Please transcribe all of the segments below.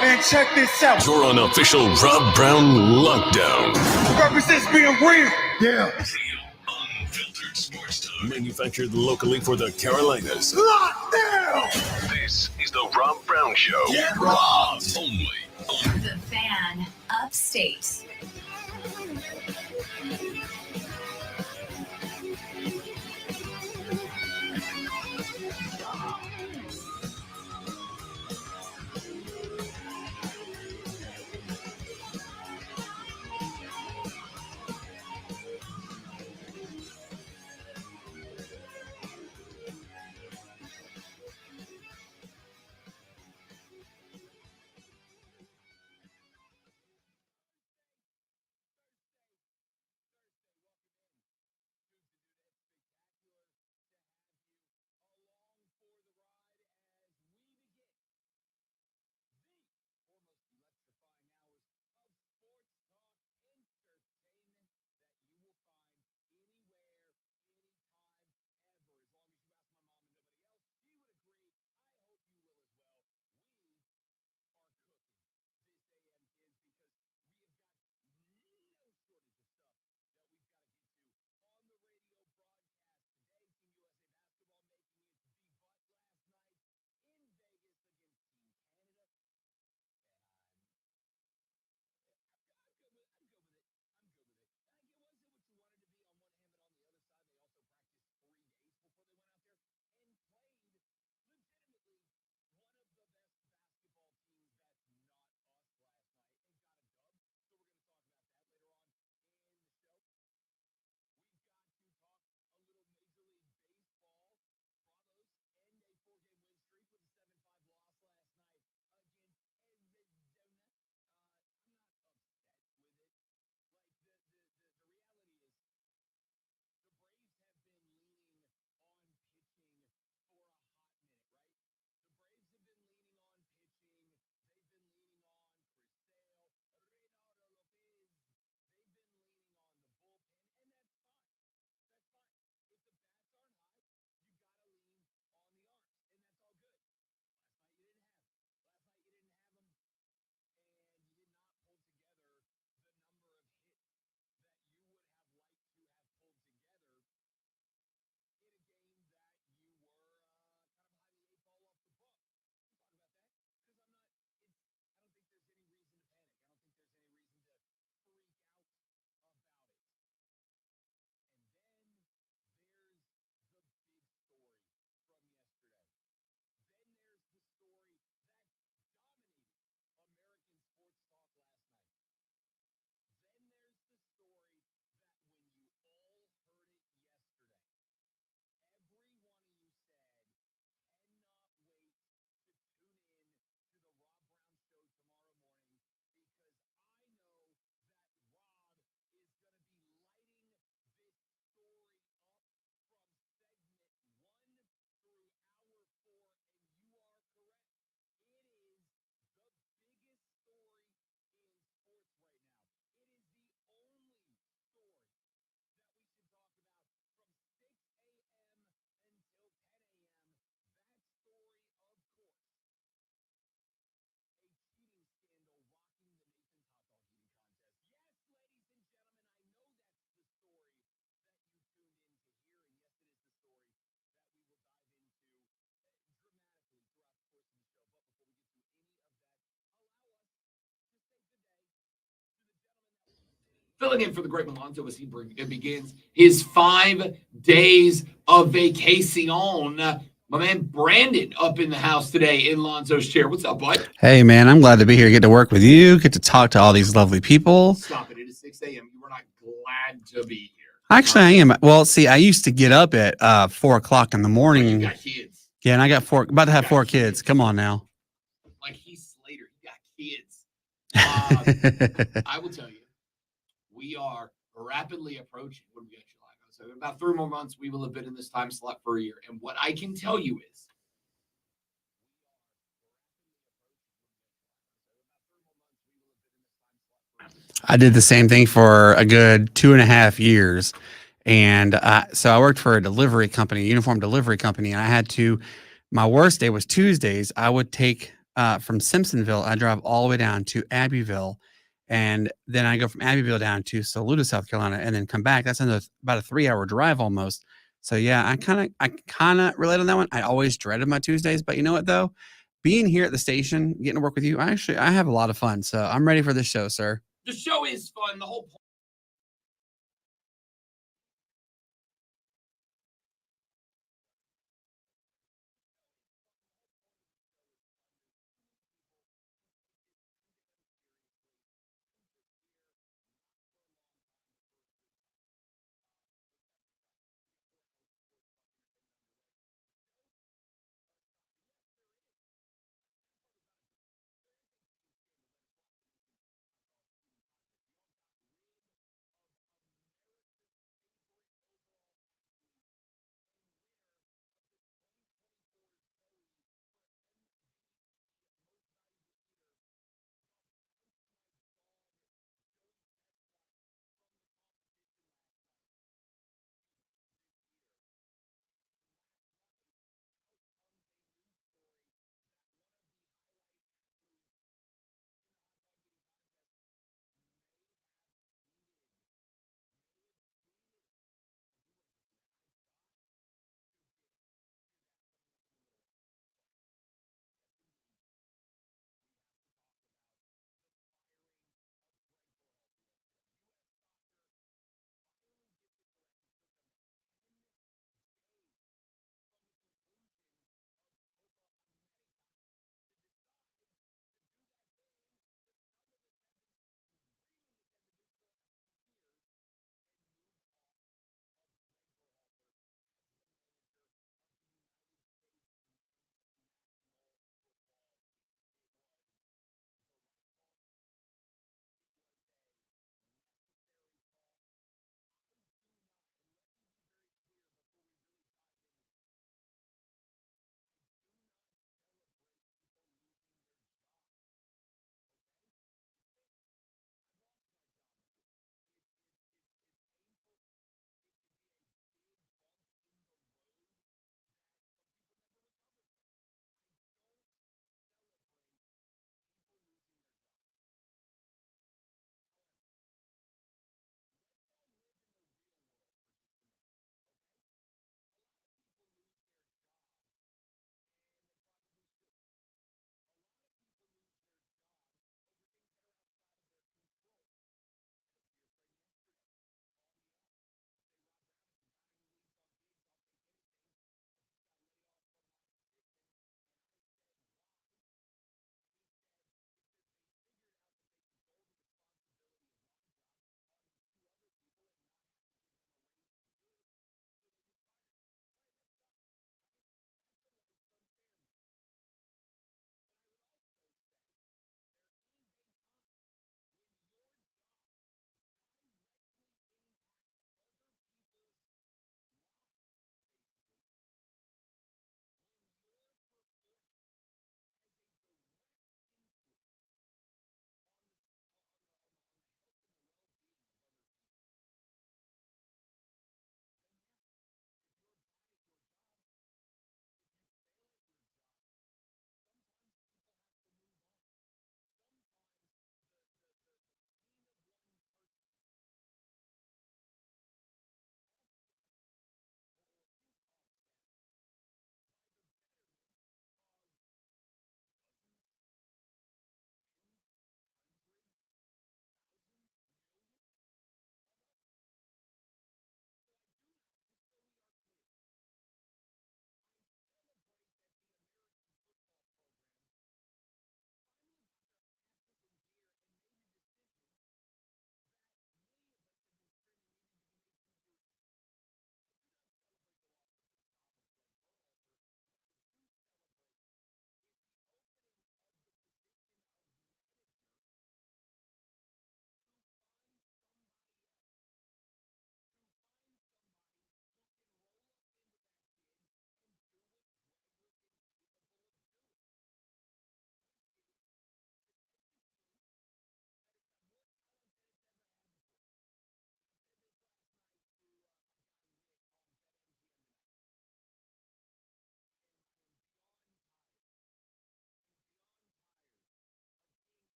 Man, check this out. You're on official Rob Brown lockdown. Represents being real. Yeah. Unfiltered sports talk. Manufactured locally for the Carolinas. Lockdown. This is the Rob Brown Show. Get robbed. Only on The Fan Upstate. Filling in for the great Milonzo as he begins his 5 days of vacation. My man Brandon up in the house today in Lonzo's chair. What's up, bud? Hey, man, I'm glad to be here. Get to work with you. Get to talk to all these lovely people. Stop it. It is 6 a.m. You were not glad to be here. Actually, I am. Well, see, I used to get up at 4 o'clock in the morning. You got kids. Yeah, and I got about to have 4 kids. Come on now. Like Heath Slater. You got kids. I will tell you, we are rapidly approaching. What do we got, July? So in about 3 more months, we will have been in this time slot for a year. And what I can tell you is, I did the same thing for a good 2.5 years. And so I worked for a delivery company, a uniform delivery company. And I had to, my worst day was Tuesdays. I would take from Simpsonville. I drive all the way down to Abbeville, and then I go from Abbeville down to Saluda, South Carolina, and then come back. That's about a 3-hour drive almost. So yeah, I kind of relate on that one. I always dreaded my Tuesdays, but you know what though? Being here at the station, getting to work with you, I have a lot of fun. So I'm ready for this show, sir. The show is fun. The whole point.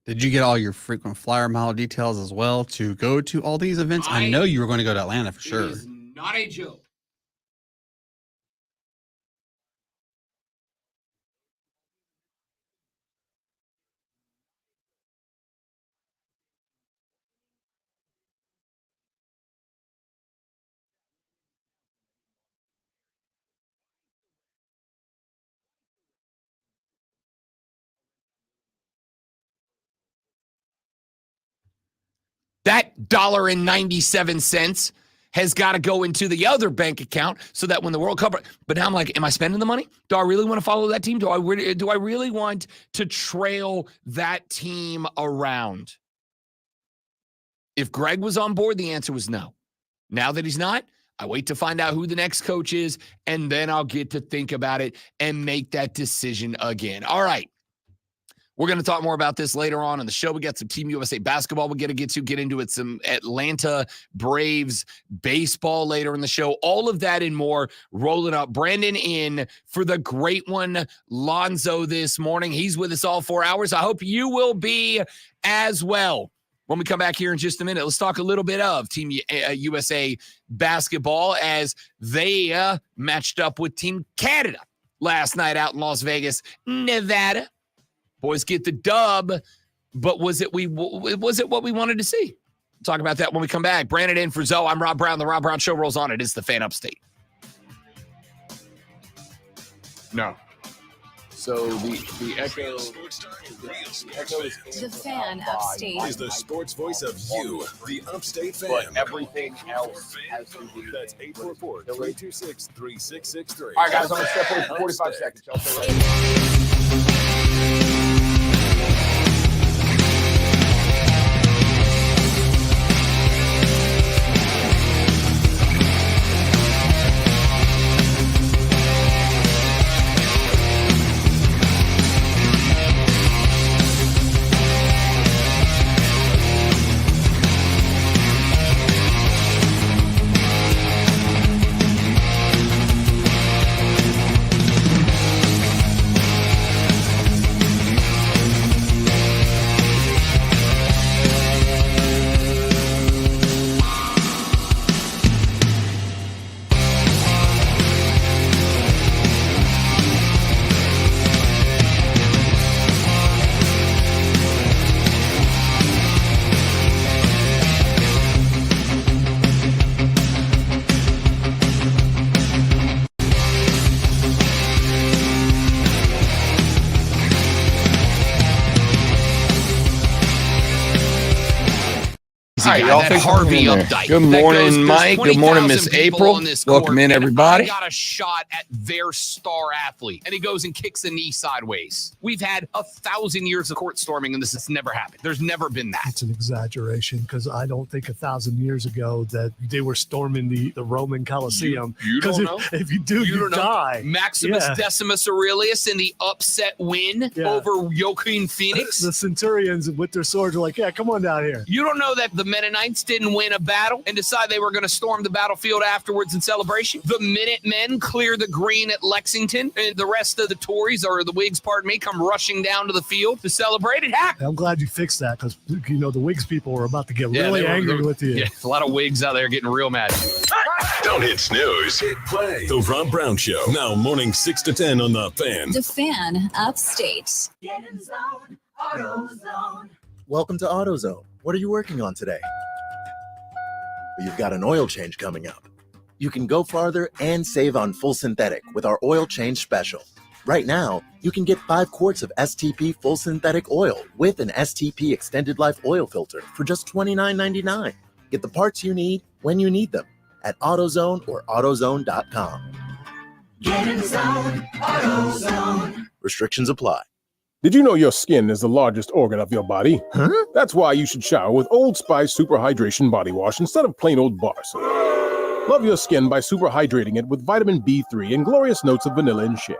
Did you get all your frequent flyer mile details as well to go to all these events? I know you were going to go to Atlanta for sure. It is not a joke. That $1.97 has got to go into the other bank account so that when the World Cup, but now I'm like, am I spending the money? Do I really want to follow that team? Do I really want to trail that team around? If Greg was on board, the answer was no. Now that he's not, I wait to find out who the next coach is, and then I'll get to think about it and make that decision again. All right. We're going to talk more about this later on in the show. We got some Team USA basketball we're going to get into it, some Atlanta Braves baseball later in the show. All of that and more rolling up. Brandon in for the great one, Lonzo, this morning. He's with us all 4 hours. I hope you will be as well. When we come back here in just a minute, let's talk a little bit of Team USA basketball as they matched up with Team Canada last night out in Las Vegas, Nevada. Boys get the dub, but was it what we wanted to see? We'll talk about that when we come back. Brandon in for Zoe. I'm Rob Brown. The Rob Brown Show rolls on. It is the Fan Upstate. No. So the Echo. The Fan Upstate Is the sports voice of you, the Upstate fan. But everything else has to do. That's 844-326-3663. All right, guys, I'm going to step away for 45 seconds. Y'all stay right. All right, y'all. That Harvey Updike. Good morning, Mike. Good morning, Miss April. Welcome in, everybody. I got a shot at their star athlete, and he goes and kicks a knee sideways. We've had 1,000 years of court storming, and this has never happened. There's never been that. It's an exaggeration because I don't think 1,000 years ago that they were storming the Roman Colosseum. You don't know? If you do, you don't know. die. Maximus Decimus Aurelius in the upset win over Joaquin Phoenix. The centurions with their swords are like, yeah, come on down here. You don't know that the Mennonites didn't win a battle and decide they were going to storm the battlefield afterwards in celebration. The Minutemen clear the green at Lexington, and the rest of the Tories, or the Whigs, pardon me, come rushing down to the field to celebrate. It happened. I'm glad you fixed that because, you know, the Whigs people were about to get really angry with you. Yeah, a lot of Whigs out there getting real mad. Don't hit snooze. Hit play. The Rob Brown Show. Now morning 6 to 10 on The Fan. The Fan Upstate. Get in zone, AutoZone. Welcome to AutoZone. What are you working on today? Well, you've got an oil change coming up. You can go farther and save on full synthetic with our oil change special. Right now, you can get 5 quarts of STP full synthetic oil with an STP extended life oil filter for just $29.99. Get the parts you need when you need them at AutoZone or AutoZone.com. Get in zone, AutoZone. Restrictions apply. Did you know your skin is the largest organ of your body? Huh? That's why you should shower with Old Spice Super Hydration Body Wash instead of plain old bar soap. Love your skin by super hydrating it with vitamin B3 and glorious notes of vanilla and shea.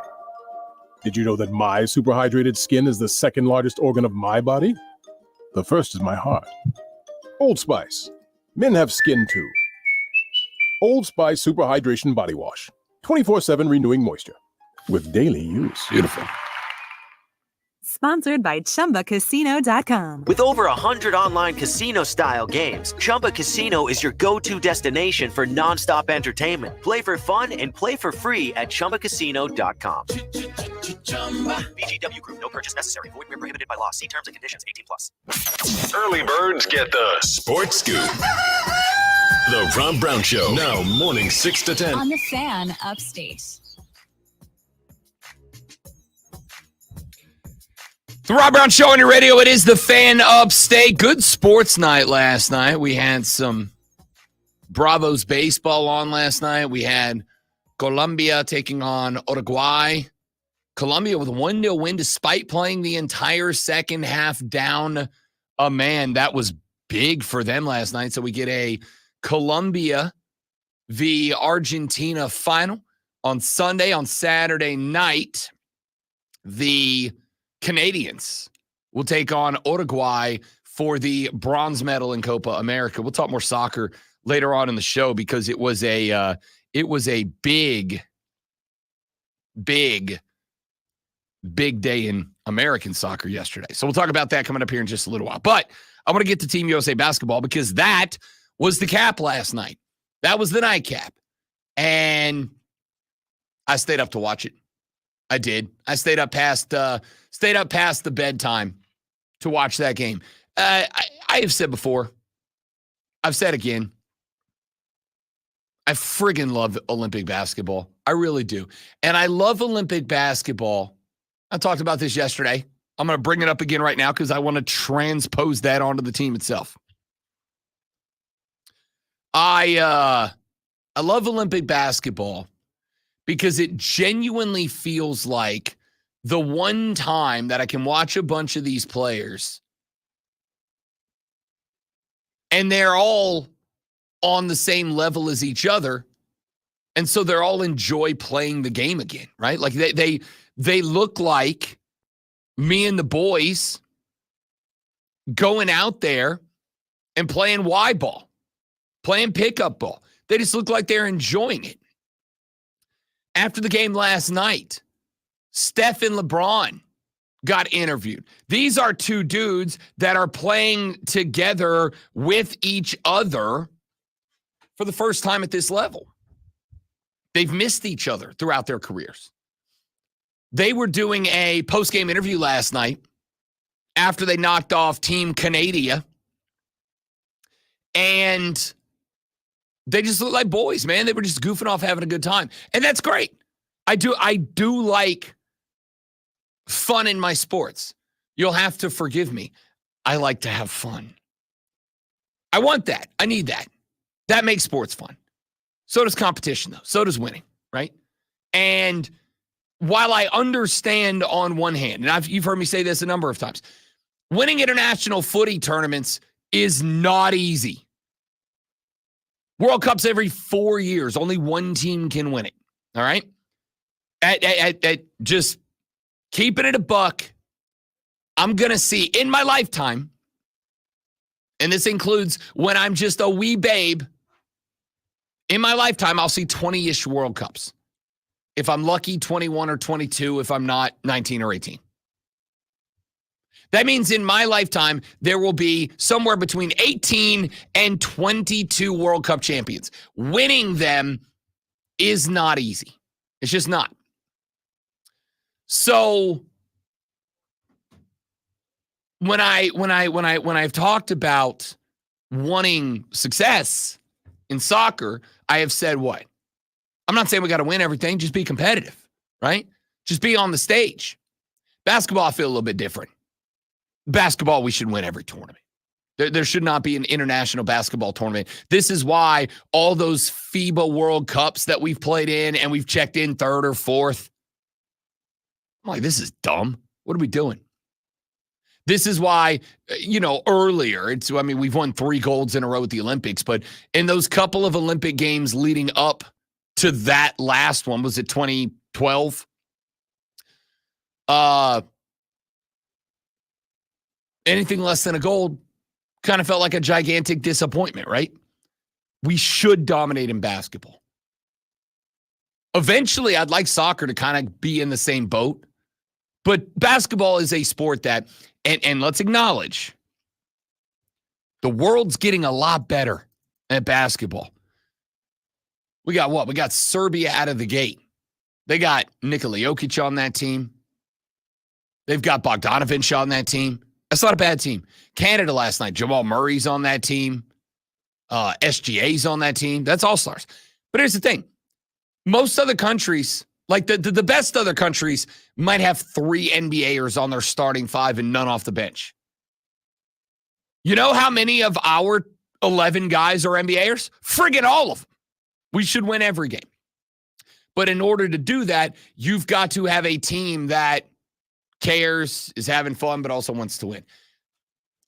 Did you know that my super hydrated skin is the second largest organ of my body? The first is my heart. Old Spice. Men have skin too. Old Spice Super Hydration Body Wash. 24/7 renewing moisture with daily use. Beautiful. Sponsored by ChumbaCasino.com. With over 100 online casino-style games, Chumba Casino is your go-to destination for nonstop entertainment. Play for fun and play for free at ChumbaCasino.com. VGW Group. No purchase necessary. Void where prohibited by law. See terms and conditions. 18+. Early birds get the sports scoop. The Rob Brown Show, now morning 6 to 10. On the Fan Upstate. The Rob Brown Show on your radio. It is the Fan Upstate. Good sports night last night. We had some Bravos baseball on last night. We had Colombia taking on Uruguay. Colombia with a 1-0 win despite playing the entire second half down a man. That was big for them last night. So we get a Colombia v. Argentina final on Sunday. On Saturday night, the Canadians will take on Uruguay for the bronze medal in Copa America. We'll talk more soccer later on in the show because it was a big day in American soccer yesterday. So we'll talk about that coming up here in just a little while. But I want to get to Team USA basketball because that was the cap last night. That was the nightcap. And I stayed up to watch it. I did. I stayed up past the bedtime to watch that game. I have said before, I've said again, I friggin' love Olympic basketball. I really do. And I love Olympic basketball. I talked about this yesterday. I'm going to bring it up again right now because I want to transpose that onto the team itself. I love Olympic basketball because it genuinely feels like the one time that I can watch a bunch of these players and they're all on the same level as each other. And so they're all enjoy playing the game again, right? Like they look like me and the boys going out there and playing Y ball, playing pickup ball. They just look like they're enjoying it. After the game last night, Steph and LeBron got interviewed. These are two dudes that are playing together with each other for the first time at this level. They've missed each other throughout their careers. They were doing a post-game interview last night after they knocked off Team Canada. And they just look like boys, man. They were just goofing off, having a good time. And that's great. I do like fun in my sports. You'll have to forgive me. I like to have fun. I want that. I need that. That makes sports fun. So does competition, though. So does winning, right? And while I understand on one hand, and you've heard me say this a number of times, winning international footy tournaments is not easy. World Cups every 4 years. Only one team can win it. All right? Just keeping it a buck, I'm going to see in my lifetime, and this includes when I'm just a wee babe, in my lifetime, I'll see 20-ish World Cups. If I'm lucky, 21 or 22. If I'm not, 19 or 18. That means in my lifetime, there will be somewhere between 18 and 22 World Cup champions. Winning them is not easy. It's just not. So when I've talked about wanting success in soccer, I have said what? I'm not saying we got to win everything. Just be competitive, right? Just be on the stage. Basketball, I feel a little bit different. Basketball, we should win every tournament. There should not be an international basketball tournament. This is why all those FIBA World Cups that we've played in and we've checked in third or fourth, I'm like, this is dumb. What are we doing? This is why, earlier, we've won 3 golds in a row at the Olympics, but in those couple of Olympic games leading up to that last one, was it 2012? Anything less than a gold kind of felt like a gigantic disappointment, right? We should dominate in basketball. Eventually, I'd like soccer to kind of be in the same boat. But basketball is a sport that, and let's acknowledge, the world's getting a lot better at basketball. We got what? We got Serbia out of the gate. They got Nikola Jokic on that team. They've got Bogdanovic on that team. That's not a bad team. Canada last night, Jamal Murray's on that team. SGA's on that team. That's all-stars. But here's the thing. Most other countries, like the best other countries, might have 3 NBAers on their starting 5 and none off the bench. You know how many of our 11 guys are NBAers? Friggin' all of them. We should win every game. But in order to do that, you've got to have a team that cares, is having fun, but also wants to win.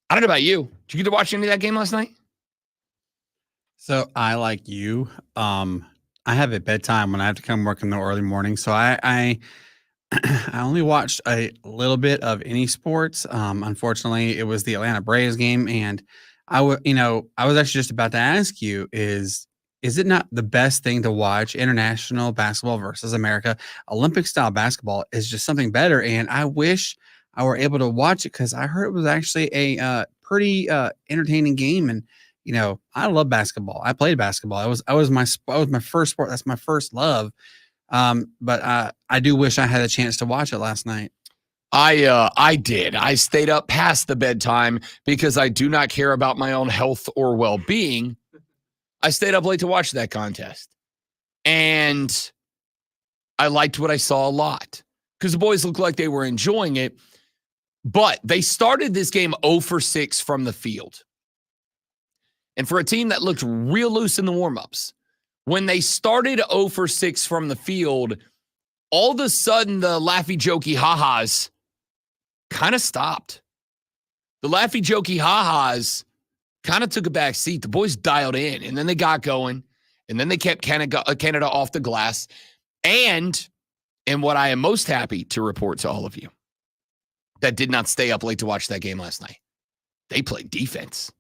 I don't know about you. Did you get to watch any of that game last night? So I, like you, I have a bedtime when I have to come work in the early morning. So I only watched a little bit of any sports. Unfortunately, it was the Atlanta Braves game, and I was actually just about to ask you, is it not the best thing to watch international basketball versus America? Olympic style basketball is just something better, and I wish I were able to watch it because I heard it was actually a pretty entertaining game. And I love basketball. I played basketball. I was my first sport. That's my first love. But I do wish I had a chance to watch it last night. I did. I stayed up past the bedtime because I do not care about my own health or well-being. I stayed up late to watch that contest. And I liked what I saw a lot because the boys looked like they were enjoying it. But they started this game 0 for 6 from the field. And for a team that looked real loose in the warm-ups, when they started 0 for 6 from the field, all of a sudden the laughy jokey ha-has kind of stopped. The laughy jokey ha-has kind of took a back seat. The boys dialed in, and then they got going, and then they kept Canada off the glass. And what I am most happy to report to all of you that did not stay up late to watch that game last night, they played defense.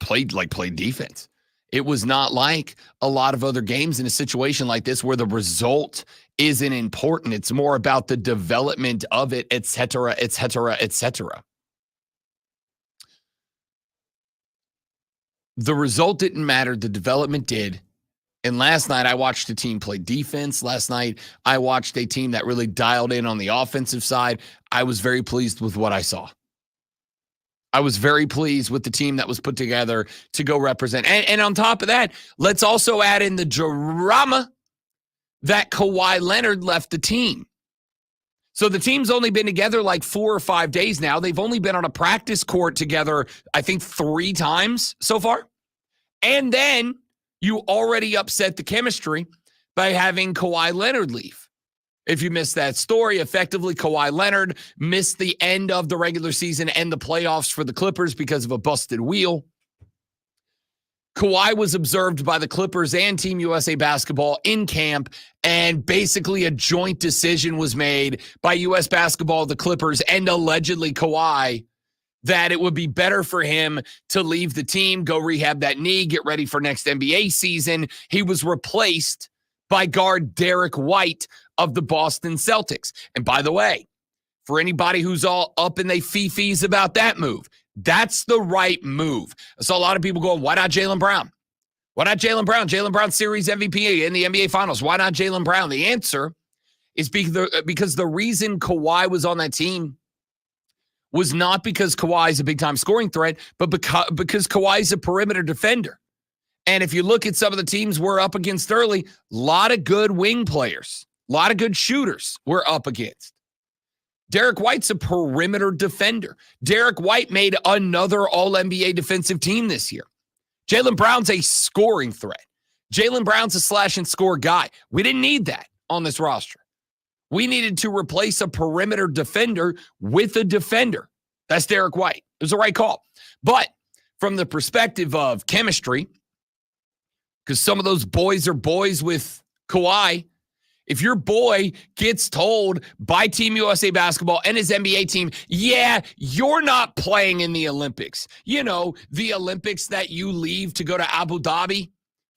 Played defense. It was not like a lot of other games in a situation like this where the result isn't important. It's more about the development of it, et cetera, et cetera, et cetera. The result didn't matter. The development did. And last night, I watched a team play defense. Last night, I watched a team that really dialed in on the offensive side. I was very pleased with what I saw. I was very pleased with the team that was put together to go represent. And on top of that, let's also add in the drama that Kawhi Leonard left the team. So the team's only been together like 4 or 5 days now. They've only been on a practice court together, I think 3 times so far. And then you already upset the chemistry by having Kawhi Leonard leave. If you missed that story, effectively Kawhi Leonard missed the end of the regular season and the playoffs for the Clippers because of a busted wheel. Kawhi was observed by the Clippers and Team USA Basketball in camp, and basically a joint decision was made by US Basketball, the Clippers, and allegedly Kawhi that it would be better for him to leave the team, go rehab that knee, get ready for next NBA season. He was replaced by guard Derek White of the Boston Celtics. And by the way, for anybody who's all up in they fee-fees about that move, that's the right move. I saw a lot of people going, why not Jaylen Brown? Why not Jaylen Brown? Jaylen Brown series MVP in the NBA Finals. Why not Jaylen Brown? The answer is because the reason Kawhi was on that team was not because Kawhi is a big-time scoring threat, but because Kawhi is a perimeter defender. And if you look at some of the teams we're up against early, a lot of good wing players, a lot of good shooters we're up against. Derek White's a perimeter defender. Derek White made another All-NBA defensive team this year. Jaylen Brown's a scoring threat. Jaylen Brown's a slash-and-score guy. We didn't need that on this roster. We needed to replace a perimeter defender with a defender. That's Derek White. It was the right call. But from the perspective of chemistry, because some of those boys are boys with Kawhi, if your boy gets told by Team USA Basketball and his NBA team, yeah, you're not playing in the Olympics. You know, the Olympics that you leave to go to Abu Dhabi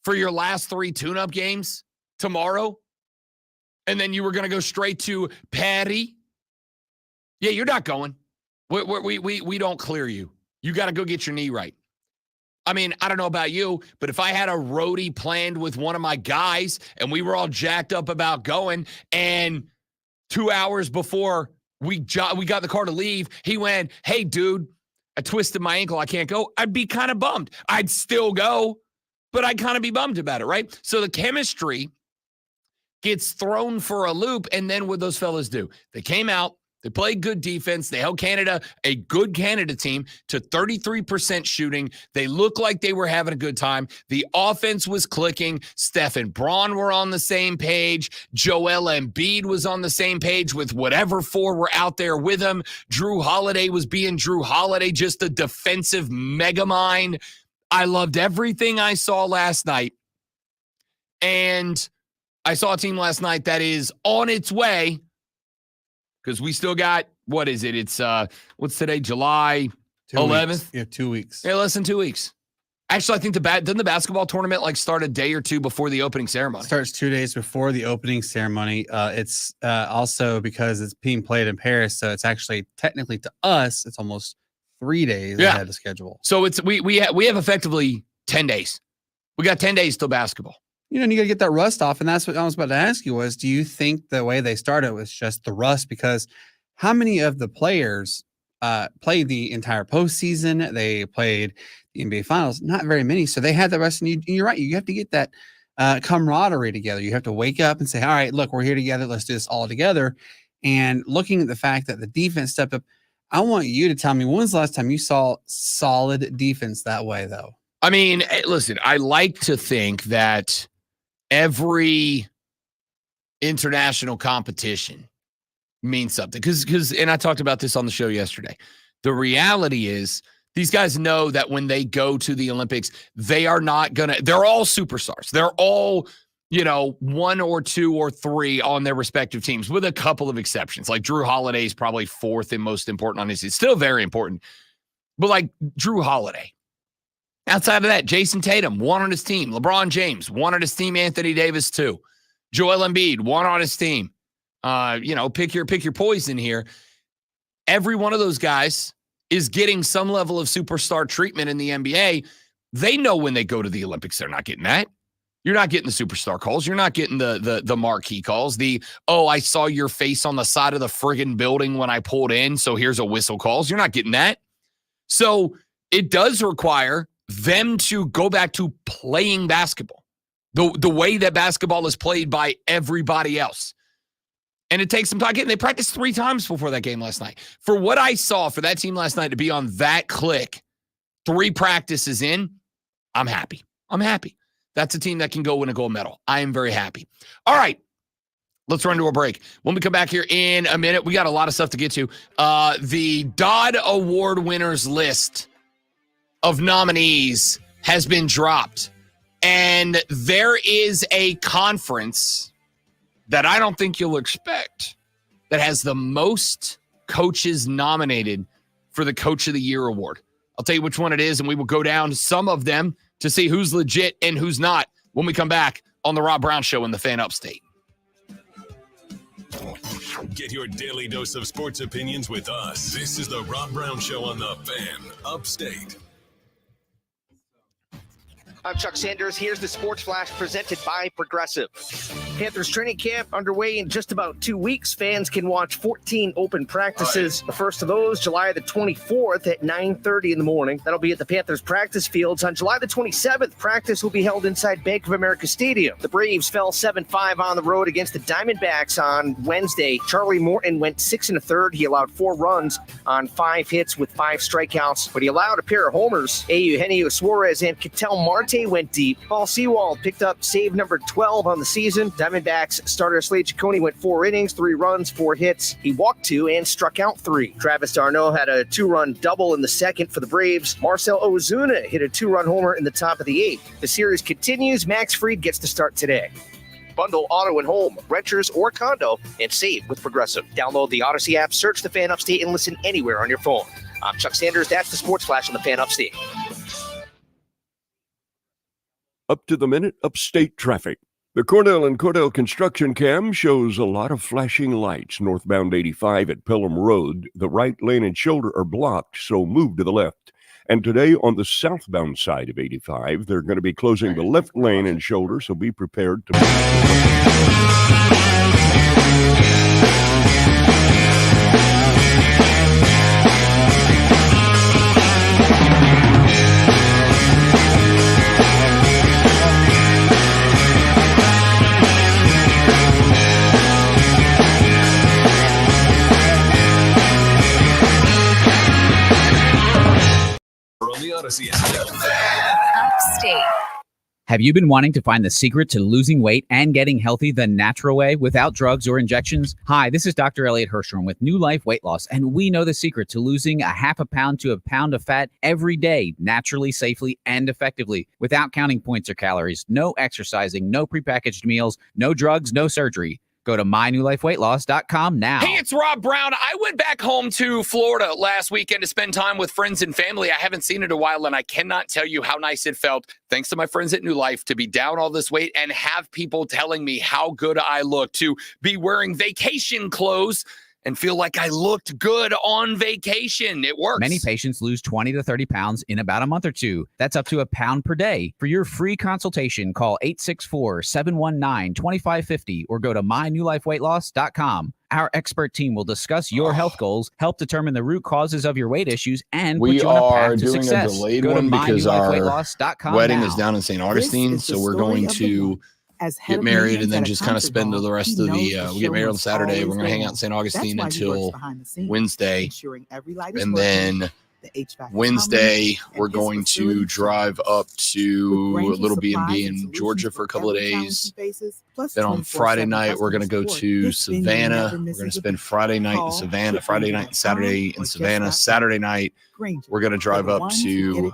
for your last 3 tune-up games tomorrow, and then you were going to go straight to Paris Yeah, you're not going. We don't clear you. You got to go get your knee right. I mean, I don't know about you, but if I had a roadie planned with one of my guys and we were all jacked up about going, and 2 hours before we got the car to leave, he went, "Hey, dude, I twisted my ankle. I can't go." I'd be kind of bummed. I'd still go, but I'd kind of be bummed about it, right? So the chemistry gets thrown for a loop, and then what those fellas do? They came out. They played good defense. They held Canada, a good Canada team, to 33% shooting. They looked like they were having a good time. The offense was clicking. Steph and Braun were on the same page. Joel Embiid was on the same page with whatever four were out there with him. Drew Holiday was being Drew Holiday, just a defensive megamind. I loved everything I saw last night. And I saw a team last night that is on its way, because we still got, what is it? It's, what's today? July 11th? Yeah, 2 weeks. Yeah, less than 2 weeks. Actually, I think doesn't the basketball tournament start a day or two before the opening ceremony? It starts 2 days before the opening ceremony. It's also because it's being played in Paris, so it's actually technically to us, it's almost 3 days ahead of schedule. So it's we have effectively 10 days. We got 10 days till basketball. You know, and you got to get that rust off. And that's what I was about to ask you was, do you think the way they started was just the rust? Because how many of the players played the entire postseason? They played the NBA Finals. Not very many. So they had the rest. And you're right. You have to get that camaraderie together. You have to wake up and say, all right, look, we're here together. Let's do this all together. And looking at the fact that the defense stepped up, I want you to tell me, when's the last time you saw solid defense that way, though? I mean, listen, I like to think that every international competition means something, because and I talked about this on the show yesterday. The reality is these guys know that when they go to the Olympics, they're all superstars. They're all, one or two or three on their respective teams, with a couple of exceptions. Like Drew Holiday is probably fourth and most important on his team. It's still very important. But like Drew Holiday. Outside of that, Jason Tatum, one on his team. LeBron James, one on his team. Anthony Davis, two. Joel Embiid, one on his team. Pick your poison here. Every one of those guys is getting some level of superstar treatment in the NBA. They know when they go to the Olympics, they're not getting that. You're not getting the superstar calls. You're not getting the marquee calls. I saw your face on the side of the friggin' building when I pulled in, so here's a whistle calls. You're not getting that. So it does require them to go back to playing basketball, the way that basketball is played by everybody else. And it takes some time. They practiced 3 times before that game last night. For what I saw for that team last night to be on that click, 3 practices in, I'm happy. That's a team that can go win a gold medal. I am very happy. All right, let's run to a break. When we come back here in a minute, we got a lot of stuff to get to. The Dodd Award winners list of nominees has been dropped. And there is a conference that I don't think you'll expect that has the most coaches nominated for the Coach of the Year award. I'll tell you which one it is, and we will go down some of them to see who's legit and who's not when we come back on the Rob Brown Show in the Fan Upstate. Get your daily dose of sports opinions with us. This is the Rob Brown Show on the Fan Upstate. I'm Chuck Sanders. Here's the Sports Flash presented by Progressive. Panthers training camp underway in just about 2 weeks. Fans can watch 14 open practices. The first of those, July the 24th at 9:30 in the morning. That'll be at the Panthers practice fields. On July the 27th, practice will be held inside Bank of America Stadium. The Braves fell 7-5 on the road against the Diamondbacks on Wednesday. Charlie Morton went 6 1/3. He allowed 4 runs on 5 hits with 5 strikeouts, but he allowed a pair of homers. Eugenio Suarez and Ketel Marte went deep. Paul Sewald picked up save number 12 on the season. Diamondbacks starter Slade Ciccone went 4 innings, 3 runs, 4 hits. He walked 2 and struck out 3. Travis d'Arnaud had a 2-run double in the second for the Braves. Marcell Ozuna hit a 2-run homer in the top of the 8th. The series continues. Max Fried gets to start today. Bundle auto and home, renters or condo, and save with Progressive. Download the Odyssey app, search the Fan Upstate, and listen anywhere on your phone. I'm Chuck Sanders. That's the Sports Flash on the Fan Upstate. Up to the minute upstate traffic. The Cordell and Cordell construction cam shows a lot of flashing lights northbound 85 at Pelham Road. The right lane and shoulder are blocked, so move to the left. And today on the southbound side of 85, they're going to be closing the left lane and shoulder, so be prepared to... On the Odyssey app. Upstate. Have you been wanting to find the secret to losing weight and getting healthy the natural way without drugs or injections? Hi, this is Dr. Elliot Hirschhorn with New Life Weight Loss, and we know the secret to losing a half a pound to a pound of fat every day, naturally, safely, and effectively, without counting points or calories, no exercising, no prepackaged meals, no drugs, no surgery. Go to mynewlifeweightloss.com now. Hey, it's Rob Brown. I went back home to Florida last weekend to spend time with friends and family. I haven't seen it in a while, and I cannot tell you how nice it felt, thanks to my friends at New Life, to be down all this weight and have people telling me how good I look, to be wearing vacation clothes and feel like I looked good on vacation. It works. Many patients lose 20 to 30 pounds in about a month or two. That's up to a pound per day. For your free consultation, call 864-719-2550 or go to mynewlifeweightloss.com. Our expert team will discuss your health goals, help determine the root causes of your weight issues, and put you on a path to success. We are doing a delayed go one to because our mynewlifeweightloss.com wedding now. is down in St. Augustine, so we're going to get married and then just kind of spend the rest of the we get married on Saturday. We're going to hang out in St. Augustine until Wednesday, and then Wednesday we're going to drive up to a little B&B in Georgia for a couple of days. Then on Friday night we're going to go to Savannah. We're going to spend Friday night in Savannah, Friday night and Saturday in Savannah. Saturday night we're going to drive up to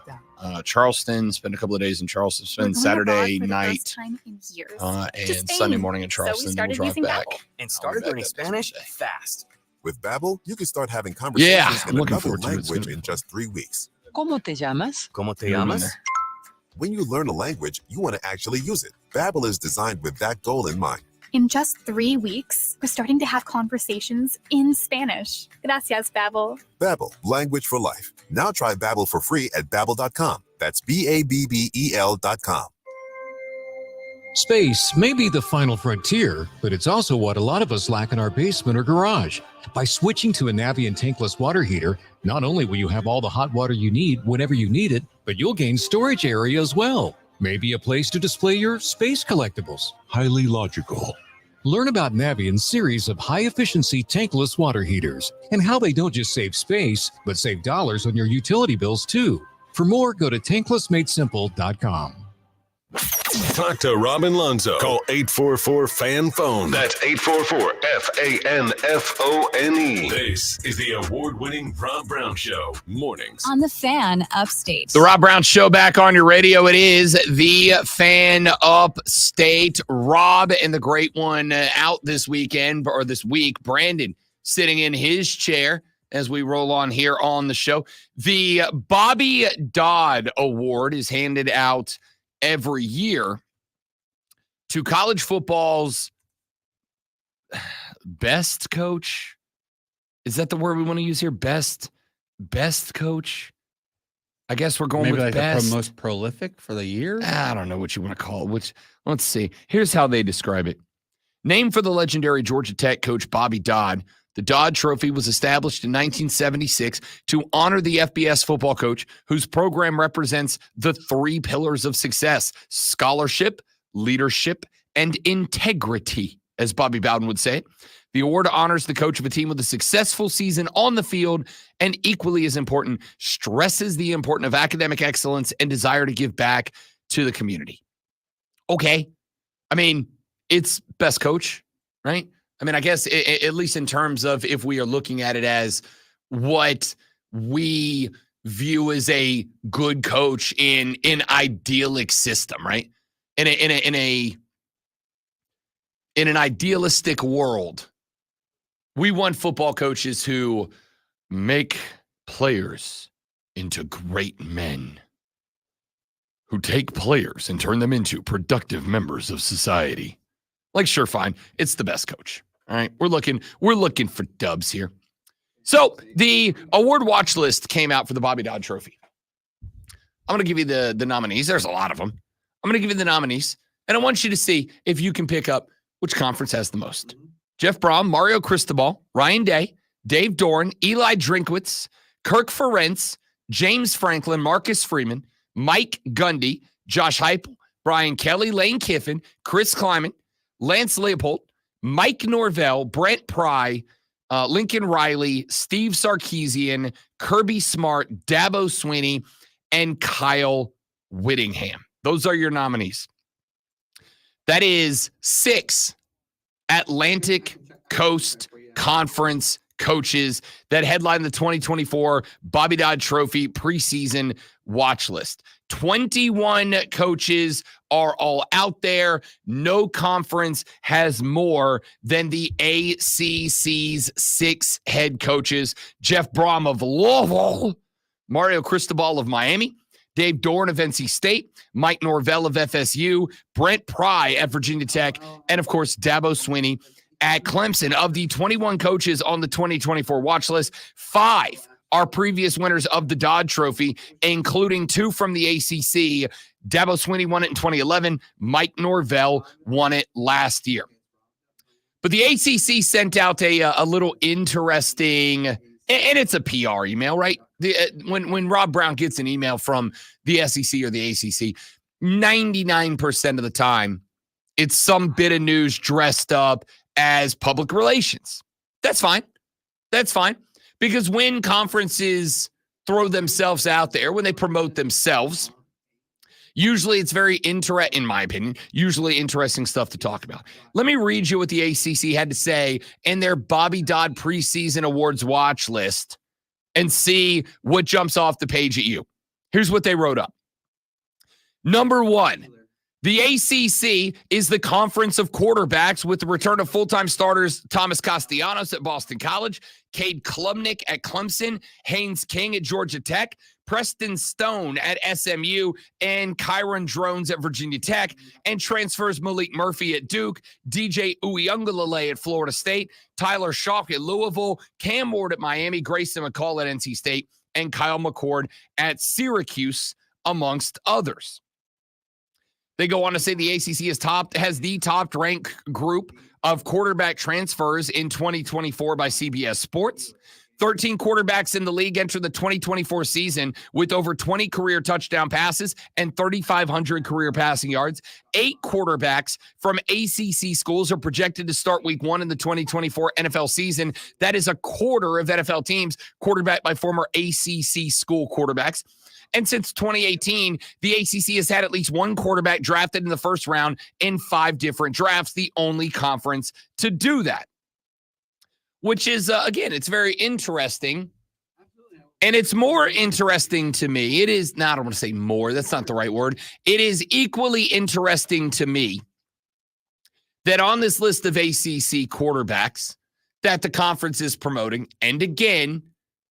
Charleston, spend a couple of days in Charleston, spend Saturday night and Sunday morning in Charleston. Then we'll drive back and started learning Spanish fast. With Babbel, you can start having conversations I'm in looking another forward to it. It's language gonna- in just 3 weeks. ¿Cómo te llamas? ¿Cómo te llamas? When you learn a language, you want to actually use it. Babbel is designed with that goal in mind. In just 3 weeks, we're starting to have conversations in Spanish. Gracias, Babbel. Babbel, language for life. Now try Babbel for free at babbel.com. That's BABBEL.com. Space may be the final frontier, but it's also what a lot of us lack in our basement or garage. By switching to a Navien tankless water heater, not only will you have all the hot water you need whenever you need it, but you'll gain storage area as well. Maybe a place to display your space collectibles. Highly logical. Learn about Navien's series of high-efficiency tankless water heaters and how they don't just save space, but save dollars on your utility bills too. For more, go to tanklessmadesimple.com. Talk to Robin Lonzo. Call 844-FAN-PHONE. That's 844-FANFONE. This is the award-winning Rob Brown Show. Mornings. On the Fan Upstate. The Rob Brown Show back on your radio. It is the Fan Upstate. Rob and the great one out this weekend or this week. Brandon sitting in his chair as we roll on here on the show. The Bobby Dodd Award is handed out every year to college football's best coach. Is that the word we want to use here? Best coach? I guess we're going Maybe with like best. the most prolific for the year. I don't know what you want to call it. Let's see. Here's how they describe it. Named for the legendary Georgia Tech coach Bobby Dodd, the Dodd Trophy was established in 1976 to honor the FBS football coach whose program represents the 3 pillars of success: scholarship, leadership, and integrity, as Bobby Bowden would say it. The award honors the coach of a team with a successful season on the field and, equally as important, stresses the importance of academic excellence and desire to give back to the community. Okay. I mean, it's best coach, right? I mean, I guess at least in terms of if we are looking at it as what we view as a good coach in an idyllic system, right? In an idealistic world, we want football coaches who make players into great men. who take players and turn them into productive members of society. Like, sure, fine. It's the best coach. All right. We're looking for dubs here. So the award watch list came out for the Bobby Dodd Trophy. I'm going to give you the nominees. There's a lot of them. I'm going to give you the nominees, and I want you to see if you can pick up which conference has the most. Jeff Brom, Mario Cristobal, Ryan Day, Dave Doran, Eli Drinkwitz, Kirk Ferentz, James Franklin, Marcus Freeman, Mike Gundy, Josh Heupel, Brian Kelly, Lane Kiffin, Chris Kleiman, Lance Leopold, Mike Norvell, Brent Pry, Lincoln Riley, Steve Sarkisian, Kirby Smart, Dabo Swinney, and Kyle Whittingham. Those are your nominees. That is 6 Atlantic Coast Conference coaches that headline the 2024 Bobby Dodd Trophy preseason watch list. 21 coaches are all out there. No conference has more than the ACC's 6 head coaches. Jeff Brom of Louisville, Mario Cristobal of Miami, Dave Doran of NC State, Mike Norvell of FSU, Brent Pry at Virginia Tech, and of course, Dabo Swinney at Clemson. Of the 21 coaches on the 2024 watch list, 5 are previous winners of the Dodd Trophy, including 2 from the ACC. Dabo Swinney won it in 2011. Mike Norvell won it last year. But the ACC sent out a little interesting, and it's a PR email, right? When Rob Brown gets an email from the SEC or the ACC, 99% of the time, it's some bit of news dressed up as public relations. That's fine. That's fine. Because when conferences throw themselves out there, when they promote themselves, usually it's very interesting, in my opinion, usually interesting stuff to talk about. Let me read you what the ACC had to say in their Bobby Dodd preseason awards watch list and see what jumps off the page at you. Here's what they wrote up. Number 1, the ACC is the conference of quarterbacks with the return of full-time starters Thomas Castellanos at Boston College, Cade Klubnik at Clemson, Haynes King at Georgia Tech, Preston Stone at SMU, and Kyron Drones at Virginia Tech, and transfers Malik Murphy at Duke, DJ Uiagalelei at Florida State, Tyler Shock at Louisville, Cam Ward at Miami, Grayson McCall at NC State, and Kyle McCord at Syracuse, amongst others. They go on to say the ACC has the top-ranked group of quarterback transfers in 2024 by CBS Sports. 13 quarterbacks in the league enter the 2024 season with over 20 career touchdown passes and 3,500 career passing yards. 8 quarterbacks from ACC schools are projected to start week 1 in the 2024 NFL season. That is a quarter of NFL teams quarterbacked by former ACC school quarterbacks. And since 2018, the ACC has had at least 1 quarterback drafted in the first round in 5 different drafts, the only conference to do that. Which is, again, it's very interesting. And it's more interesting to me. It is, I don't want to say more, that's not the right word. It is equally interesting to me that on this list of ACC quarterbacks that the conference is promoting, and again,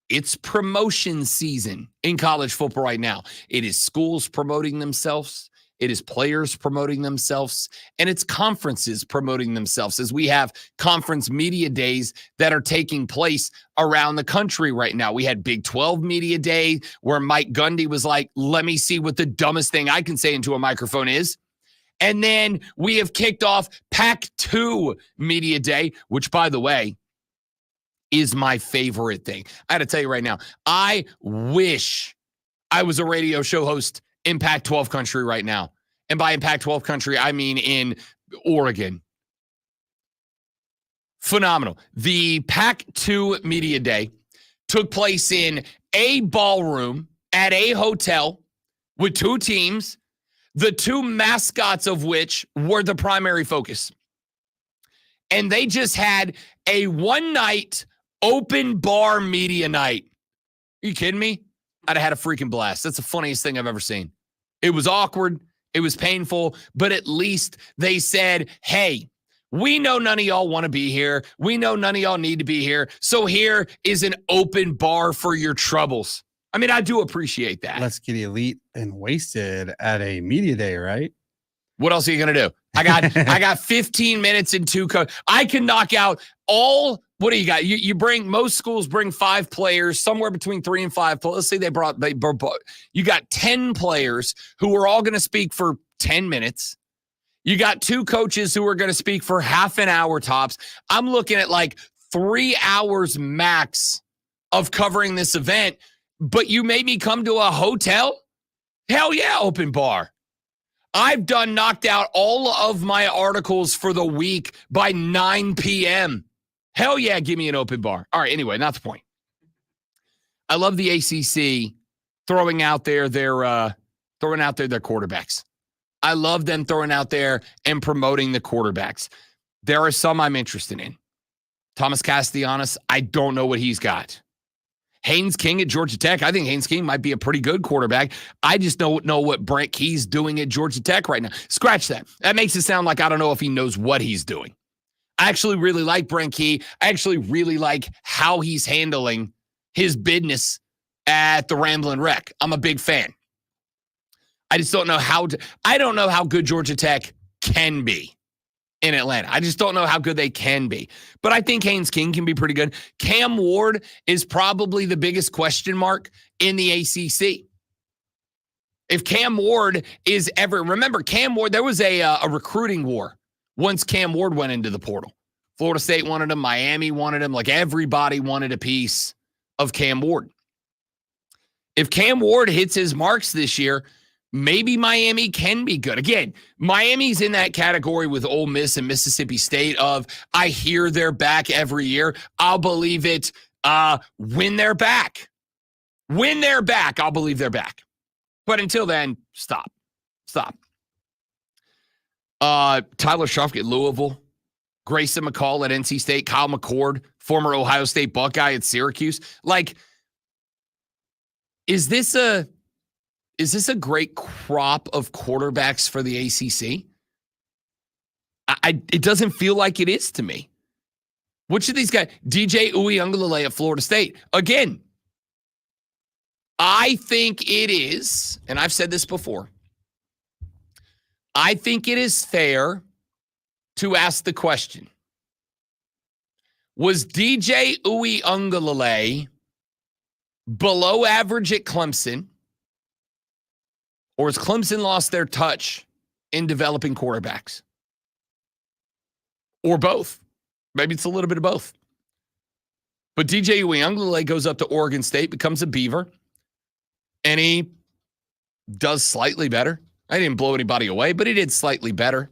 it's promotion season in college football right now. It is schools promoting themselves. It is players promoting themselves, and it's conferences promoting themselves as we have conference media days that are taking place around the country right now. We had Big 12 Media Day where Mike Gundy was like, let me see what the dumbest thing I can say into a microphone is. And then we have kicked off Pac-2 Media Day, which, by the way, is my favorite thing. I got to tell you right now, I wish I was a radio show host in Pac-12 country right now. And by in Pac-12 country, I mean in Oregon. Phenomenal. The Pac-2 Media Day took place in a ballroom at a hotel with 2 teams, the 2 mascots of which were the primary focus. And they just had a one-night open bar media night. Are you kidding me? I'd have had a freaking blast. That's the funniest thing I've ever seen. It was awkward. It was painful, but at least they said, hey, we know none of y'all want to be here. We know none of y'all need to be here. So here is an open bar for your troubles. I mean, I do appreciate that. Let's get elite and wasted at a media day, right? What else are you gonna do? I got 15 minutes and 2 I can knock out all. What do you got? You bring, most schools bring 5 players, somewhere between 3 and 5. Let's say you got 10 players who are all going to speak for 10 minutes. You got 2 coaches who are going to speak for half an hour tops. I'm looking at like 3 hours max of covering this event, but you made me come to a hotel? Hell yeah, open bar. I've knocked out all of my articles for the week by 9 p.m. Hell yeah, give me an open bar. All right, anyway, not the point. I love the ACC throwing out there their quarterbacks. I love them throwing out there and promoting the quarterbacks. There are some I'm interested in. Thomas Castellanos, I don't know what he's got. Haynes King at Georgia Tech. I think Haynes King might be a pretty good quarterback. I just don't know what Brent Key's doing at Georgia Tech right now. Scratch that. That makes it sound like I don't know if he knows what he's doing. I actually really like Brent Key. I actually really like how he's handling his business at the Ramblin' Wreck. I'm a big fan. I just don't know I don't know how good Georgia Tech can be in Atlanta. I just don't know how good they can be. But I think Haynes King can be pretty good. Cam Ward is probably the biggest question mark in the ACC. If Cam Ward is ever, remember Cam Ward, there was a recruiting war once Cam Ward went into the portal. Florida State wanted him. Miami wanted him. Like everybody wanted a piece of Cam Ward. If Cam Ward hits his marks this year, maybe Miami can be good. Again, Miami's in that category with Ole Miss and Mississippi State of, I hear they're back every year. I'll believe it when they're back. When they're back, I'll believe they're back. But until then, stop. Tyler Shuffk at Louisville. Grayson McCall at NC State. Kyle McCord, former Ohio State Buckeye at Syracuse. Like, is this a great crop of quarterbacks for the ACC? It doesn't feel like it is to me. Which of these guys? DJ Uiagalelei at Florida State. Again, I think it is, and I've said this before, I think it is fair to ask the question, was DJ Uiagalelei below average at Clemson, or has Clemson lost their touch in developing quarterbacks? Or both. Maybe it's a little bit of both. But DJ Uiagalelei goes up to Oregon State, becomes a Beaver, and he does slightly better. I didn't blow anybody away, but he did slightly better.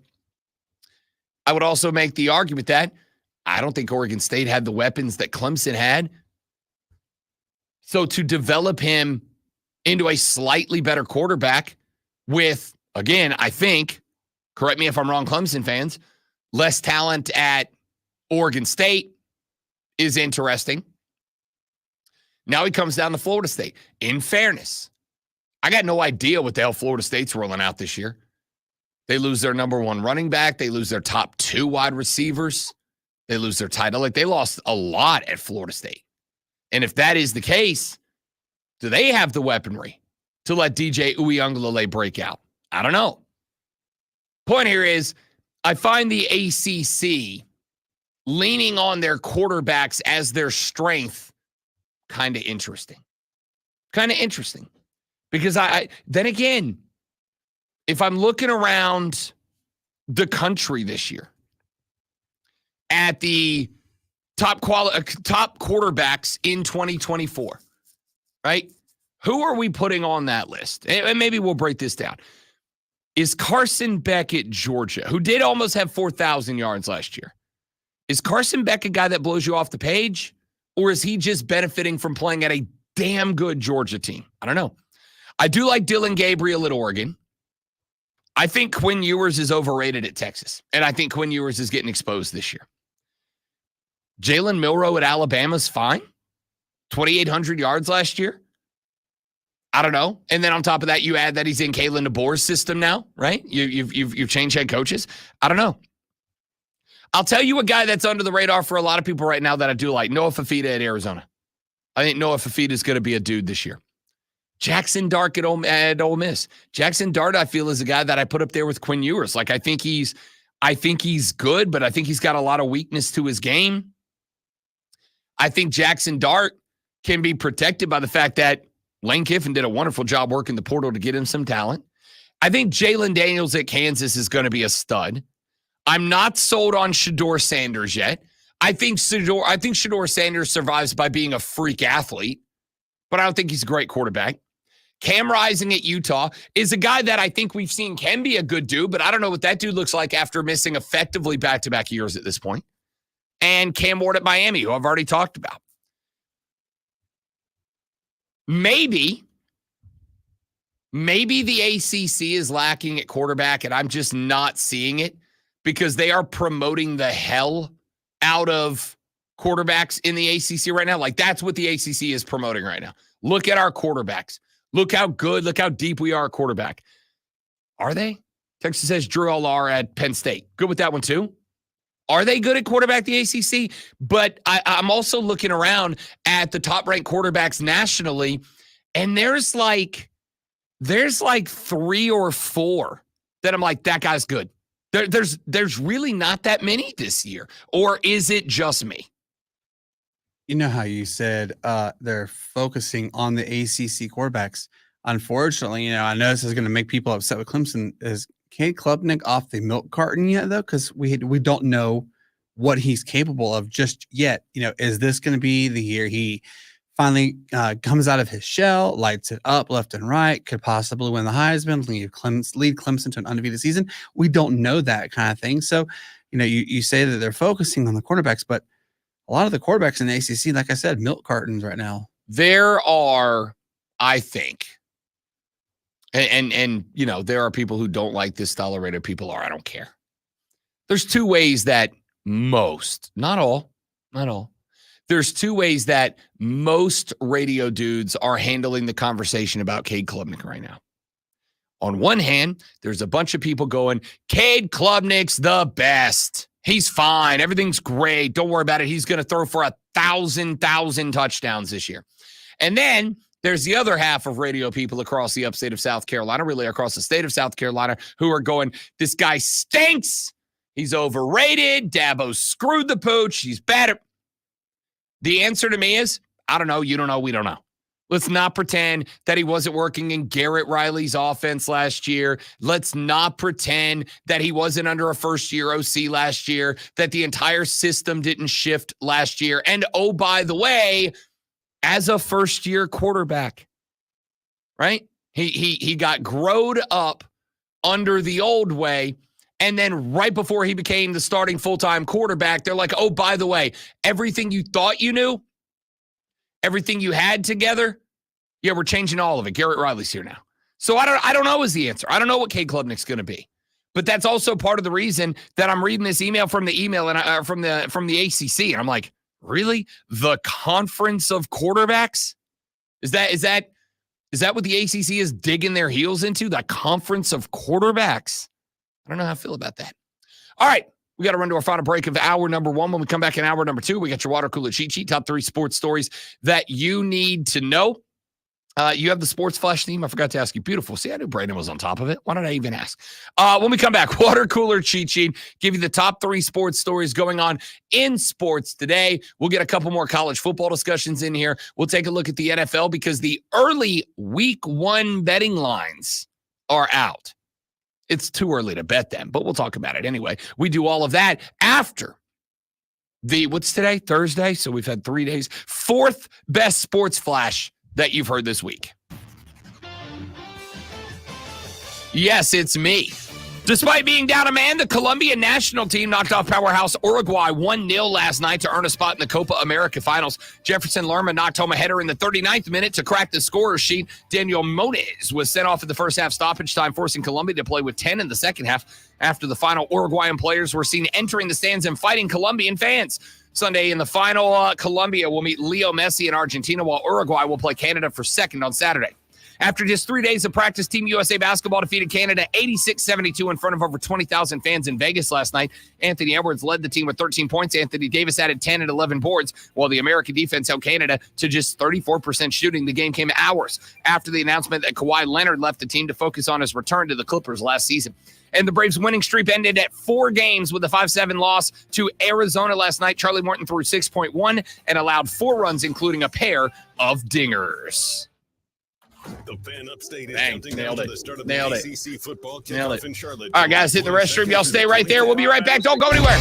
I would also make the argument that I don't think Oregon State had the weapons that Clemson had. So to develop him into a slightly better quarterback with, again, I think, correct me if I'm wrong, Clemson fans, less talent at Oregon State is interesting. Now he comes down to Florida State. In fairness, I got no idea what the hell Florida State's rolling out this year. They lose their number 1 running back. They lose their top 2 wide receivers. They lose their title. Like, they lost a lot at Florida State. And if that is the case, do they have the weaponry to let DJ Uiagalelei break out? I don't know. Point here is, I find the ACC leaning on their quarterbacks as their strength kind of interesting. Because then again, if I'm looking around the country this year at the top quarterbacks in 2024, right? Who are we putting on that list? And maybe we'll break this down. Is Carson Beck at Georgia, who did almost have 4,000 yards last year? Is Carson Beck a guy that blows you off the page? Or is he just benefiting from playing at a damn good Georgia team? I don't know. I do like Dylan Gabriel at Oregon. I think Quinn Ewers is overrated at Texas. And I think Quinn Ewers is getting exposed this year. Jalen Milroe at Alabama's fine. 2,800 yards last year. I don't know. And then on top of that, you add that he's in Kalen DeBoer's system now, right? You've changed head coaches. I don't know. I'll tell you a guy that's under the radar for a lot of people right now that I do like. Noah Fifita at Arizona. I think Noah Fifita is going to be a dude this year. Jackson Dart at Ole Miss. Jackson Dart, I feel, is a guy that I put up there with Quinn Ewers. Like, I think he's good, but I think he's got a lot of weakness to his game. I think Jackson Dart can be protected by the fact that Lane Kiffin did a wonderful job working the portal to get him some talent. I think Jalen Daniels at Kansas is going to be a stud. I'm not sold on Shedeur Sanders yet. I think Shedeur Sanders survives by being a freak athlete, but I don't think he's a great quarterback. Cam Rising at Utah is a guy that I think we've seen can be a good dude, but I don't know what that dude looks like after missing effectively back-to-back years at this point. And Cam Ward at Miami, who I've already talked about. Maybe the ACC is lacking at quarterback, and I'm just not seeing it because they are promoting the hell out of quarterbacks in the ACC right now. Like, that's what the ACC is promoting right now. Look at our quarterbacks. Look how good, look how deep we are at quarterback. Are they? Texas says Drew Allar at Penn State. Good with that one, too. Are they good at quarterback, the ACC? But I'm also looking around at the top-ranked quarterbacks nationally, and there's like 3 or 4 that I'm like, that guy's good. There's really not that many this year. Or is it just me? You know how you said they're focusing on the ACC quarterbacks. Unfortunately, I know this is going to make people upset with Clemson. Is Cade Klubnik off the milk carton yet, though? Because we don't know what he's capable of just yet. Is this going to be the year he finally comes out of his shell, lights it up left and right, could possibly win the Heisman, lead Clemson to an undefeated season? We don't know that kind of thing. So, you say that they're focusing on the quarterbacks, but a lot of the quarterbacks in the ACC, like I said, milk cartons right now. There are, I think, and there are people who don't like this style of radio. People are. I don't care. There's 2 ways that not all. There's 2 ways that most radio dudes are handling the conversation about Cade Klubnik right now. On one hand, there's a bunch of people going, Cade Klubnik's the best. He's fine. Everything's great. Don't worry about it. He's going to throw for 1,000 touchdowns this year. And then there's the other half of radio people across the upstate of South Carolina, really across the state of South Carolina, who are going, this guy stinks. He's overrated. Dabo screwed the pooch. He's bad. The answer to me is, I don't know. You don't know. We don't know. Let's not pretend that he wasn't working in Garrett Riley's offense last year. Let's not pretend that he wasn't under a first-year OC last year, that the entire system didn't shift last year. And, oh, by the way, as a first-year quarterback, right? He got growed up under the old way, and then right before he became the starting full-time quarterback, they're like, oh, by the way, everything you thought you knew, everything you had together, yeah, we're changing all of it. Garrett Riley's here now. So I don't know is the answer. I don't know what Cade Klubnik's going to be. But that's also part of the reason that I'm reading this email from the and from the ACC, and I'm like, really? The conference of quarterbacks? Is that what the ACC is digging their heels into? The conference of quarterbacks? I don't know how I feel about that. All right. We got to run to our final break of hour number 1. When we come back in hour number 2, we got your water cooler cheat sheet, top 3 sports stories that you need to know. You have the sports flash theme. I forgot to ask you. Beautiful. See, I knew Brandon was on top of it. Why did I even ask? When we come back, water cooler cheat sheet, give you the top 3 sports stories going on in sports today. We'll get a couple more college football discussions in here. We'll take a look at the NFL because the early week 1 betting lines are out. It's too early to bet them, but we'll talk about it anyway. We do all of that after what's today? Thursday. So we've had 3 days. 4th best sports flash that you've heard this week. Yes, it's me. Despite being down a man, the Colombian national team knocked off powerhouse Uruguay 1-0 last night to earn a spot in the Copa America finals. Jefferson Lerma knocked home a header in the 39th minute to crack the scorer sheet. Daniel Moniz was sent off at the first half stoppage time, forcing Colombia to play with 10 in the second half. After the final, Uruguayan players were seen entering the stands and fighting Colombian fans. Sunday in the final, Colombia will meet Leo Messi in Argentina, while Uruguay will play Canada for second on Saturday. After just 3 days of practice, Team USA basketball defeated Canada 86-72 in front of over 20,000 fans in Vegas last night. Anthony Edwards led the team with 13 points. Anthony Davis added 10 and 11 boards, while the American defense held Canada to just 34% shooting. The game came hours after the announcement that Kawhi Leonard left the team to focus on his return to the Clippers last season. And the Braves' winning streak ended at 4 games with a 5-7 loss to Arizona last night. Charlie Morton threw 6.1 and allowed 4 runs, including a pair of dingers. The Fan Upstate is Bang, counting nailed down it. to the start of Nailed the it. ACC football Nailed kickoff it. in Charlotte. All right, guys, hit the restroom. Y'all stay right there. We'll be right back. Don't go anywhere.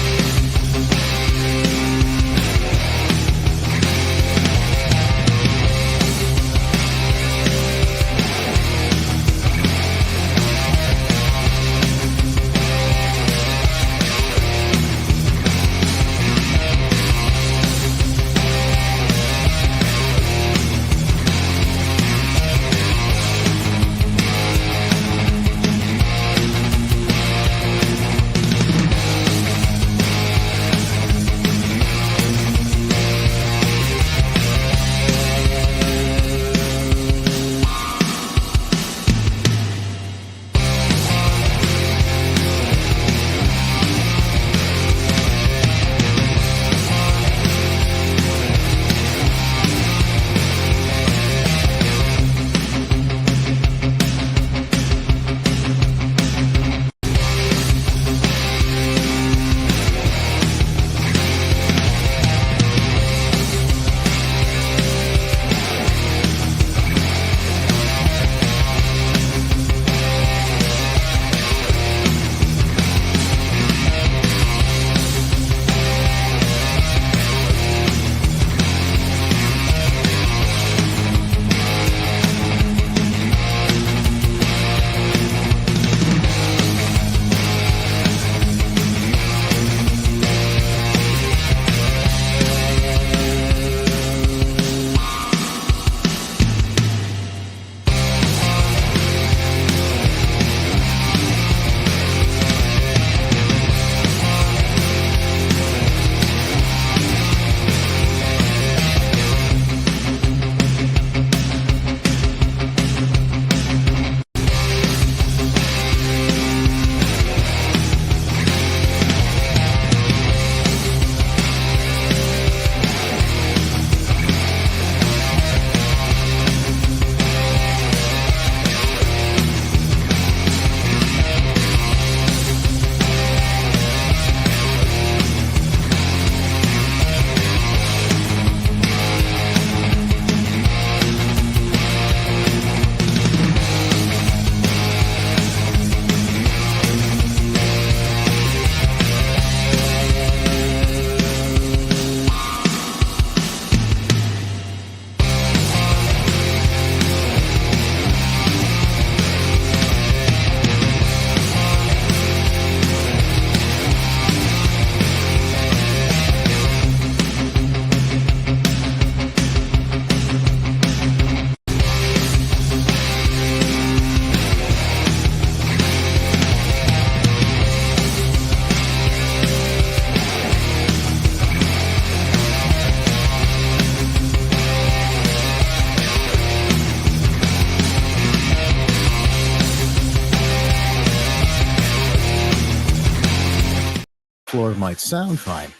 Floor might sound fine,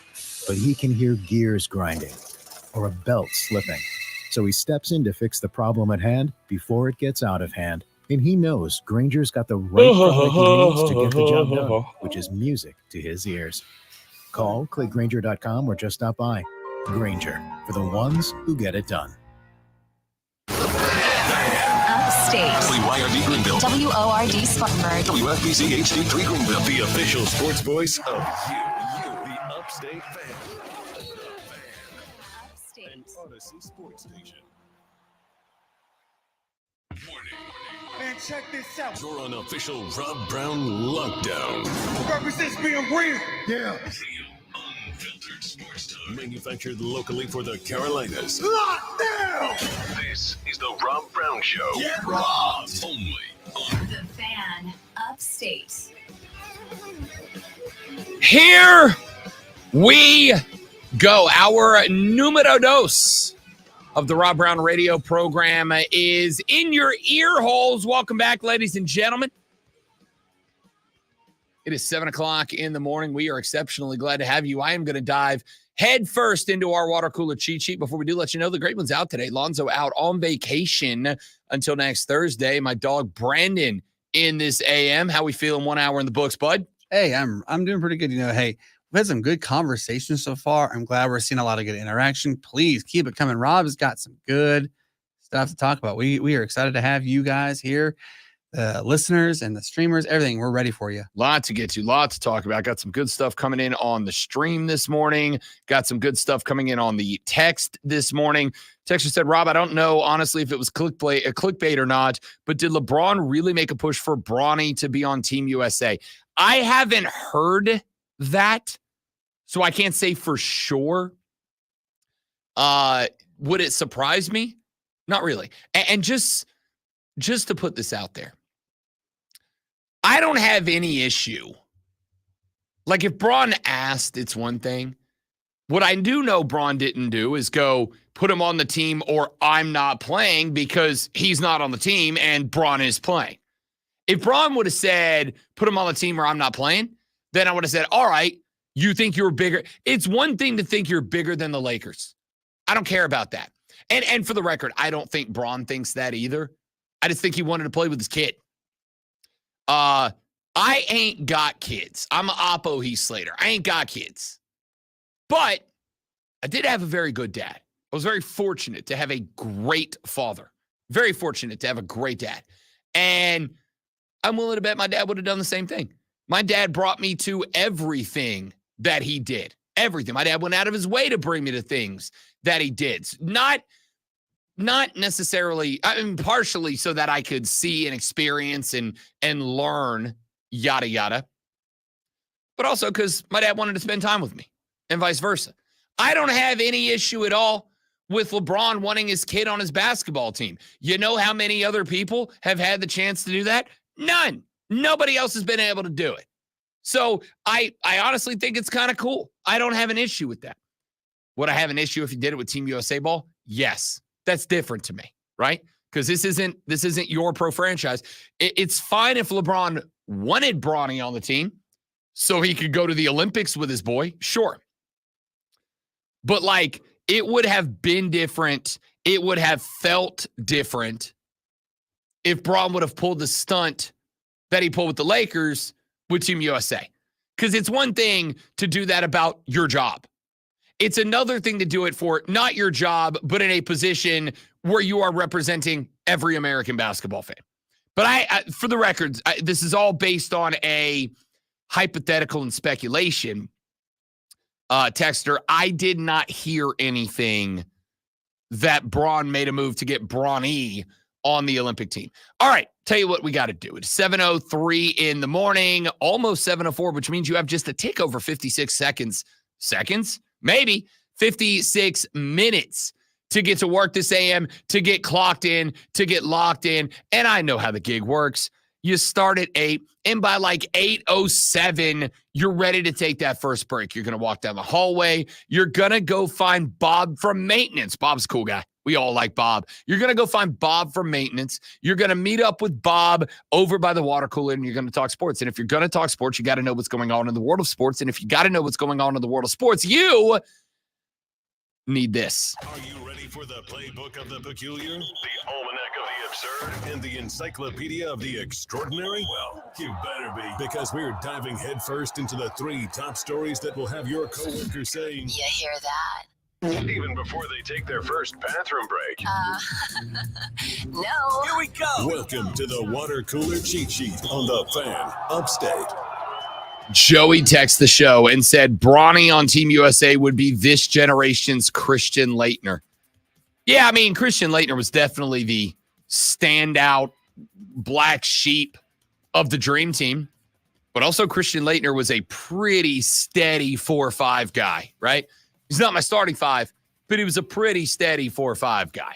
but he can hear gears grinding or a belt slipping. So he steps in to fix the problem at hand before it gets out of hand. And he knows Granger's got the right product he needs to get the job done, which is music to his ears. Call, click Granger.com, or just stop by. Granger, for the ones who get it done. Upstate. WYRD Greenville. WORD Spartanburg. WFBC HD3 Greenville. The official sports voice of the Upstate Fan. An Odyssey Sports Station. Man, check this out. You're on official Rob Brown lockdown. Represents being real. Yeah. Unfiltered sports talk. Manufactured locally for the Carolinas. Locked down. This is the Rob Brown Show. Get robbed. Only on The Fan Upstate. Here we go. Our numero dos of the Rob Brown radio program is in your ear holes. Welcome back, ladies and gentlemen. It is 7 o'clock in the morning. We are exceptionally glad to have you. I am going to dive head first into our water cooler cheat sheet. Before we do, let you know the great one's out today. Lonzo out on vacation until next Thursday. My dog Brandon in this AM. How we feeling 1 hour in the books, bud? Hey, I'm doing pretty good. Hey, we've had some good conversations so far. I'm glad we're seeing a lot of good interaction. Please keep it coming. Rob has got some good stuff to talk about. We are excited to have you guys here, the listeners and the streamers, everything. We're ready for you. Lot to get to, lot to talk about. Got some good stuff coming in on the stream this morning. Got some good stuff coming in on the text this morning. Texter said, Rob, I don't know, honestly, if it was clickbait or not, but did LeBron really make a push for Bronny to be on Team USA? I haven't heard that, so I can't say for sure. Would it surprise me? Not really. And just to put this out there, I don't have any issue. Like, if Bron asked, it's one thing. What I do know Bron didn't do is go put him on the team or I'm not playing because he's not on the team and Bron is playing. If Bron would have said, put him on the team or I'm not playing, then I would have said, all right, you think you're bigger. It's one thing to think you're bigger than the Lakers. I don't care about that. And for the record, I don't think Bron thinks that either. I just think he wanted to play with his kid. I ain't got kids. I'm an Oppo Heath Slater. I ain't got kids. But I did have a very good dad. I was very fortunate to have a great father. Very fortunate to have a great dad. And I'm willing to bet my dad would have done the same thing. My dad brought me to everything that he did. Everything. My dad went out of his way to bring me to things that he did. Not necessarily, partially so that I could see and experience and learn, yada, yada. But also because my dad wanted to spend time with me and vice versa. I don't have any issue at all with LeBron wanting his kid on his basketball team. You know how many other people have had the chance to do that? None. Nobody else has been able to do it. So I honestly think it's kind of cool. I don't have an issue with that. Would I have an issue if he did it with Team USA ball? Yes. That's different to me, right? Because this isn't your pro franchise. It's fine if LeBron wanted Bronny on the team so he could go to the Olympics with his boy. Sure. But like, it would have been different. It would have felt different if Bron would have pulled the stunt that he pulled with the Lakers with Team USA. Because it's one thing to do that about your job. It's another thing to do it for not your job, but in a position where you are representing every American basketball fan. But for the record, this is all based on a hypothetical and speculation. Texter, I did not hear anything that Bron made a move to get Bronny on the Olympic team. All right, tell you what we got to do. It's 7:03 in the morning, almost 7:04, which means you have just a tick over 56 seconds, maybe 56 minutes to get to work this AM, to get clocked in, to get locked in. And I know how the gig works. You start at 8, and by like 8:07, you're ready to take that first break. You're going to walk down the hallway. You're going to go find Bob from maintenance. Bob's a cool guy. We all like Bob. You're going to go find Bob from maintenance. You're going to meet up with Bob over by the water cooler, and you're going to talk sports. And if you're going to talk sports, you got to know what's going on in the world of sports. And if you got to know what's going on in the world of sports, you need this. Are you ready for the playbook of the peculiar, the almanac of the absurd, and the encyclopedia of the extraordinary? Well, you better be, because we're diving headfirst into the 3 top stories that will have your coworkers saying, You hear that? even before they take their first bathroom break. No. Here we go. Welcome to the water cooler cheat sheet on the Fan Upstate. Joey texted the show and said Bronny on Team USA would be this generation's Christian Laettner. Yeah, I mean, Christian Laettner was definitely the standout black sheep of the dream team, but also Christian Laettner was a pretty steady 4-5 guy, right? He's not my starting 5, but he was a pretty steady 4-5 guy.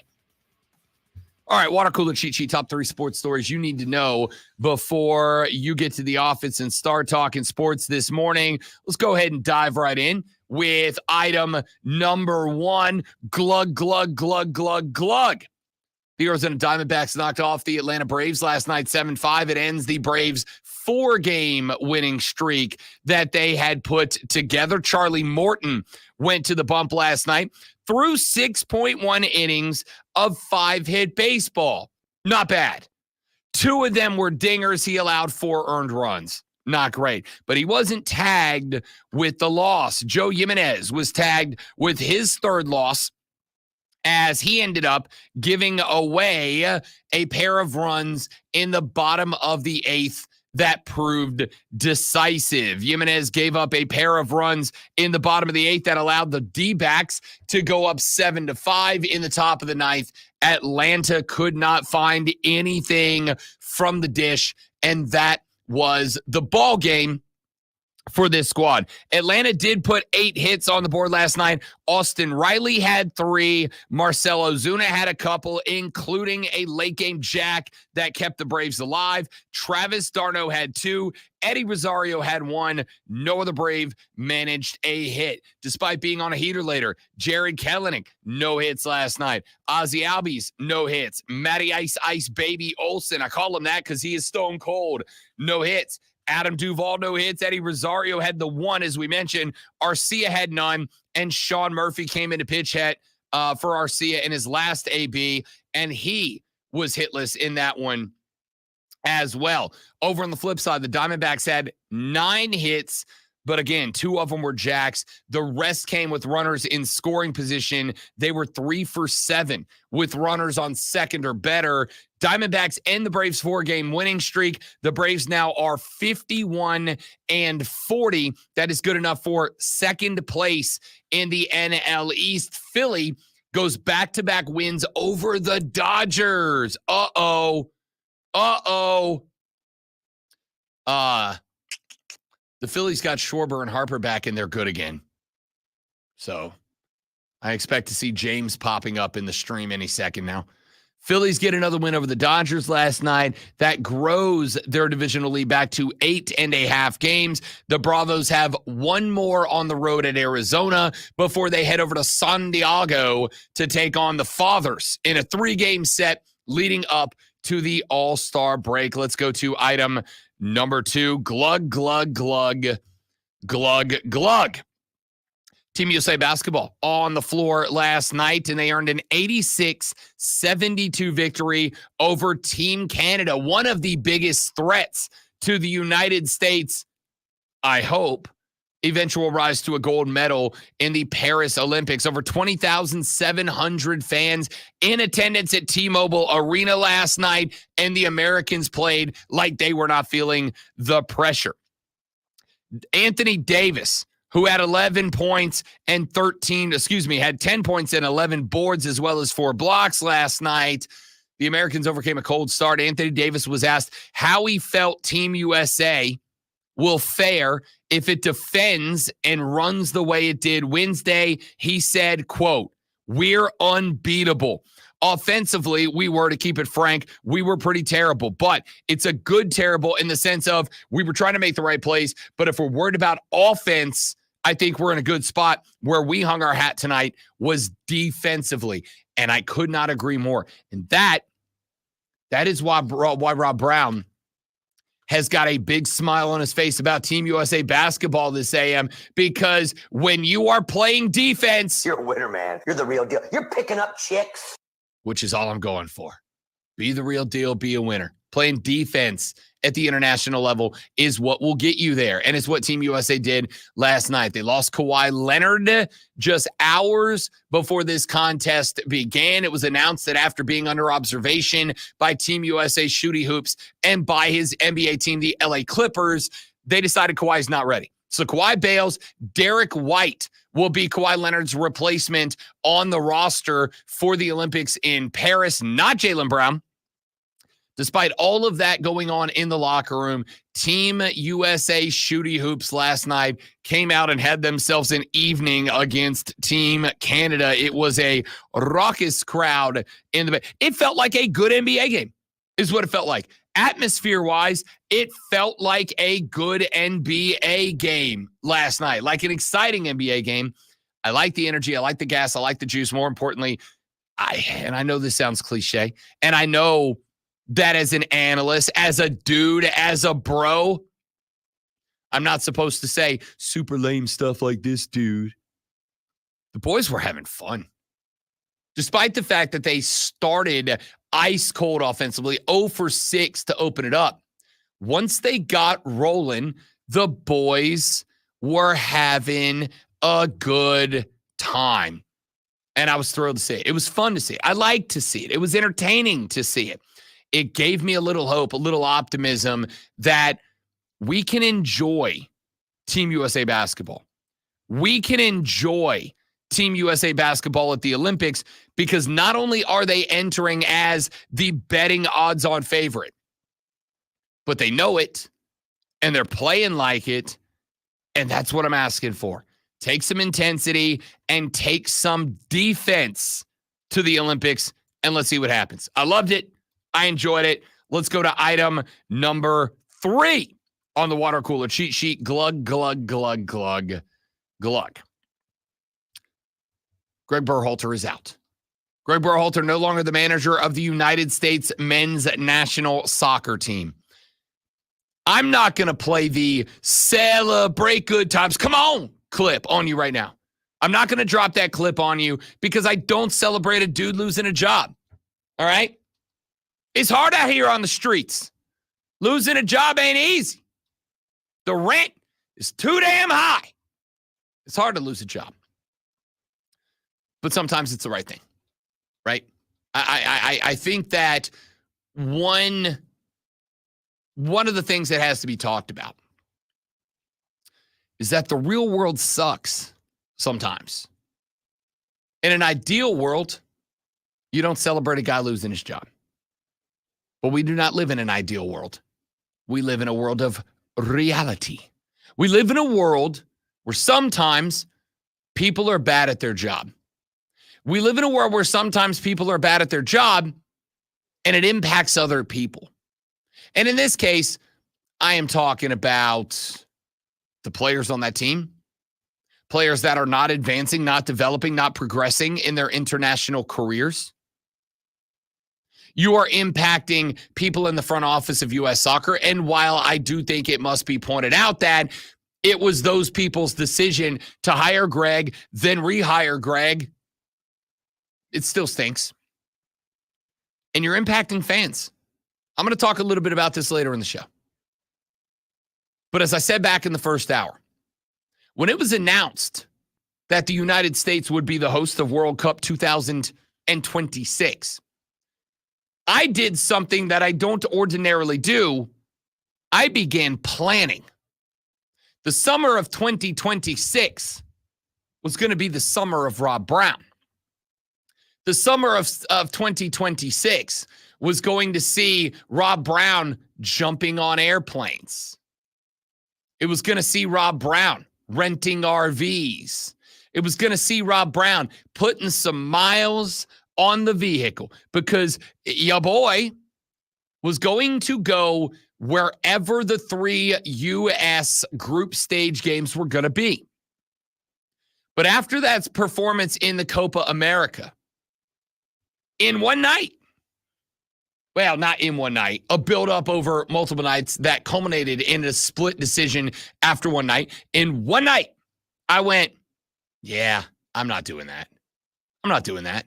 All right, water cooler cheat sheet, top 3 sports stories you need to know before you get to the office and start talking sports this morning. Let's go ahead and dive right in with item number 1. Glug, glug, glug, glug, glug. The Arizona Diamondbacks knocked off the Atlanta Braves last night 7-5. It ends the Braves' 4-game winning streak that they had put together. Charlie Morton went to the bump last night through 6.1 innings of 5-hit baseball. Not bad. 2 of them were dingers. He allowed 4 earned runs. Not great. But he wasn't tagged with the loss. Joe Jimenez was tagged with his 3rd loss, as he ended up giving away a pair of runs in the bottom of the 8th that proved decisive. Jimenez gave up a pair of runs in the bottom of the 8th that allowed the D-backs to go up 7-5 in the top of the 9th. Atlanta could not find anything from the dish, and that was the ball game for this squad. Atlanta did put 8 hits on the board last night. Austin Riley had 3. Marcell Ozuna had a couple, including a late game jack that kept the Braves alive. Travis d'Arnaud had 2. Eddie Rosario had 1. No other Brave managed a hit. Despite being on a heater later, Jared Kelenic, no hits last night. Ozzie Albies, no hits. Matty Ice Baby Olson, I call him that because he is stone cold, no hits. Adam Duvall, no hits. Eddie Rosario had the 1, as we mentioned. Arcia had none. And Sean Murphy came into pitch hit for Arcia in his last AB, and he was hitless in that one as well. Over on the flip side, the Diamondbacks had 9 hits, but again, 2 of them were jacks. The rest came with runners in scoring position. They were 3 for 7 with runners on second or better. Diamondbacks end the Braves' 4-game winning streak. The Braves now are 51-40. That is good enough for second place in the NL East. Philly goes back-to-back wins over the Dodgers. The Phillies got Schwarber and Harper back, and they're good again. So I expect to see James popping up in the stream any second now. Phillies get another win over the Dodgers last night. That grows their divisional lead back to 8.5 games. The Bravos have 1 more on the road at Arizona before they head over to San Diego to take on the Fathers in a 3-game set leading up to the All-Star break. Let's go to item number 2. Glug, glug, glug, glug, glug. Team USA basketball on the floor last night, and they earned an 86-72 victory over Team Canada, one of the biggest threats to the United States, I hope, eventual rise to a gold medal in the Paris Olympics. Over 20,700 fans in attendance at T-Mobile Arena last night, and the Americans played like they were not feeling the pressure. Anthony Davis, who had 11 points and had 10 points and 11 boards as well as 4 blocks last night. The Americans overcame a cold start. Anthony Davis was asked how he felt Team USA will fare if it defends and runs the way it did Wednesday. He said, quote, "We're unbeatable. Offensively, we were, to keep it frank, we were pretty terrible, but it's a good terrible in the sense of we were trying to make the right plays, but if we're worried about offense, I think we're in a good spot. Where we hung our hat tonight was defensively," and I could not agree more. And that is why Rob Brown has got a big smile on his face about Team USA basketball this AM, because when you are playing defense, you're a winner, man. You're the real deal. You're picking up chicks. Which is all I'm going for. Be the real deal, be a winner. Playing defense at the international level is what will get you there. And it's what Team USA did last night. They lost Kawhi Leonard just hours before this contest began. It was announced that after being under observation by Team USA Shooty Hoops and by his NBA team, the LA Clippers, they decided Kawhi's not ready. So Kawhi bails. Derek White will be Kawhi Leonard's replacement on the roster for the Olympics in Paris, not Jaylen Brown. Despite all of that going on in the locker room, Team USA Shooty Hoops last night came out and had themselves an evening against Team Canada. It was a raucous crowd in the. It felt like a good NBA game, is what it felt like. Atmosphere-wise, it felt like a good NBA game last night, like an exciting NBA game. I like the energy. I like the gas. I like the juice. More importantly, I know this sounds cliche, and I know that as an analyst, as a dude, as a bro, I'm not supposed to say super lame stuff like this, dude. The boys were having fun. Despite the fact that they started ice cold offensively, 0 for 6 to open it up. Once they got rolling, the boys were having a good time. And I was thrilled to see it. It was fun to see. I liked to see it. It was entertaining to see it. It gave me a little hope, a little optimism that we can enjoy Team USA basketball. We can enjoy Team USA basketball at the Olympics because not only are they entering as the betting odds-on favorite, but they know it and they're playing like it, and that's what I'm asking for. Take some intensity and take some defense to the Olympics, and let's see what happens. I loved it. I enjoyed it. Let's go to item number 3 on the water cooler cheat sheet. Glug, glug, glug, glug, glug. Greg Berhalter is out. Greg Berhalter no longer the manager of the United States men's national soccer team. I'm not going to play the celebrate good times, come on, clip on you right now. I'm not going to drop that clip on you because I don't celebrate a dude losing a job. All right? It's hard out here on the streets. Losing a job ain't easy. The rent is too damn high. It's hard to lose a job. But sometimes it's the right thing, right? I think that one of the things that has to be talked about is that the real world sucks sometimes. In an ideal world, you don't celebrate a guy losing his job. But we do not live in an ideal world. We live in a world of reality. We live in a world where sometimes people are bad at their job. We live in a world where sometimes people are bad at their job and it impacts other people. And in this case, I am talking about the players on that team, players that are not advancing, not developing, not progressing in their international careers. You are impacting people in the front office of U.S. Soccer. And while I do think it must be pointed out that it was those people's decision to hire Greg, then rehire Greg, it still stinks. And you're impacting fans. I'm going to talk a little bit about this later in the show. But as I said back in the first hour, when it was announced that the United States would be the host of World Cup 2026, I did something that I don't ordinarily do. I began planning. The summer of 2026 was going to be the summer of Rob Brown. The summer of 2026 was going to see Rob Brown jumping on airplanes. It was going to see Rob Brown renting RVs. It was going to see Rob Brown putting some miles on the vehicle because your boy was going to go wherever the 3 U.S. group stage games were going to be. But after that performance in the Copa America, in one night, well, not in one night, a build-up over multiple nights that culminated in a split decision after one night. In one night, I went, yeah, I'm not doing that. I'm not doing that,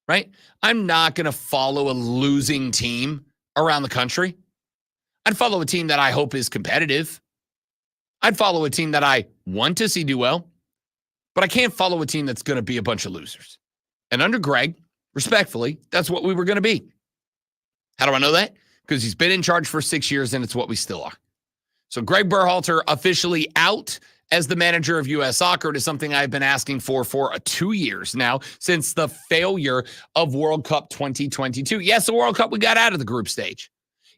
right? I'm not going to follow a losing team around the country. I'd follow a team that I hope is competitive. I'd follow a team that I want to see do well, but I can't follow a team that's going to be a bunch of losers. And under Greg, respectfully, that's what we were going to be. How do I know that? Because he's been in charge for 6 years, and it's what we still are. So Greg Berhalter officially out as the manager of U.S. Soccer. It is something I've been asking for 2 years now, since the failure of World Cup 2022. Yes, the World Cup we got out of the group stage.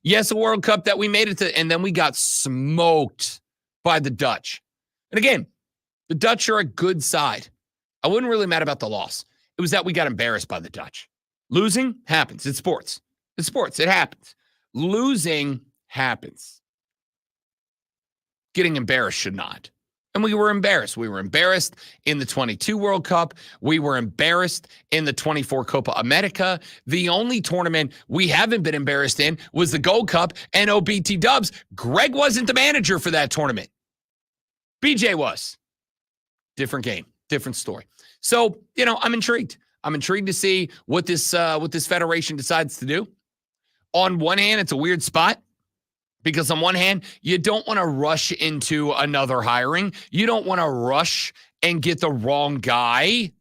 Yes, a World Cup that we made it to, and then we got smoked by the Dutch. And again, the Dutch are a good side. I wasn't really mad about the loss. It was that we got embarrassed by the Dutch. Losing happens. It's sports. It's sports. It happens. Losing happens. Getting embarrassed should not. And we were embarrassed. We were embarrassed in the 22 World Cup. We were embarrassed in the 24 Copa America. The only tournament we haven't been embarrassed in was the Gold Cup and OBT Dubs. Greg wasn't the manager for that tournament. BJ was. Different game, different story. So, I'm intrigued. I'm intrigued to see what this federation decides to do. On one hand, it's a weird spot. Because on one hand, you don't want to rush into another hiring. You don't want to rush and get the wrong guy.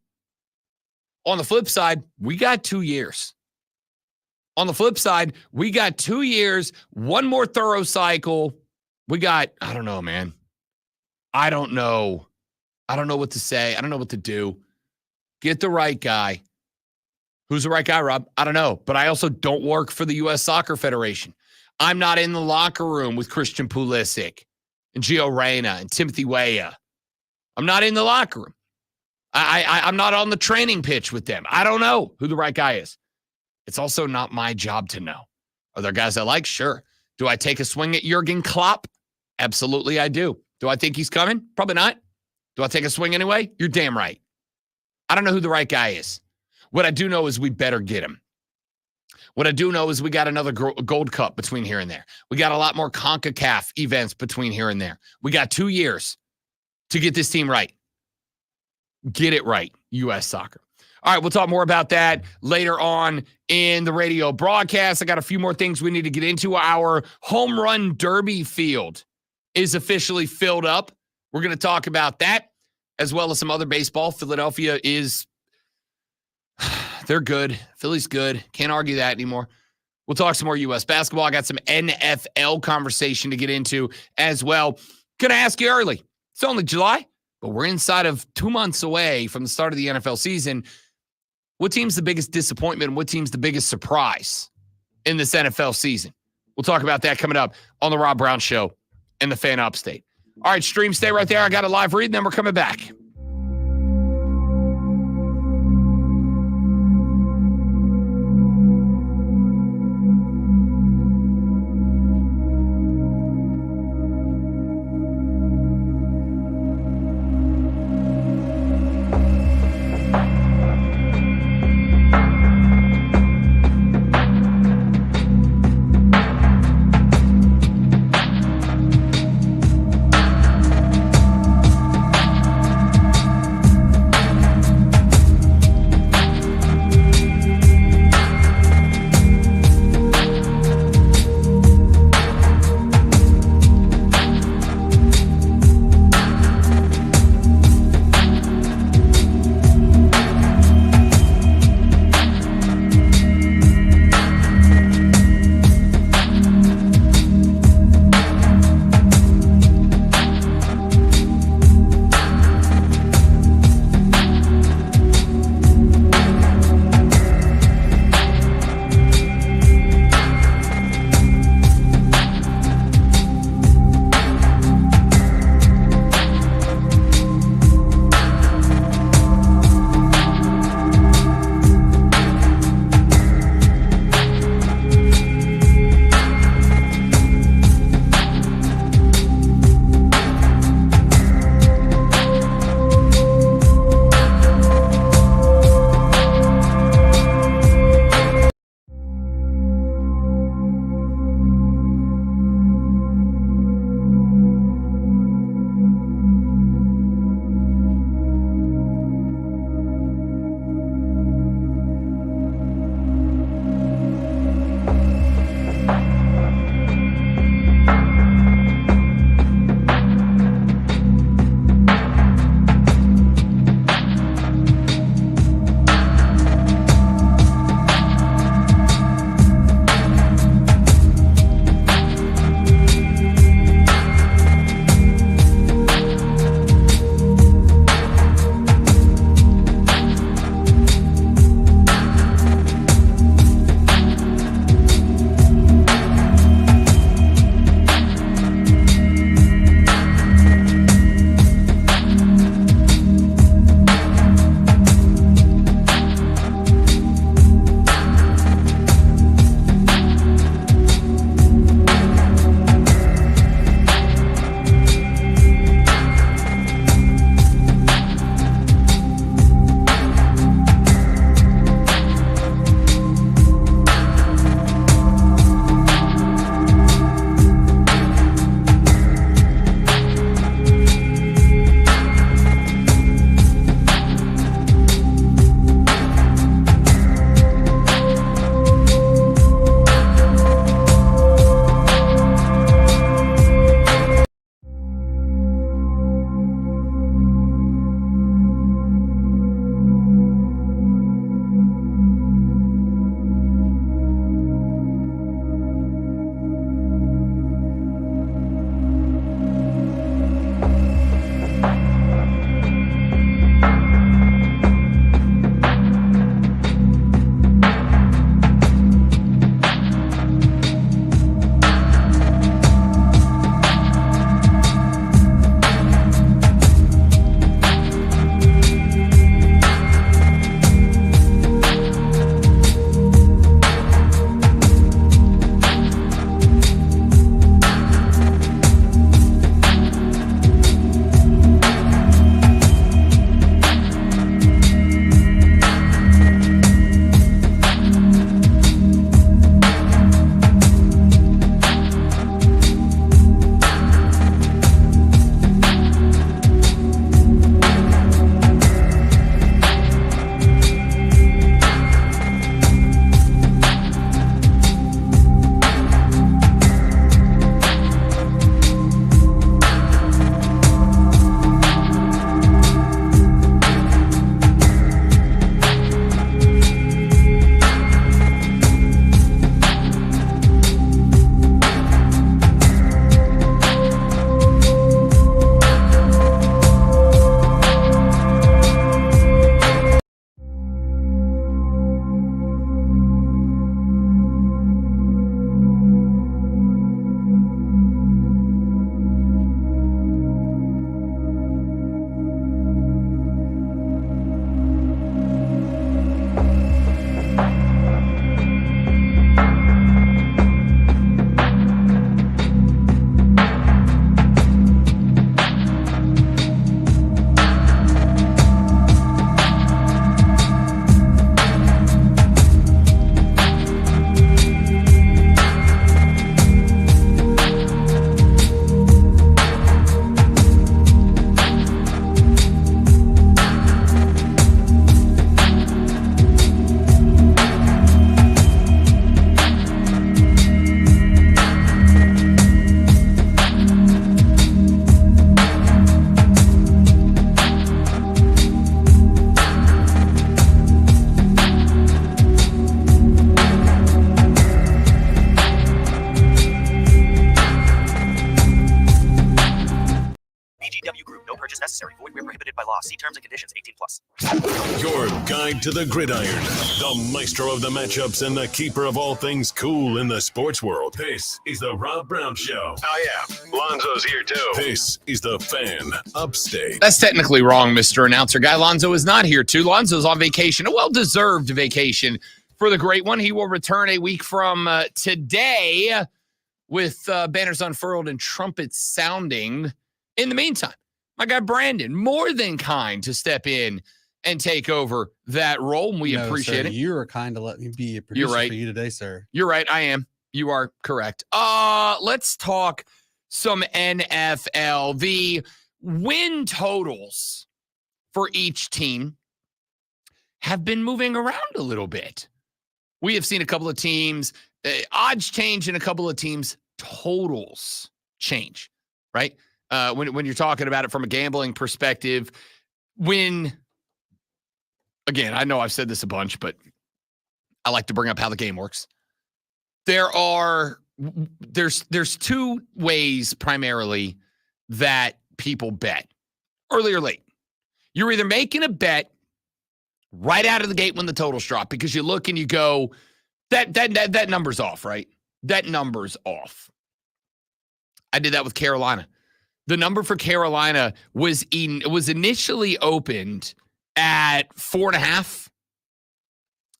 On the flip side, we got 2 years. On the flip side, we got 2 years, one more thorough cycle. We got, I don't know, man. I don't know. I don't know what to say. I don't know what to do. Get the right guy. Who's the right guy, Rob? I don't know. But I also don't work for the U.S. Soccer Federation. I'm not in the locker room with Christian Pulisic and Gio Reyna and Timothy Weah. I'm not in the locker room. I'm not on the training pitch with them. I don't know who the right guy is. It's also not my job to know. Are there guys I like? Sure. Do I take a swing at Jurgen Klopp? Absolutely, I do. Do I think he's coming? Probably not. Do I take a swing anyway? You're damn right. I don't know who the right guy is. What I do know is we better get him. What I do know is we got another Gold Cup between here and there. We got a lot more CONCACAF events between here and there. We got 2 years to get this team right. Get it right, U.S. Soccer. All right, we'll talk more about that later on in the radio broadcast. I got a few more things we need to get into. Our home run derby field is officially filled up. We're going to talk about that as well as some other baseball. Philadelphia is... They're good. Philly's good. Can't argue that anymore. We'll talk some more U.S. basketball. I got some NFL conversation to get into as well. Going to ask you early. It's only July, but we're inside of 2 months away from the start of the NFL season. What team's the biggest disappointment and what team's the biggest surprise in this NFL season? We'll talk about that coming up on the Rob Brown Show and the Fan Upstate. All right, stream, stay right there. I got a live read, and then we're coming back. necessary. Void where prohibited by law. See terms and conditions. 18+. Your guide to the gridiron, the maestro of the matchups and the keeper of all things cool in the sports world. This is the Rob Brown Show. Oh, yeah. Lonzo's here, too. This is the Fan Upstate. That's technically wrong, Mr. Announcer Guy. Lonzo is not here, too. Lonzo's on vacation, a well-deserved vacation for the great one. He will return a week from today with banners unfurled and trumpets sounding. In the meantime, my guy Brandon, more than kind to step in and take over that role. We appreciate it. You are kind to let me be a producer right. for you today, sir. You're right. I am. You are correct. Let's talk some NFL. The win totals for each team have been moving around a little bit. We have seen a couple of teams, odds change, and a couple of teams' totals change, right? When you're talking about it from a gambling perspective, again, I know I've said this a bunch, but I like to bring up how the game works. There's two ways primarily that people bet, early or late. You're either making a bet right out of the gate when the totals drop because you look and you go, that number's off, right? That number's off. I did that with Carolina. The number for Carolina was initially opened at 4.5.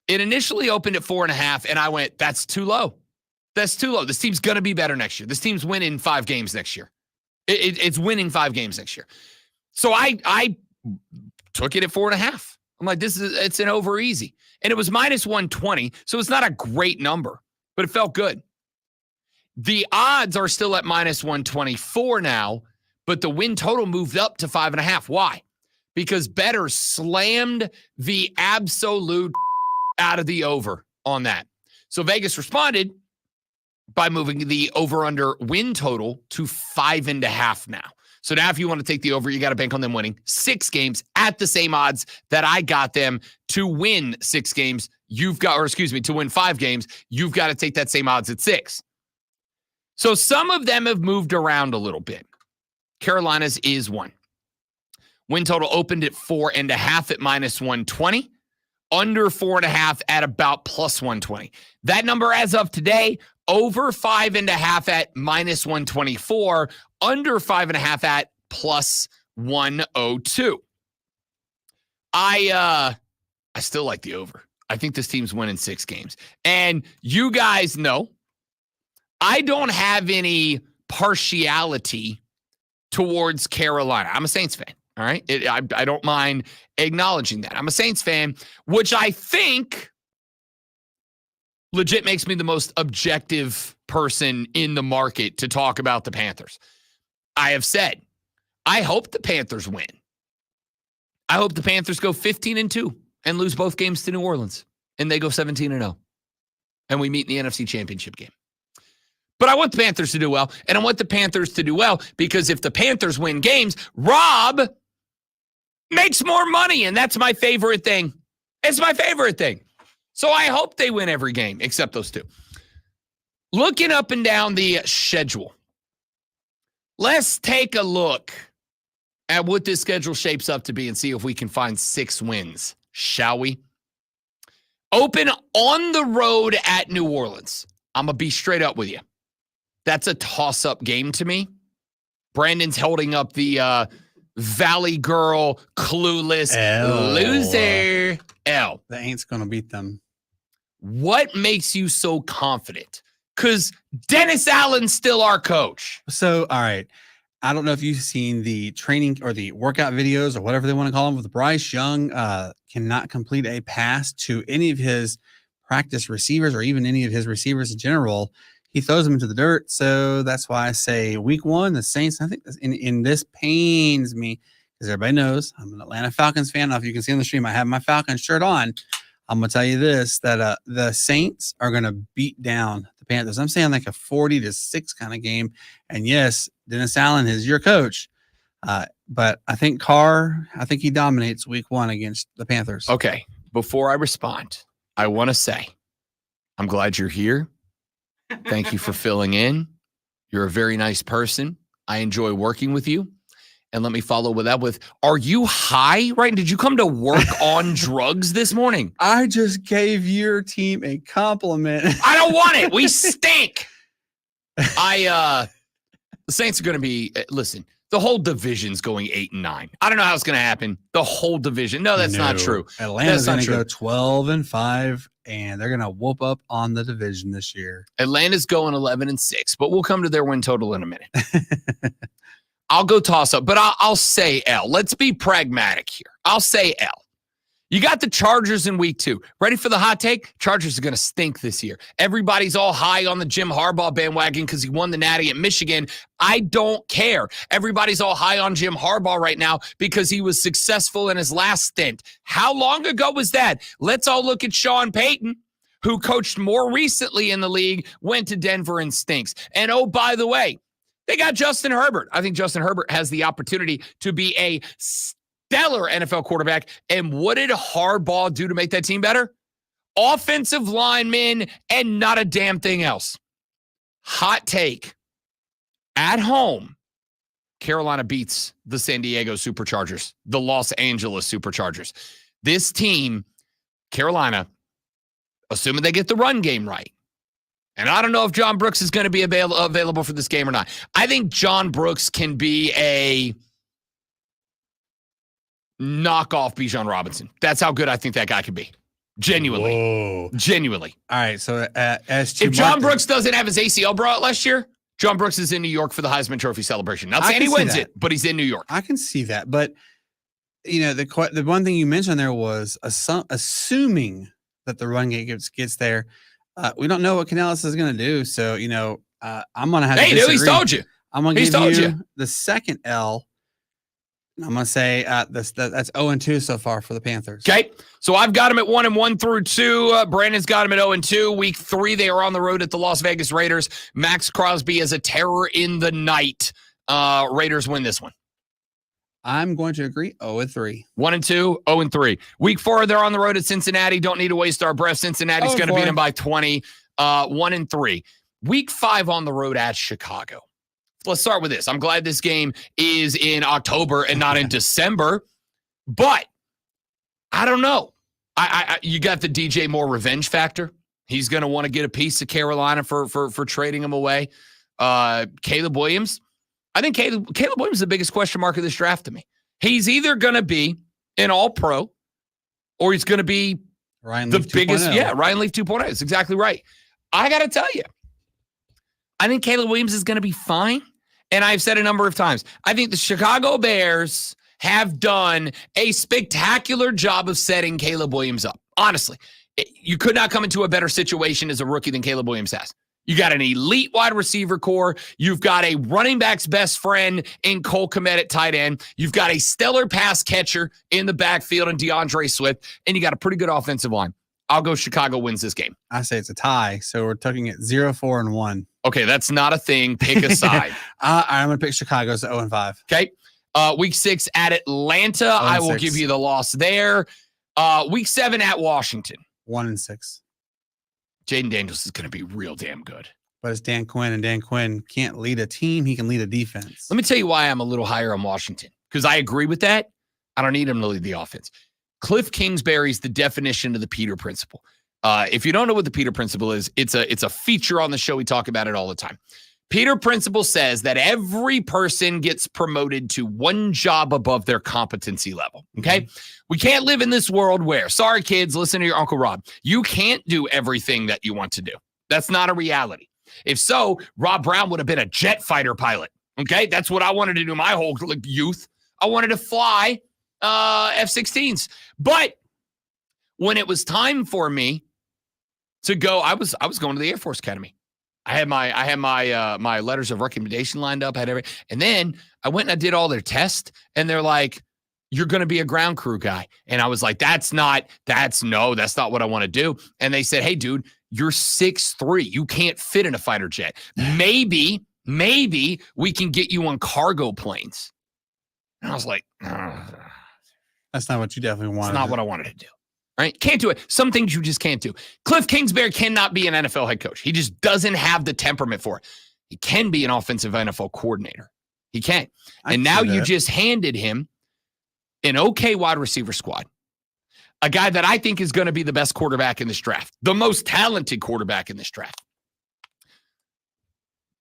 It initially opened at 4.5, and I went, that's too low. That's too low. This team's going to be better next year. This team's winning 5 games next year. It's winning 5 games next year. So I took it at 4.5. I'm like, it's an over easy. And it was minus 120, so it's not a great number, but it felt good. The odds are still at minus 124 now, but the win total moved up to 5.5. Why? Because bettors slammed the absolute out of the over on that. So Vegas responded by moving the over-under win total to 5.5 now. So now if you want to take the over, you got to bank on them winning 6 games at the same odds that I got them to win 6 games. To win 5 games, you've got to take that same odds at 6. So some of them have moved around a little bit. Carolina's is one. Win total opened at 4.5 at minus 120. Under 4.5 at about plus 120. That number as of today, over 5.5 at minus 124. Under 5.5 at plus 102. I still like the over. I think this team's winning 6 games. And you guys know, I don't have any partiality towards Carolina. I'm a Saints fan. All right. I don't mind acknowledging that. I'm a Saints fan, which I think legit makes me the most objective person in the market to talk about the Panthers. I have said, I hope the Panthers win. I hope the Panthers go 15-2 and lose both games to New Orleans, and they go 17-0, and we meet in the NFC Championship game. But I want the Panthers to do well, and I want the Panthers to do well because if the Panthers win games, Rob makes more money, and that's my favorite thing. It's my favorite thing. So I hope they win every game except those 2. Looking up and down the schedule, let's take a look at what this schedule shapes up to be and see if we can find 6 wins, shall we? Open on the road at New Orleans. I'm going to be straight up with you. That's a toss-up game to me. Brandon's holding up the Valley Girl clueless loser. L. The Aints going to beat them. What makes you so confident? Because Dennis Allen's still our coach. So, all right. I don't know if you've seen the training or the workout videos or whatever they want to call them with Bryce Young cannot complete a pass to any of his practice receivers or even any of his receivers in general. He throws them into the dirt. So that's why I say week 1, the Saints, I think in this pains me because everybody knows I'm an Atlanta Falcons fan. Now, if you can see on the stream, I have my Falcons shirt on. I'm going to tell you this, that the Saints are going to beat down the Panthers. I'm saying like a 40-6 kind of game. And yes, Dennis Allen is your coach. But I think he dominates week 1 against the Panthers. Okay. Before I respond, I want to say I'm glad you're here. Thank you for filling in. You're a very nice person. I enjoy working with you. And let me follow with that with, are you high, right? Did you come to work on drugs this morning? I just gave your team a compliment. I don't want it. We stink. The Saints are going to be, listen, the whole division's going 8-9. I don't know how it's going to happen. The whole division. No, that's not true. Atlanta's going to go 12-5, and they're going to whoop up on the division this year. Atlanta's going 11-6, but we'll come to their win total in a minute. I'll go toss up, but I'll say L. Let's be pragmatic here. I'll say L. You got the Chargers in week 2. Ready for the hot take? Chargers are going to stink this year. Everybody's all high on the Jim Harbaugh bandwagon because he won the Natty at Michigan. I don't care. Everybody's all high on Jim Harbaugh right now because he was successful in his last stint. How long ago was that? Let's all look at Sean Payton, who coached more recently in the league, went to Denver and stinks. And oh, by the way, they got Justin Herbert. I think Justin Herbert has the opportunity to be a stellar NFL quarterback. And what did Harbaugh do to make that team better? Offensive linemen and not a damn thing else. Hot take. At home, Carolina beats the San Diego Superchargers, the Los Angeles Superchargers. This team, Carolina, assuming they get the run game right. And I don't know if John Brooks is going to be available for this game or not. I think John Brooks can be a knockoff Bijan Robinson. That's how good I think that guy could be. Genuinely. Whoa. Genuinely. All right, so if John Brooks doesn't have his ACL brought last year, John Brooks is in New York for the Heisman Trophy celebration. Not saying he wins it, but he's in New York. I can see that. But, the one thing you mentioned there was assuming that the run game gets there. We don't know what Canales is going to do. So, I'm going to have to disagree. He's told you. I'm going to give you the second L. I'm going to say that's 0-2 so far for the Panthers. Okay. So I've got him at 1-1 through 2. Brandon's got him at 0-2. Week 3, they are on the road at the Las Vegas Raiders. Max Crosby is a terror in the night. Raiders win this one. I'm going to agree. 0-3. 1-2, 0-3. Week 4, they're on the road at Cincinnati. Don't need to waste our breath. Cincinnati's going to beat them by 20. 1-3. Week 5 on the road at Chicago. Let's start with this. I'm glad this game is in October and not in December, but I don't know. You got the DJ Moore revenge factor. He's going to want to get a piece of Carolina for trading him away. Caleb Williams. I think Caleb Williams is the biggest question mark of this draft to me. He's either going to be an all-pro or he's going to be Ryan the Leaf biggest. 2.0. Yeah, Ryan Leaf 2.0. That's exactly right. I got to tell you, I think Caleb Williams is going to be fine. And I've said a number of times, I think the Chicago Bears have done a spectacular job of setting Caleb Williams up. Honestly, you could not come into a better situation as a rookie than Caleb Williams has. You got an elite wide receiver core. You've got a running back's best friend in Cole Kmet at tight end. You've got a stellar pass catcher in the backfield in DeAndre Swift. And you got a pretty good offensive line. I'll go Chicago wins this game. I say it's a tie. So we're taking it 0-4-1. Okay, that's not a thing. Pick a side. I'm going to pick Chicago's 0-5. Okay. Week 6 at Atlanta. I will give you the loss there. Week 7 at Washington. 1-6. Jaden Daniels is going to be real damn good. But it's Dan Quinn, and Dan Quinn can't lead a team. He can lead a defense. Let me tell you why I'm a little higher on Washington, because I agree with that. I don't need him to lead the offense. Cliff Kingsbury's the definition of the Peter Principle. If you don't know what the Peter Principle is, it's a feature on the show. We talk about it all the time. Peter Principle says that every person gets promoted to one job above their competency level. Okay. We can't live in this world where, sorry, kids, listen to your Uncle Rob. You can't do everything that you want to do. That's not a reality. If so, Rob Brown would have been a jet fighter pilot. Okay. That's what I wanted to do my whole youth. I wanted to fly F-16s. But when it was time for me to go, I was going to the Air Force Academy. I had my letters of recommendation lined up, and then I went and I did all their tests, and they're like, "You're going to be a ground crew guy." And I was like, that's not what I want to do. And they said, "Hey, dude, you're 6'3". You can't fit in a fighter jet. Maybe we can get you on cargo planes." And I was like, that's not what you definitely wanted. It's not what I wanted to do. Right? Can't do it. Some things you just can't do. Cliff Kingsbury cannot be an NFL head coach. He just doesn't have the temperament for it. He can be an offensive NFL coordinator. He can. I And can now see you that. just handed him an okay wide receiver squad. A guy that I think is going to be the best quarterback in this draft, the most talented quarterback in this draft.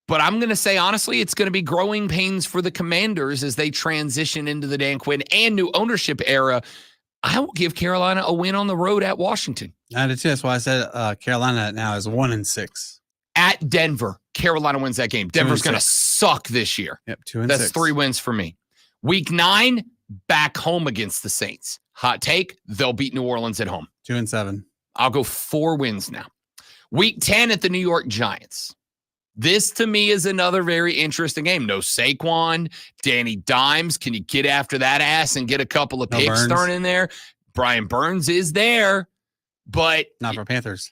But I'm going to say, honestly, it's going to be growing pains for the Commanders as they transition into the Dan Quinn and new ownership era. I will give Carolina a win on the road at Washington. I did too. That's why I said Carolina now is 1-6. At Denver, Carolina wins that game. Denver's going to 6. suck this year. Yep, 2-6. That's 3 wins for me. Week 9, back home against the Saints. Hot take, they'll beat New Orleans at home. 2-7. I'll go 4 wins now. Week 10 at the New York Giants. This, to me, is another very interesting game. No Saquon, Danny Dimes. Can you get after that ass and get a couple of No picks Burns. thrown in there? Brian Burns is there, but Not for Panthers.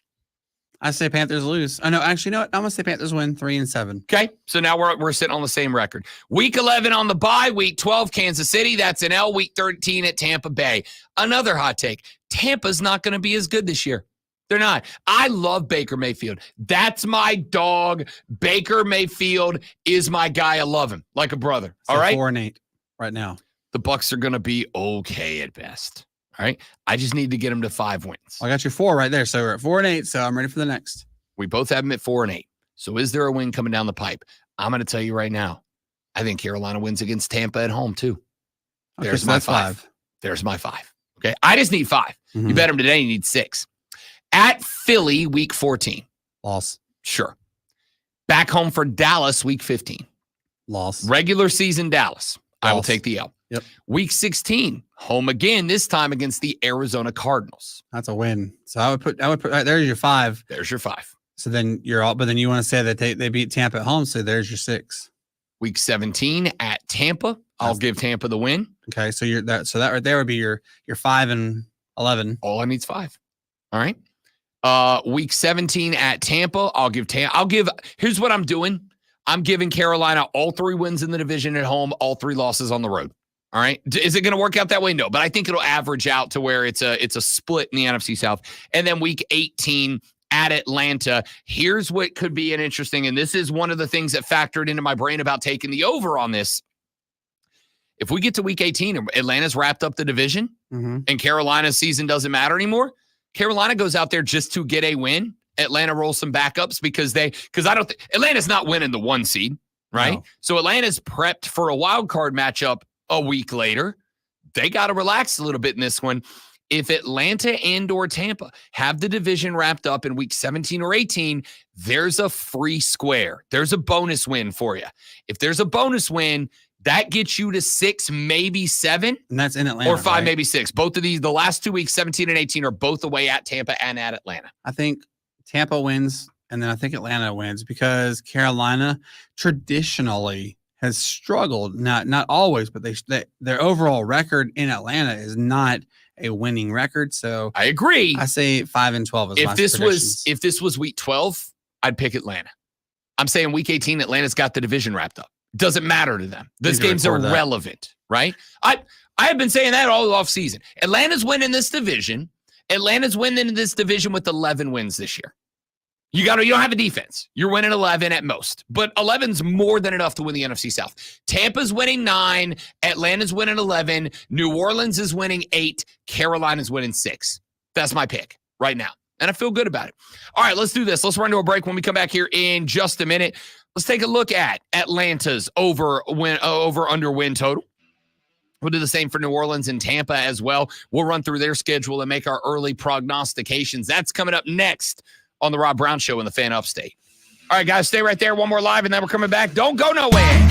I say Panthers lose. I know. Actually, you know what? I'm gonna say Panthers win 3-7. okay. So now we're sitting on the same record. Week 11 on the bye. Week 12, Kansas City. That's an L. Week 13 at Tampa Bay. Another hot take. Tampa's not going to be as good this year. They're not. I love Baker Mayfield. That's my dog. Baker Mayfield is my guy. I love him like a brother. So All right. 4-8 right now. The Bucks are going to be okay at best. All right. I just need to get them to 5 wins. I got your 4 right there. So we're at 4-8. So I'm ready for the next. We both have them at 4-8. So is there a win coming down the pipe? I'm going to tell you right now. I think Carolina wins against Tampa at home too. Okay, There's so my that's 5. There's my 5. Okay. I just need 5. You Mhm. bet them today. You need 6. At Philly, week 14. Loss. Sure. Back home for Dallas, week 15. Loss. Regular season Dallas. I will Loss. take the L. Yep. Week 16, home again, this time against the Arizona Cardinals. That's a win. So I would put right, there's your 5. There's your 5. So then you're all, but then you want to say that they beat Tampa at home. So there's your 6. Week 17 at Tampa. I'll give Tampa the win. Okay. So you're that. So that right there would be your 5-11. All I need is 5. All right. Week 17 at Tampa. Here's what I'm doing. I'm giving Carolina all 3 wins in the division at home, all 3 losses on the road. All right. Is it going to work out that way? No, but I think it'll average out to where it's a split in the NFC South. And then week 18 at Atlanta. Here's what could be an interesting, and this is one of the things that factored into my brain about taking the over on this. If we get to week 18 and Atlanta's wrapped up the division and Carolina's season doesn't matter anymore, Carolina goes out there just to get a win. Atlanta rolls some backups because I don't think Atlanta's not winning the 1 seed, right? No. So Atlanta's prepped for a wild card matchup a week later. They got to relax a little bit in this one. If Atlanta and or Tampa have the division wrapped up in week 17 or 18, there's a free square. There's a bonus win for you. If there's a bonus win, that gets you to 6, maybe 7. And that's in Atlanta. Or 5, right? maybe 6. Both of these, the last 2 weeks, 17 and 18, are both away at Tampa and at Atlanta. I think Tampa wins, and then I think Atlanta wins because Carolina traditionally has struggled. Not always, but their overall record in Atlanta is not a winning record. So I agree. I say 5-12 is my predictions. If this was week 12, I'd pick Atlanta. I'm saying week 18, Atlanta's got the division wrapped up. Doesn't matter to them. This Need to game's record that. irrelevant, right? I have been saying that all off season. Atlanta's winning this division. Atlanta's winning this division with 11 wins this year. You don't have a defense. You're winning 11 at most, but 11's more than enough to win the NFC South. Tampa's winning 9. Atlanta's winning 11. New Orleans is winning 8. Carolina's winning 6. That's my pick right now, and I feel good about it. All right, let's do this. Let's run to a break. When we come back here in just a minute, let's take a look at Atlanta's over-under win total. We'll do the same for New Orleans and Tampa as well. We'll run through their schedule and make our early prognostications. That's coming up next on the Rob Brown Show in the Fan Upstate. All right, guys, stay right there. One more live, and then we're coming back. Don't go nowhere.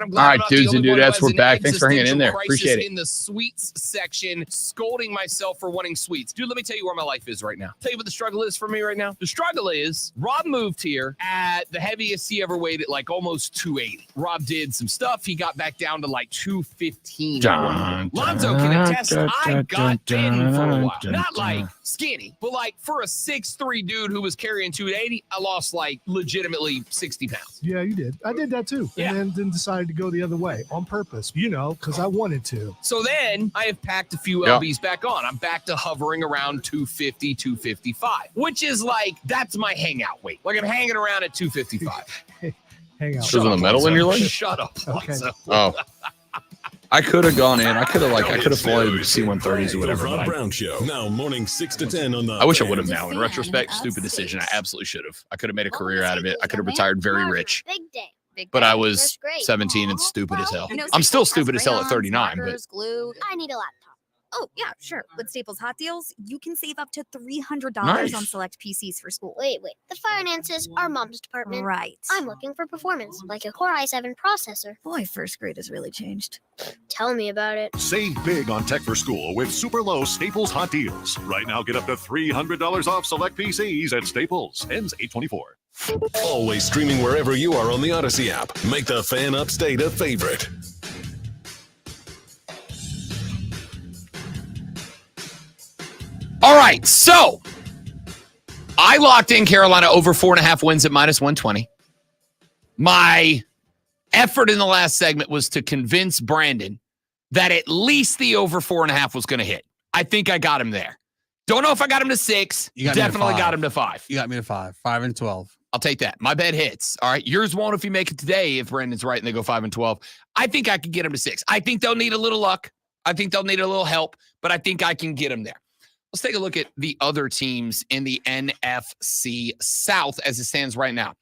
I'm glad. All I'm right, not the dudes only and one who dudettes, has we're an back. Thanks for hanging in existential there. crisis Appreciate it. In the sweets section, scolding myself for wanting sweets. Dude, let me tell you where my life is right now. Tell you what the struggle is for me right now. The struggle is Rob moved here at the heaviest he ever weighed at like almost 280. Rob did some stuff. He got back down to like 215. Lonzo can attest. I got thin for a while. Not like skinny, but like for a 6'3" dude who was carrying 280, I lost like legitimately 60 pounds. Yeah, you did. I did that too. Yeah. And then decided to go the other way on purpose, because I wanted to. So then I have packed a few Yeah. LBs back on. I'm back to hovering around 250, 255, which is like, that's my hangout weight. Like I'm hanging around at 255. Hang out. Shows on the metal in your leg? Shut up. Okay. Lonzo. Oh. I could have gone in. I could have flown C-130s or whatever. The Rob but Brown Show. Now morning 6 to 10 on the. I wish I would have now. In retrospect, stupid decision. I absolutely should have. I could have made a career out of it. I could have retired very rich. Big day. But I was 17 and stupid as hell. I'm still stupid as hell at 39, but Glue. I need a laptop. Oh, yeah, sure. With Staples Hot Deals, you can save up to $300 Nice. on select PCs for school. Wait. The finances are mom's department. Right. I'm looking for performance, like a Core i7 processor. Boy, first grade has really changed. Tell me about it. Save big on tech for school with super low Staples hot deals. Right now, get up to $300 off select PCs at Staples. Ends 8/24. Always streaming wherever you are on the Odyssey app. Make the Fan Upstate a favorite. all right. So I locked in Carolina over 4.5 wins at -120. My effort in the last segment was to convince Brandon that at least the over 4.5 was going to hit. I think I got him there. Don't know if I got him to 6. You got me to Definitely 5. got him to 5. You got me to 5. 5 and 12. I'll take that. My bet hits. All right. Yours won't if you make it today if Brandon's right and they go 5 and 12. I think I could get him to 6. I think they'll need a little luck. I think they'll need a little help, but I think I can get them there. Let's take a look at the other teams in the NFC South as it stands right now.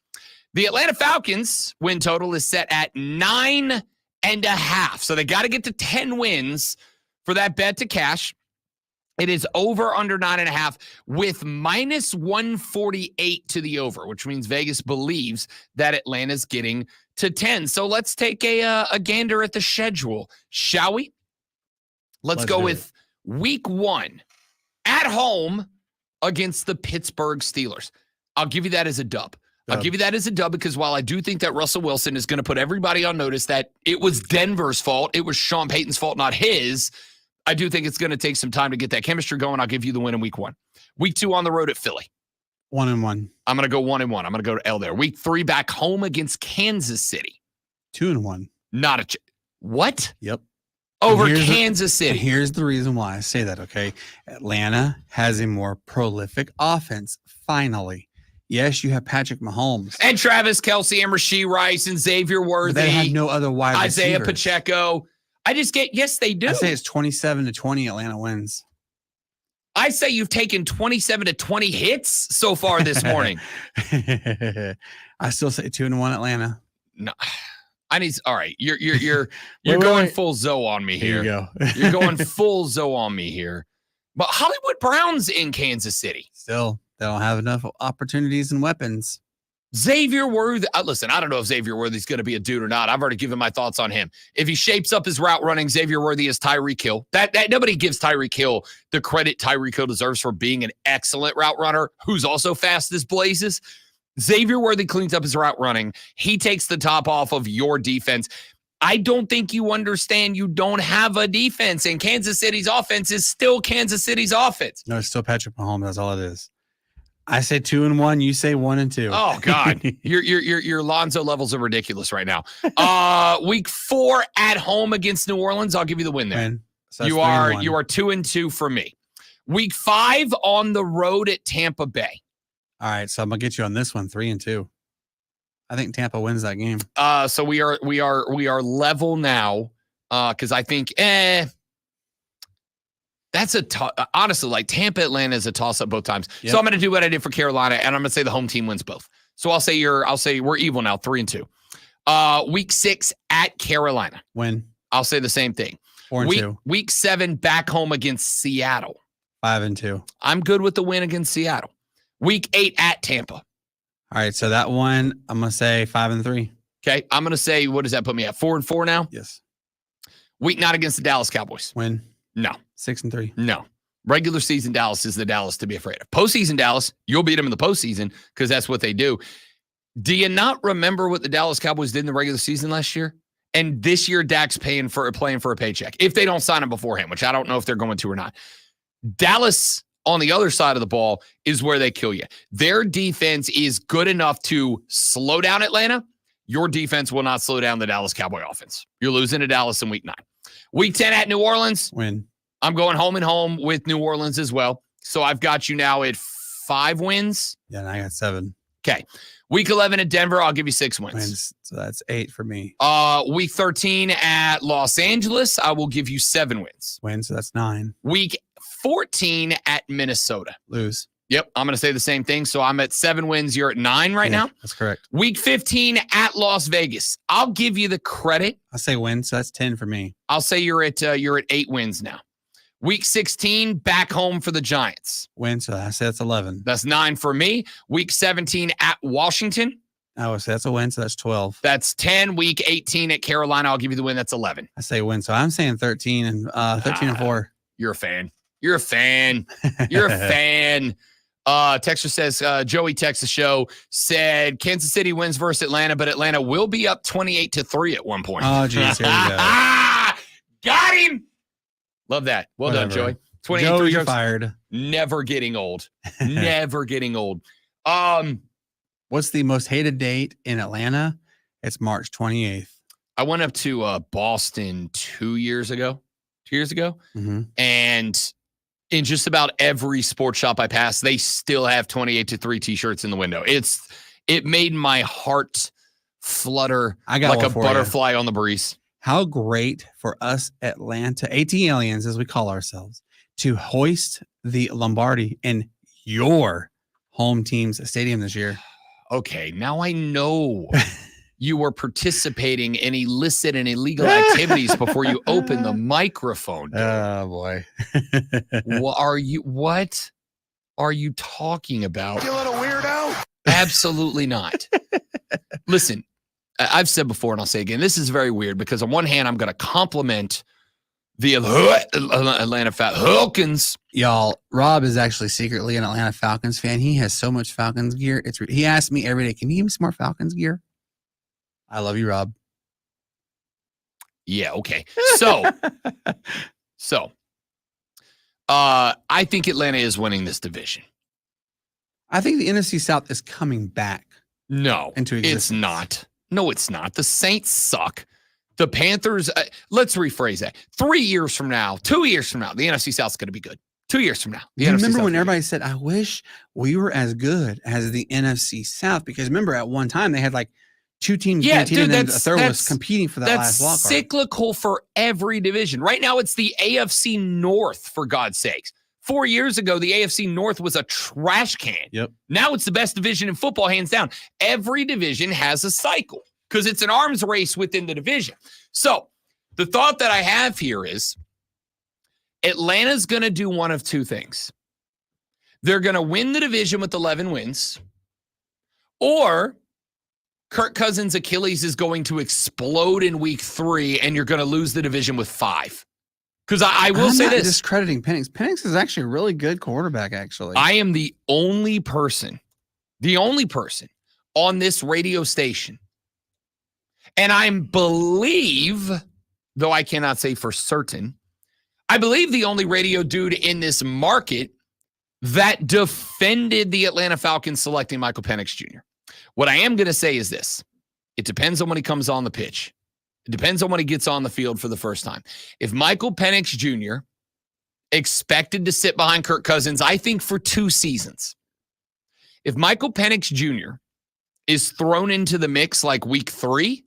The Atlanta Falcons win total is set at 9.5. So they got to get to 10 wins for that bet to cash. It is over under 9.5 with -148 to the over, which means Vegas believes that Atlanta's getting to 10. So let's take a gander at the schedule, shall we? Let's go with week 1 at home against the Pittsburgh Steelers. I'll give you that as a dub. I'll give you that as a dub because while I do think that Russell Wilson is going to put everybody on notice that it was Denver's fault, it was Sean Payton's fault, not his, I do think it's going to take some time to get that chemistry going. I'll give you the win in week 1. Week 2 on the road at Philly. 1-1. I'm going to go 1-1. I'm going to go to L there. Week 3 back home against Kansas City. 2-1. Not a what? Yep. Over And here's Kansas City. Here's the reason why I say that, okay? Atlanta has a more prolific offense, finally. Yes, you have Patrick Mahomes. And Travis Kelce and Rashee Rice and Xavier Worthy. But they have no other wide Isaiah receivers. Pacheco. Yes, they do. I say it's 27-20 Atlanta wins. I say you've taken 27 to 20 hits so far this morning. I still say 2-1 Atlanta. No. All right. You're going full Zoe on me here. Here you go. You're going full Zoe on me here. But Hollywood Brown's in Kansas City. Still, they don't have enough opportunities and weapons. Xavier Worthy. Listen, I don't know if Xavier Worthy's going to be a dude or not. I've already given my thoughts on him. If he shapes up his route running, Xavier Worthy is Tyreek Hill. That nobody gives Tyreek Hill the credit Tyreek Hill deserves for being an excellent route runner who's also fast as blazes. Xavier Worthy cleans up his route running. He takes the top off of your defense. I don't think you understand you don't have a defense, and Kansas City's offense is still Kansas City's offense. No, it's still Patrick Mahomes. That's all it is. I say 2-1. You say 1-2. Oh God, your Lonzo levels are ridiculous right now. Week 4 at home against New Orleans. I'll give you the win there. Win. So that's you are 3-1. 2-2 for me. Week 5 on the road at Tampa Bay. All right, so I'm gonna get you on this one, 3-2. I think Tampa wins that game. So we are level now. Because I think that's honestly, like Tampa Atlanta is a toss up both times. Yep. So I'm gonna do what I did for Carolina, and I'm gonna say the home team wins both. So I'll say we're equal now, 3-2. Week 6 at Carolina. Win. I'll say the same thing. 4-2. Week 7 back home against Seattle. 5-2. I'm good with the win against Seattle. Week 8 at Tampa. All right, so that one I'm gonna say 5-3. Okay. I'm going to say, what does that put me at? 4-4 now? Yes. Week 9 against the Dallas Cowboys. Win. No. 6-3. No. Regular season Dallas is the Dallas to be afraid of. Postseason Dallas, you'll beat them in the postseason because that's what they do. Do you not remember what the Dallas Cowboys did in the regular season last year? And this year, Dak's playing for a paycheck if they don't sign him beforehand, which I don't know if they're going to or not. Dallas, on the other side of the ball, is where they kill you. Their defense is good enough to slow down Atlanta. Your defense will not slow down the Dallas Cowboy offense. You're losing to Dallas in week 9. Week 10 at New Orleans. Win. I'm going home and home with New Orleans as well. So I've got you now at 5 wins. Yeah, and I got 7. Okay. Week 11 at Denver, I'll give you 6 wins. So that's 8 for me. Week 13 at Los Angeles, I will give you 7 wins. Wins, so that's 9. Week 14 at Minnesota. Lose. Yep, I'm going to say the same thing. So I'm at 7 wins. You're at 9 right now. That's correct. Week 15 at Las Vegas. I'll give you the credit. I say win, so that's 10 for me. I'll say you're at 8 wins now. Week 16, back home for the Giants. Win, so I say that's 11. That's 9 for me. Week 17 at Washington. I would say that's a win, so that's 12. That's 10. Week 18 at Carolina. I'll give you the win. That's 11. I say win, so I'm saying 13 and 4. You're a fan. You're a fan. You're a fan. Texter says, Joey Texas Show said Kansas City wins versus Atlanta, but Atlanta will be up 28-3 at one point. Oh, geez. Here we go. Got him. Love that. Well done, Joey. 28-3 Joe, you're jokes. fired. Never getting old. Never getting old. What's the most hated date in Atlanta? It's March 28th. I went up to Boston 2 years ago. 2 years ago. Mm-hmm. And in just about every sports shop I passed, they still have 28-3 t-shirts in the window. It made my heart flutter I got like a one for butterfly on the breeze. How great for us Atlanta, AT aliens, as we call ourselves, to hoist the Lombardi in your home team's stadium this year. Okay, now I know you were participating in illicit and illegal activities before you opened the microphone. Oh, boy. What are you talking about? You little weirdo. Absolutely not. Listen, I've said before and I'll say again, this is very weird because on one hand, I'm going to compliment the Atlanta Falcons. Y'all, Rob is actually secretly an Atlanta Falcons fan. He has so much Falcons gear. He asks me every day, can you give me some more Falcons gear? I love you, Rob. Yeah, okay. So I think Atlanta is winning this division. I think the NFC South is coming back. No, into existence. It's not. No, it's not. The Saints suck. The Panthers, let's rephrase that. 3 years from now, 2 years from now, the NFC South's going to be good. 2 years from now. You remember when everybody said, I wish we were as good as the NFC South? Because remember, at one time, they had like 2 teams guaranteed, and then a third was competing for that last wild card. That's cyclical for every division. Right now, it's the AFC North, for God's sakes. 4 years ago, the AFC North was a trash can. Yep. Now it's the best division in football, hands down. Every division has a cycle because it's an arms race within the division. So the thought that I have here is Atlanta's going to do one of 2 things. They're going to win the division with 11 wins, or Kirk Cousins' Achilles is going to explode in week 3, and you're going to lose the division with 5. Because I will say this. Discrediting Penix. Penix is actually a really good quarterback, actually. I am the only person on this radio station. And I believe, though I cannot say for certain, I believe the only radio dude in this market that defended the Atlanta Falcons selecting Michael Penix Jr. What I am going to say is this. It depends on when he comes on the pitch. It depends on when he gets on the field for the first time. If Michael Penix Jr. expected to sit behind Kirk Cousins, I think for 2 seasons, if Michael Penix Jr. is thrown into the mix like week 3,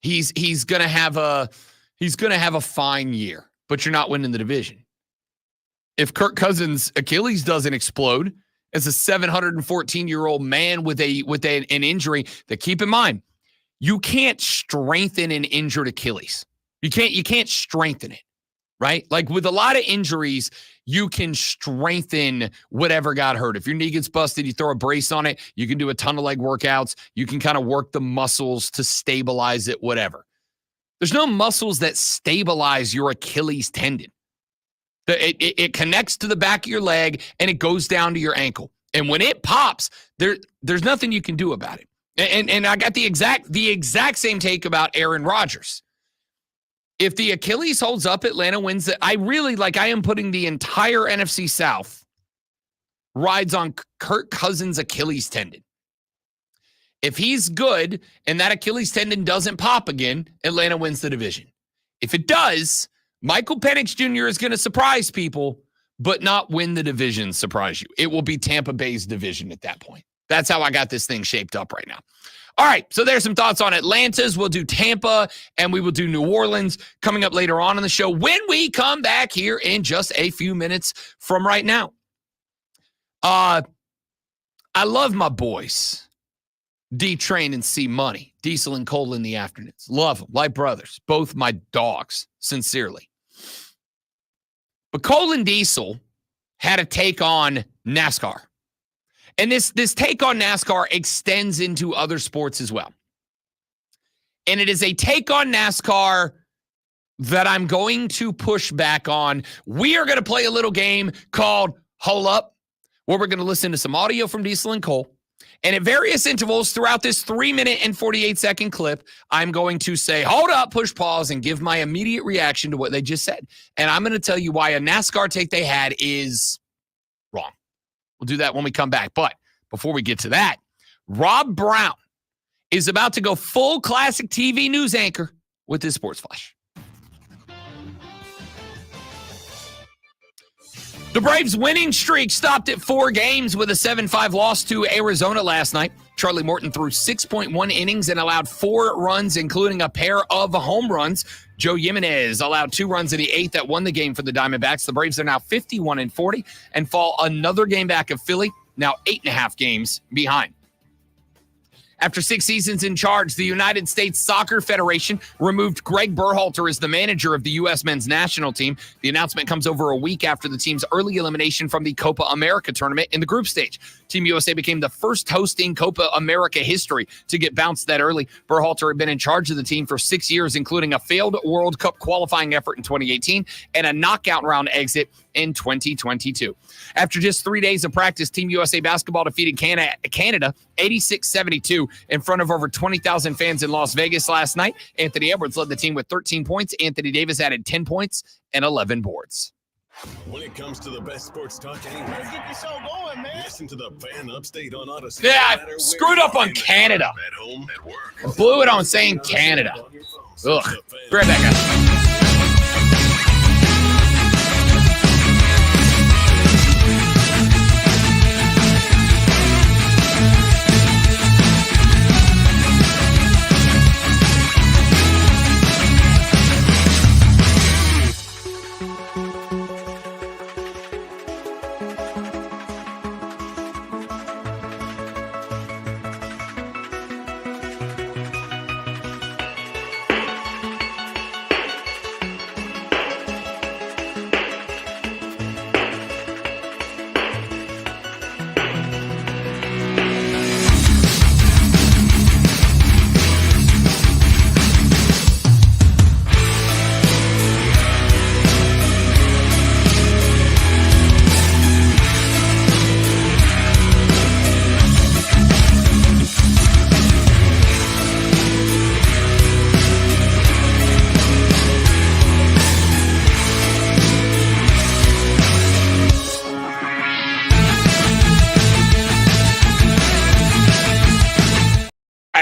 he's going to have a fine year, but you're not winning the division. If Kirk Cousins' Achilles doesn't explode as a 714-year-old man with an injury, that, keep in mind, you can't strengthen an injured Achilles. You can't strengthen it, right? Like with a lot of injuries, you can strengthen whatever got hurt. If your knee gets busted, you throw a brace on it. You can do a ton of leg workouts. You can kind of work the muscles to stabilize it, whatever. There's no muscles that stabilize your Achilles tendon. It connects to the back of your leg and it goes down to your ankle. And when it pops, there's nothing you can do about it. And I got the exact same take about Aaron Rodgers. If the Achilles holds up, Atlanta wins it. I am putting the entire NFC South rides on Kirk Cousins' Achilles tendon. If he's good and that Achilles tendon doesn't pop again, Atlanta wins the division. If it does, Michael Penix Jr. is going to surprise people, but not win the division, surprise you. It will be Tampa Bay's division at that point. That's how I got this thing shaped up right now. All right, so there's some thoughts on Atlanta's. We'll do Tampa, and we will do New Orleans coming up later on in the show when we come back here in just a few minutes from right now. I love my boys, D-Train and C-Money, Diesel and Cole in the afternoons. Love them, like brothers. Both my dogs, sincerely. But Cole and Diesel had a take on NASCAR. And this take on NASCAR extends into other sports as well. And it is a take on NASCAR that I'm going to push back on. We are going to play a little game called Hold Up, where we're going to listen to some audio from Diesel and Cole. And at various intervals throughout this 3-minute and 48-second clip, I'm going to say, hold up, push pause, and give my immediate reaction to what they just said. And I'm going to tell you why a NASCAR take they had is wrong. We'll do that when we come back. But before we get to that, Rob Brown is about to go full classic TV news anchor with his Sports Flash. The Braves' winning streak stopped at 4 games with a 7-5 loss to Arizona last night. Charlie Morton threw 6.1 innings and allowed 4 runs, including a pair of home runs. Joe Jimenez allowed 2 runs in the 8th that won the game for the Diamondbacks. The Braves are now 51-40 and fall another game back of Philly, now 8.5 games behind. After 6 seasons in charge, the United States Soccer Federation removed Greg Berhalter as the manager of the U.S. men's national team. The announcement comes over a week after the team's early elimination from the Copa America tournament in the group stage. Team USA became the first host in Copa America history to get bounced that early. Berhalter had been in charge of the team for 6 years, including a failed World Cup qualifying effort in 2018 and a knockout round exit in 2022. After just 3 days of practice, Team USA basketball defeated Canada 86-72 in front of over 20,000 fans in Las Vegas last night. Anthony Edwards led the team with 13 points. Anthony Davis added 10 points and 11 boards. When it comes to the best sports talk anywhere, let's get the show going, man. Listen to the Fan Upstate on Odyssey. Yeah, I screwed up on Canada. At home, at work. I blew it on saying Canada. Ugh. Be right back, guys.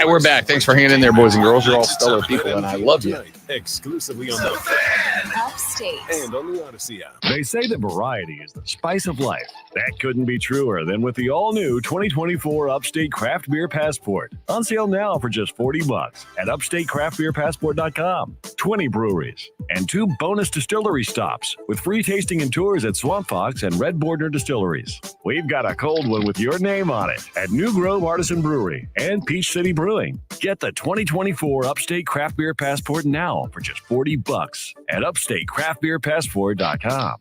We're back. Thanks for hanging in there, boys and girls. You're all stellar people, and I love you. Exclusively on the Fan Upstate and on the Odyssey app. They say that variety is the spice of life. That couldn't be truer than with the all-new 2024 Upstate Craft Beer Passport. On sale now for just $40 at upstatecraftbeerpassport.com. 20 breweries and 2 bonus distillery stops with free tasting and tours at Swamp Fox and Red Border Distilleries. We've got a cold one with your name on it at New Grove Artisan Brewery and Peach City Brewery. brewing. Get the 2024 Upstate Craft Beer Passport now for just $40 at upstatecraftbeerpassport.com.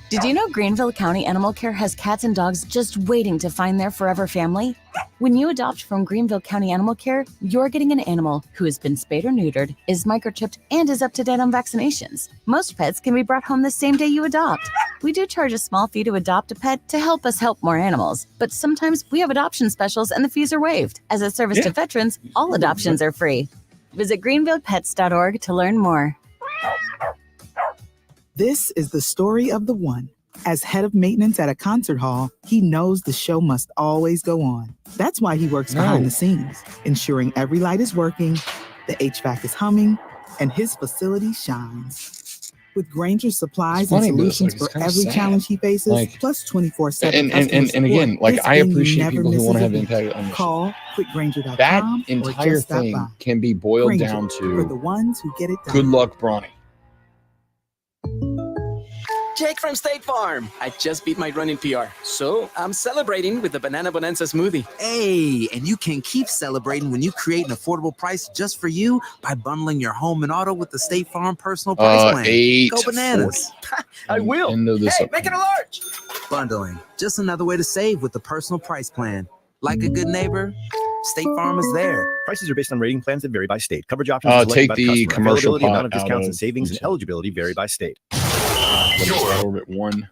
Did you know Greenville County Animal Care has cats and dogs just waiting to find their forever family? When you adopt from Greenville County Animal Care, you're getting an animal who has been spayed or neutered, is microchipped, and is up to date on vaccinations. Most pets can be brought home the same day you adopt. We do charge a small fee to adopt a pet to help us help more animals, but sometimes we have adoption specials and the fees are waived. As a service to veterans, all adoptions are free. Visit greenvillepets.org to learn more. This is the story of the one. As head of maintenance at a concert hall, he knows the show must always go on. That's why he works behind the scenes, ensuring every light is working, the HVAC is humming, and his facility shines. With Granger's supplies and solutions for every challenge he faces, plus 24/7 and again, like I appreciate people who want to have impact on the show. Call quickgranger.com. That or entire just stop thing by. can be boiled Grainger, down for the to ones who get it done. good luck, Bronny. Jake from State Farm. I just beat my running PR, so I'm celebrating with the Banana Bonanza smoothie. Hey, and you can keep celebrating when you create an affordable price just for you by bundling your home and auto with the State Farm personal price plan. Go bananas. I will. Hey, make it a large. Bundling, just another way to save with the personal price plan. Like a good neighbor, State Farm is there. Prices are based on rating plans that vary by state. Coverage options are selected take by the customer. commercial Availability, amount of pot out discounts of- and savings and eligibility vary by state. Orbit 1.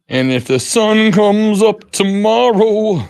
And if the sun comes up tomorrow.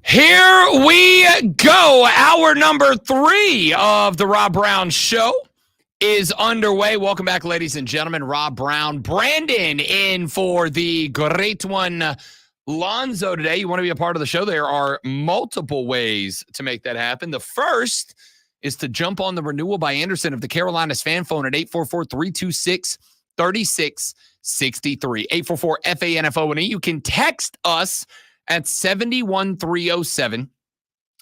Here we go. Hour number 3 of the Rob Brown Show is underway. Welcome back, ladies and gentlemen. Rob Brown, Brandon in for the great one, Lonzo, today. You want to be a part of the show? There are multiple ways to make that happen. The first is to jump on the renewal by Anderson of the Carolinas fan phone at 844-326-3663. 844-FANFONE. You can text us at 71307.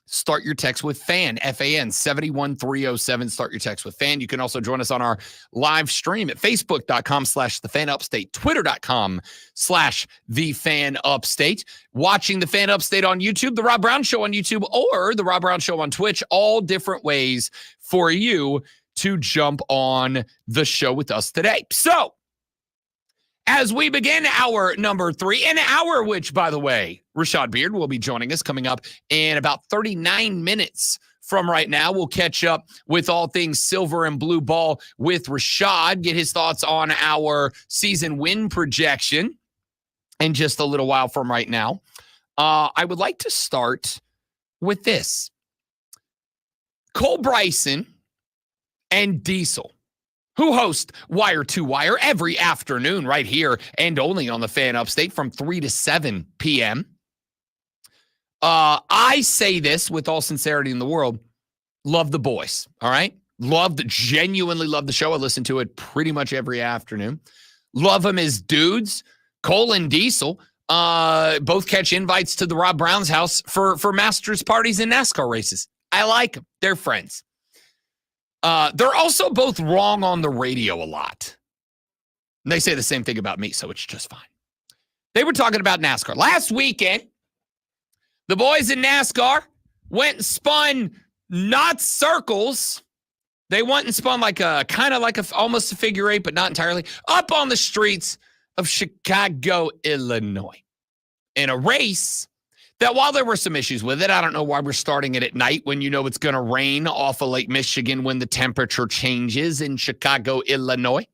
Start your text with FAN, F-A-N, 71307. Start your text with FAN. You can also join us on our live stream at facebook.com/thefanupstate, twitter.com/thefanupstate. Watching the Fan Upstate on YouTube, The Rob Brown Show on YouTube, or The Rob Brown Show on Twitch. All different ways for you to jump on the show with us today. So, as we begin hour number 3, an hour which, by the way, Rashad Beard will be joining us coming up in about 39 minutes from right now. We'll catch up with all things silver and blue ball with Rashad, get his thoughts on our season win projection in just a little while from right now. I would like to start with this. Cole Bryson and Diesel, who host Wire to Wire every afternoon right here and only on the Fan Upstate from 3 to 7 p.m., I say this with all sincerity in the world. Love the boys. All right. Genuinely love the show. I listen to it pretty much every afternoon. Love them as dudes. Cole and Diesel both catch invites to the Rob Brown's house for Masters parties and NASCAR races. I like them. They're friends. They're also both wrong on the radio a lot. And they say the same thing about me, so it's just fine. They were talking about NASCAR. Last weekend, the boys in NASCAR went and spun not circles. They went and spun like a kind of like almost a figure eight, but not entirely, up on the streets of Chicago, Illinois, in a race that, while there were some issues with it, I don't know why we're starting it at night when you know it's going to rain off of Lake Michigan when the temperature changes in Chicago, Illinois.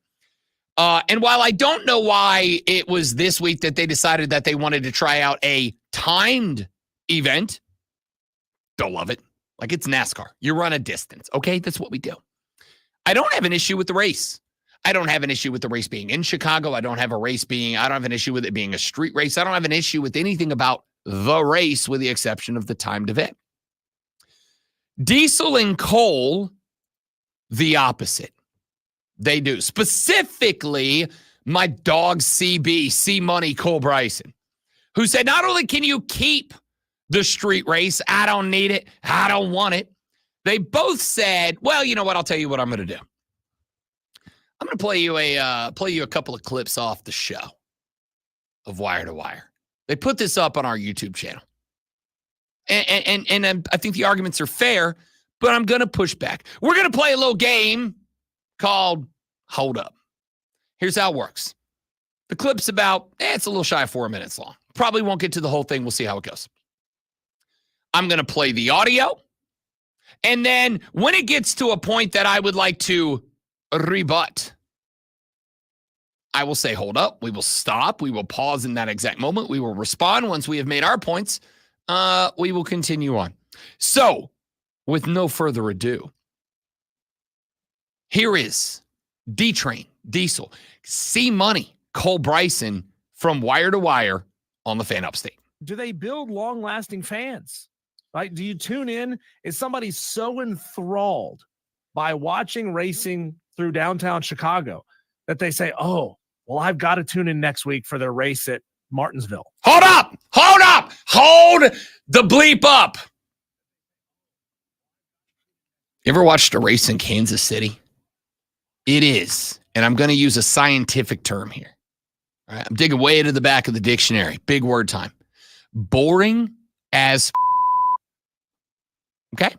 And while I don't know why it was this week that they decided that they wanted to try out a timed event, don't love it. Like, it's NASCAR. You run a distance. Okay, that's what we do. I don't have an issue with the race. I don't have an issue with the race being in Chicago. I don't have an issue with it being a street race. I don't have an issue with anything about the race with the exception of the timed event. Diesel and Cole, the opposite. They do. Specifically, my dog CB, C-Money Cole Bryson, who said, not only can you keep the street race, I don't need it, I don't want it. They both said, well, you know what? I'll tell you what I'm going to do. I'm going to play you a couple of clips off the show of Wire to Wire. They put this up on our YouTube channel. And I think the arguments are fair, but I'm going to push back. We're going to play a little game called Hold Up. Here's how it works. The clip's about, it's a little shy of 4 minutes long. Probably won't get to the whole thing. We'll see how it goes. I'm going to play the audio. And then when it gets to a point that I would like to rebut, I will say, hold up. We will stop. We will pause in that exact moment. We will respond once we have made our points. We will continue on. So, with no further ado, here is D-Train, Diesel, C-Money, Cole Bryson from Wire to Wire on the Fan Upstate. Do they build long-lasting fans? Right? Do you tune in? Is somebody so enthralled by watching racing through downtown Chicago that they say, oh, well, I've got to tune in next week for their race at Martinsville? Hold up! Hold up! Hold the bleep up! You ever watched a race in Kansas City? It is, and I'm going to use a scientific term here. All right, I'm digging way into the back of the dictionary. Big word time. Boring as okay?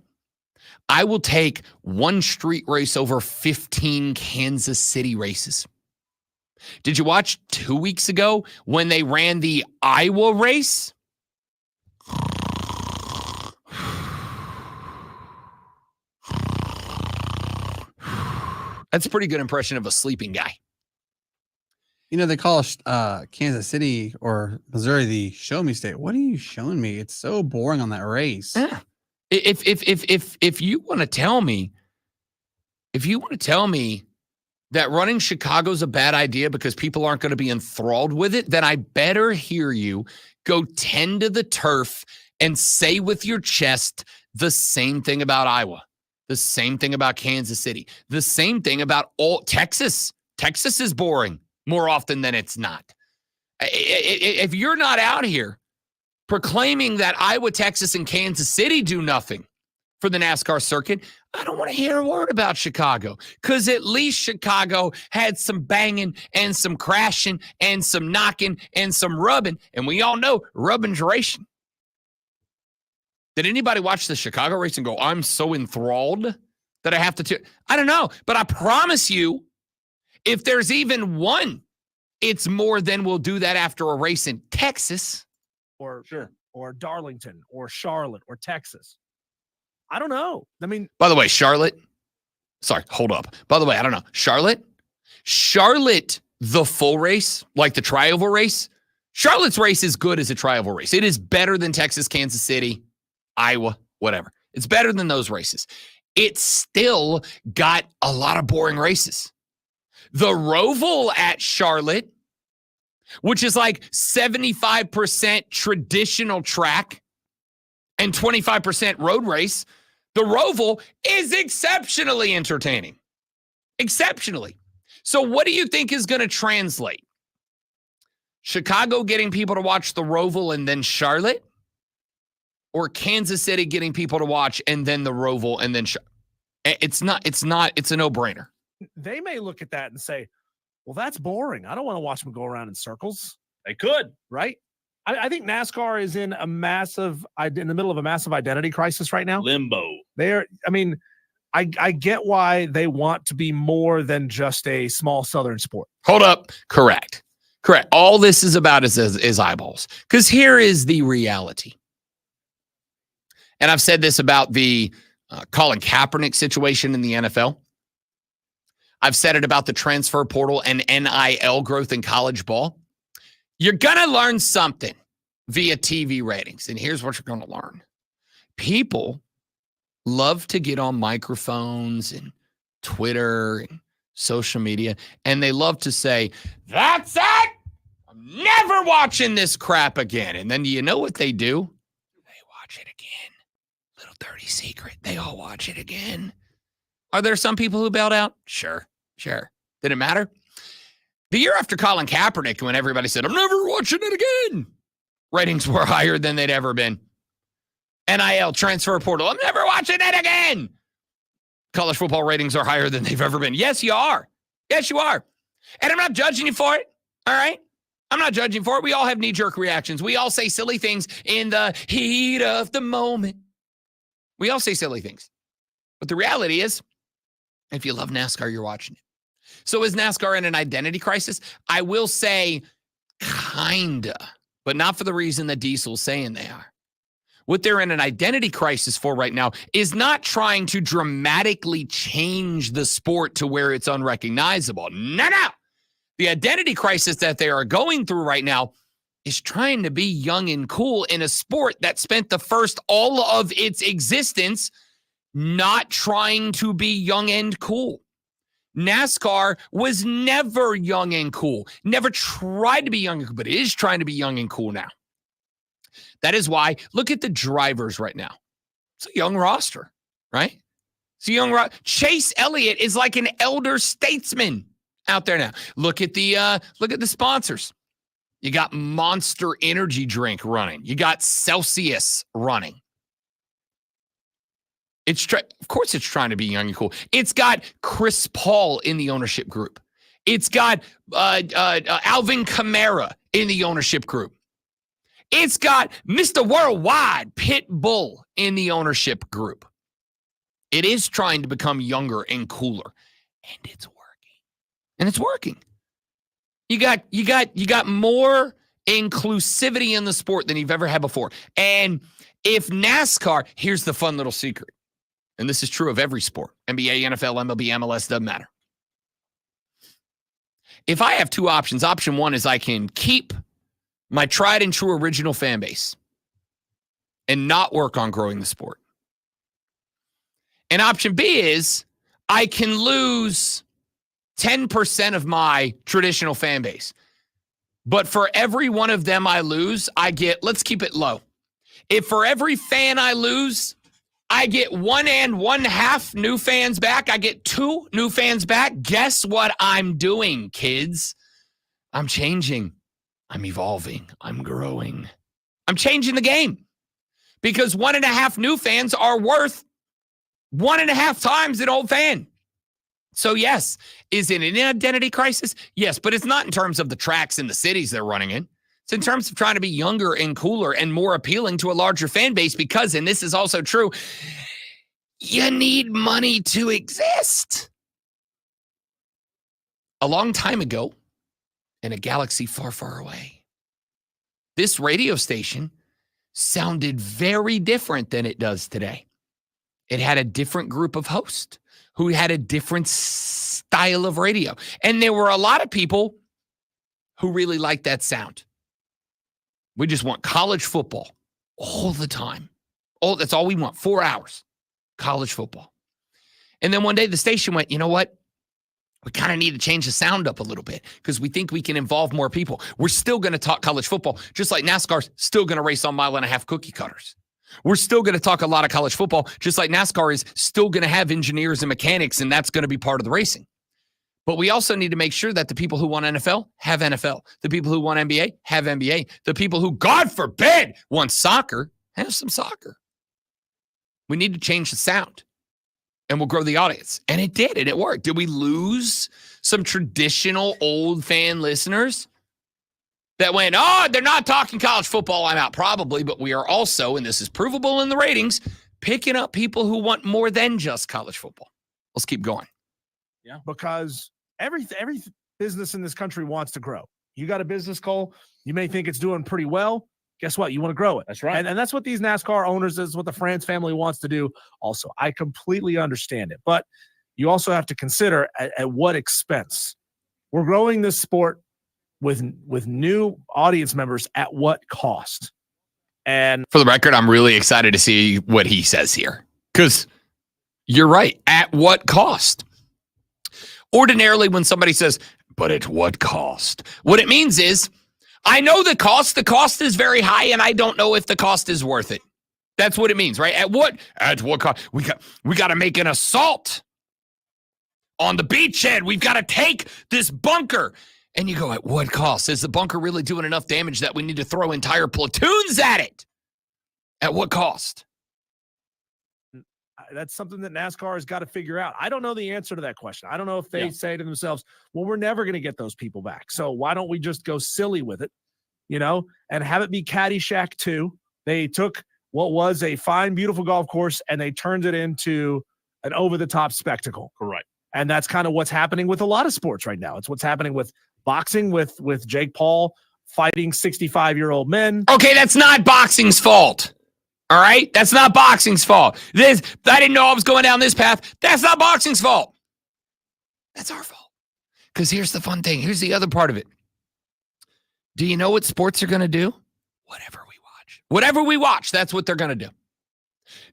I will take one street race over 15 Kansas City races. Did you watch 2 weeks ago when they ran the Iowa race? That's a pretty good impression of a sleeping guy. You know, they call Kansas City or Missouri the show me state. What are you showing me? It's so boring on that race. Yeah. If you want to tell me, that running Chicago's a bad idea because people aren't going to be enthralled with it, then I better hear you go tend to the turf and say with your chest the same thing about Iowa, the same thing about Kansas City, the same thing about all Texas. Texas is boring more often than it's not. If you're not out here proclaiming that Iowa, Texas, and Kansas City do nothing for the NASCAR circuit, I don't want to hear a word about Chicago, because at least Chicago had some banging and some crashing and some knocking and some rubbing, and we all know rubbing's racing. Did anybody watch the Chicago race and go, I'm so enthralled that I have to I don't know, but I promise you, if there's even one, it's more than we'll do that after a race in Texas. Or Darlington, or Charlotte, or Texas. I don't know. I mean, by the way, Charlotte, hold up. By the way, I don't know. Charlotte, the full race, like the tri-oval race, Charlotte's race is good as a tri-oval race. It is better than Texas, Kansas City, Iowa, whatever. It's better than those races. It's still got a lot of boring races. The Roval at Charlotte, which is like 75% traditional track, and 25% road race, the Roval is exceptionally entertaining. Exceptionally. So what do you think is going to translate? Chicago getting people to watch the Roval and then Charlotte? Or Kansas City getting people to watch and then the Roval and then it's a no-brainer. They may look at that and say, well, that's boring. I don't want to watch them go around in circles. They could, right? I think NASCAR is in the middle of a massive identity crisis right now. Limbo. I get why they want to be more than just a small Southern sport. Hold up. Correct. All this is about is eyeballs. Because here is the reality. And I've said this about the Colin Kaepernick situation in the NFL. I've said it about the transfer portal and NIL growth in college ball. You're going to learn something via TV ratings. And here's what you're going to learn. People love to get on microphones and Twitter and social media, and they love to say, that's it! I'm never watching this crap again. And then do you know what they do? They watch it again. Little dirty secret. They all watch it again. Are there some people who bailed out? Sure. Did it matter? The year after Colin Kaepernick, when everybody said, I'm never watching it again, ratings were higher than they'd ever been. NIL, transfer portal, I'm never watching it again. College football ratings are higher than they've ever been. Yes, you are. Yes, you are. And I'm not judging you for it, all right? I'm not judging for it. We all have knee-jerk reactions. We all say silly things in the heat of the moment. We all say silly things. But the reality is, if you love NASCAR, you're watching it. So is NASCAR in an identity crisis? I will say kinda, but not for the reason that Diesel's saying they are. What they're in an identity crisis for right now is not trying to dramatically change the sport to where it's unrecognizable. No. The identity crisis that they are going through right now is trying to be young and cool in a sport that spent the first all of its existence not trying to be young and cool. NASCAR was never young and cool, never tried to be young and cool, but it is trying to be young and cool now. That is why, look at the drivers right now. It's a young roster, right? It's a young roster. Chase Elliott is like an elder statesman out there now. Look at the sponsors. You got Monster Energy Drink running. You got Celsius running. Of course it's trying to be young and cool. It's got Chris Paul in the ownership group. It's got Alvin Kamara in the ownership group. It's got Mr. Worldwide Pitbull in the ownership group. It is trying to become younger and cooler, and it's working. And it's working. You got more inclusivity in the sport than you've ever had before. And if NASCAR, here's the fun little secret. And this is true of every sport. NBA, NFL, MLB, MLS, doesn't matter. If I have two options, option one is I can keep my tried and true original fan base and not work on growing the sport. And option B is I can lose 10% of my traditional fan base. But for every one of them I lose, I get, let's keep it low. If for every fan I lose, I get 1.5 new fans back. I get 2 new fans back. Guess what I'm doing, kids? I'm changing. I'm evolving. I'm growing. I'm changing the game because 1.5 new fans are worth 1.5 times an old fan. So yes, is it an identity crisis? Yes, but it's not in terms of the tracks and the cities they're running in. It's in terms of trying to be younger and cooler and more appealing to a larger fan base because, and this is also true, you need money to exist. A long time ago, in a galaxy far, far away, this radio station sounded very different than it does today. It had a different group of hosts who had a different style of radio. And there were a lot of people who really liked that sound. We just want college football all the time. That's all we want, 4 hours, college football. And then one day the station went, you know what? We kind of need to change the sound up a little bit because we think we can involve more people. We're still going to talk college football, just like NASCAR's still going to race on 1.5 mile cookie cutters. We're still going to talk a lot of college football, just like NASCAR is still going to have engineers and mechanics, and that's going to be part of the racing. But we also need to make sure that the people who want NFL have NFL. The people who want NBA have NBA. The people who, God forbid, want soccer have some soccer. We need to change the sound, and we'll grow the audience. And it did, and it worked. Did we lose some traditional old fan listeners that went, oh, they're not talking college football, I'm out? Probably, but we are also, and this is provable in the ratings, picking up people who want more than just college football. Let's keep going. Yeah, because every business in this country wants to grow. You got a business, Cole, you may think it's doing pretty well. Guess what? You want to grow it. That's right. And that's what these NASCAR owners, is what the France family wants to do also. I completely understand it. But you also have to consider at what expense. We're growing this sport with new audience members at what cost? And for the record, I'm really excited to see what he says here, because you're right. At what cost? Ordinarily, when somebody says, but at what cost? What it means is, I know the cost. The cost is very high, and I don't know if the cost is worth it. That's what it means, right? At what cost? We got to make an assault on the beachhead. We've got to take this bunker. And you go, at what cost? Is the bunker really doing enough damage that we need to throw entire platoons at it? At what cost? That's something that NASCAR has got to figure out. I don't know the answer to that question. I don't know if they say to themselves, well, we're never going to get those people back, so why don't we just go silly with it, and have it be Caddyshack 2. They took what was a fine, beautiful golf course, and they turned it into an over-the-top spectacle. Correct. And that's kind of what's happening with a lot of sports right now. It's what's happening with boxing, with Jake Paul fighting 65-year-old men. Okay, that's not boxing's fault. All right? That's not boxing's fault. I didn't know I was going down this path. That's not boxing's fault. That's our fault. Because here's the fun thing. Here's the other part of it. Do you know what sports are going to do? Whatever we watch. Whatever we watch, that's what they're going to do.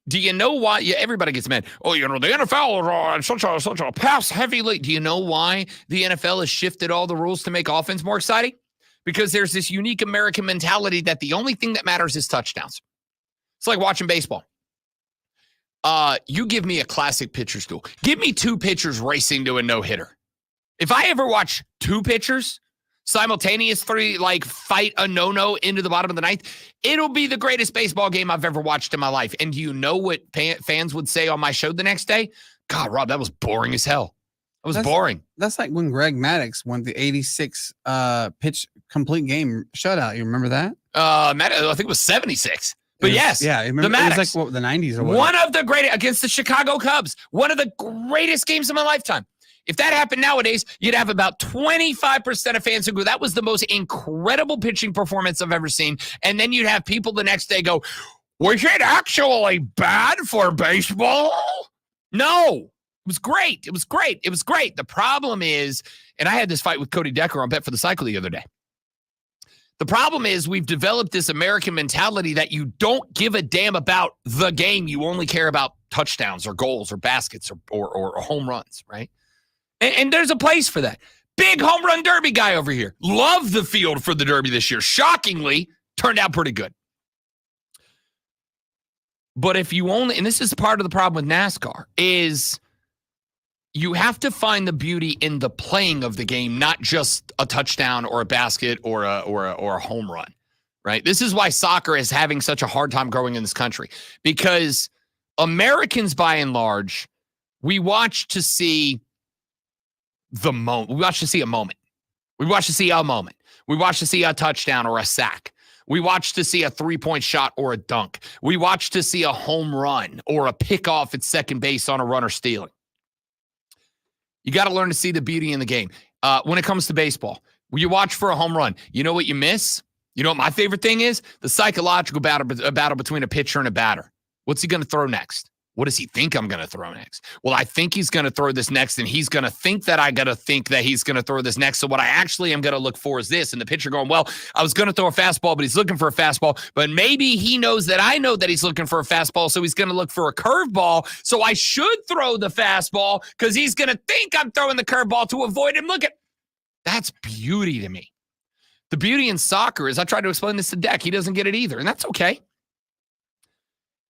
Do you know why? Yeah, everybody gets mad. Oh, the NFL is such a pass-heavy league. Do you know why the NFL has shifted all the rules to make offense more exciting? Because there's this unique American mentality that the only thing that matters is touchdowns. It's like watching baseball. You give me a classic pitcher's duel. Give me two pitchers racing to a no-hitter. If I ever watch two pitchers simultaneously fight a no-no into the bottom of the ninth, it'll be the greatest baseball game I've ever watched in my life. And do you know what fans would say on my show the next day? God, Rob, that was boring as hell. It was boring. That's like when Greg Maddux won the 86 pitch complete game shutout. You remember that? I think it was 76. But yes, yeah, the Maddux. It was like the 90s or what? One of the greatest against the Chicago Cubs. One of the greatest games of my lifetime. If that happened nowadays, you'd have about 25% of fans who go, that was the most incredible pitching performance I've ever seen. And then you'd have people the next day go, was it actually bad for baseball? No, it was great. It was great. It was great. The problem is, and I had this fight with Cody Decker on Bet for the Cycle the other day. The problem is we've developed this American mentality that you don't give a damn about the game. You only care about touchdowns or goals or baskets or home runs, right? And there's a place for that. Big home run derby guy over here. Love the field for the derby this year. Shockingly, turned out pretty good. But if you only, and this is part of the problem with NASCAR, is you have to find the beauty in the playing of the game, not just a touchdown or a basket or a home run, right? This is why soccer is having such a hard time growing in this country, because Americans, by and large, we watch to see the moment. We watch to see a moment. We watch to see a moment. We watch to see a touchdown or a sack. We watch to see a three-point shot or a dunk. We watch to see a home run or a pickoff at second base on a runner stealing. You got to learn to see the beauty in the game. When it comes to baseball, when you watch for a home run, you know what you miss? You know what my favorite thing is? The psychological battle between a pitcher and a batter. What's he going to throw next? What does he think I'm going to throw next? Well, I think he's going to throw this next, and he's going to think that I got to think that he's going to throw this next. So what I actually am going to look for is this. And the pitcher going, well, I was going to throw a fastball, but he's looking for a fastball. But maybe he knows that I know that he's looking for a fastball, so he's going to look for a curveball. So I should throw the fastball because he's going to think I'm throwing the curveball to avoid him. Look at that's beauty to me. The beauty in soccer is, I tried to explain this to Deck. He doesn't get it either, and that's okay.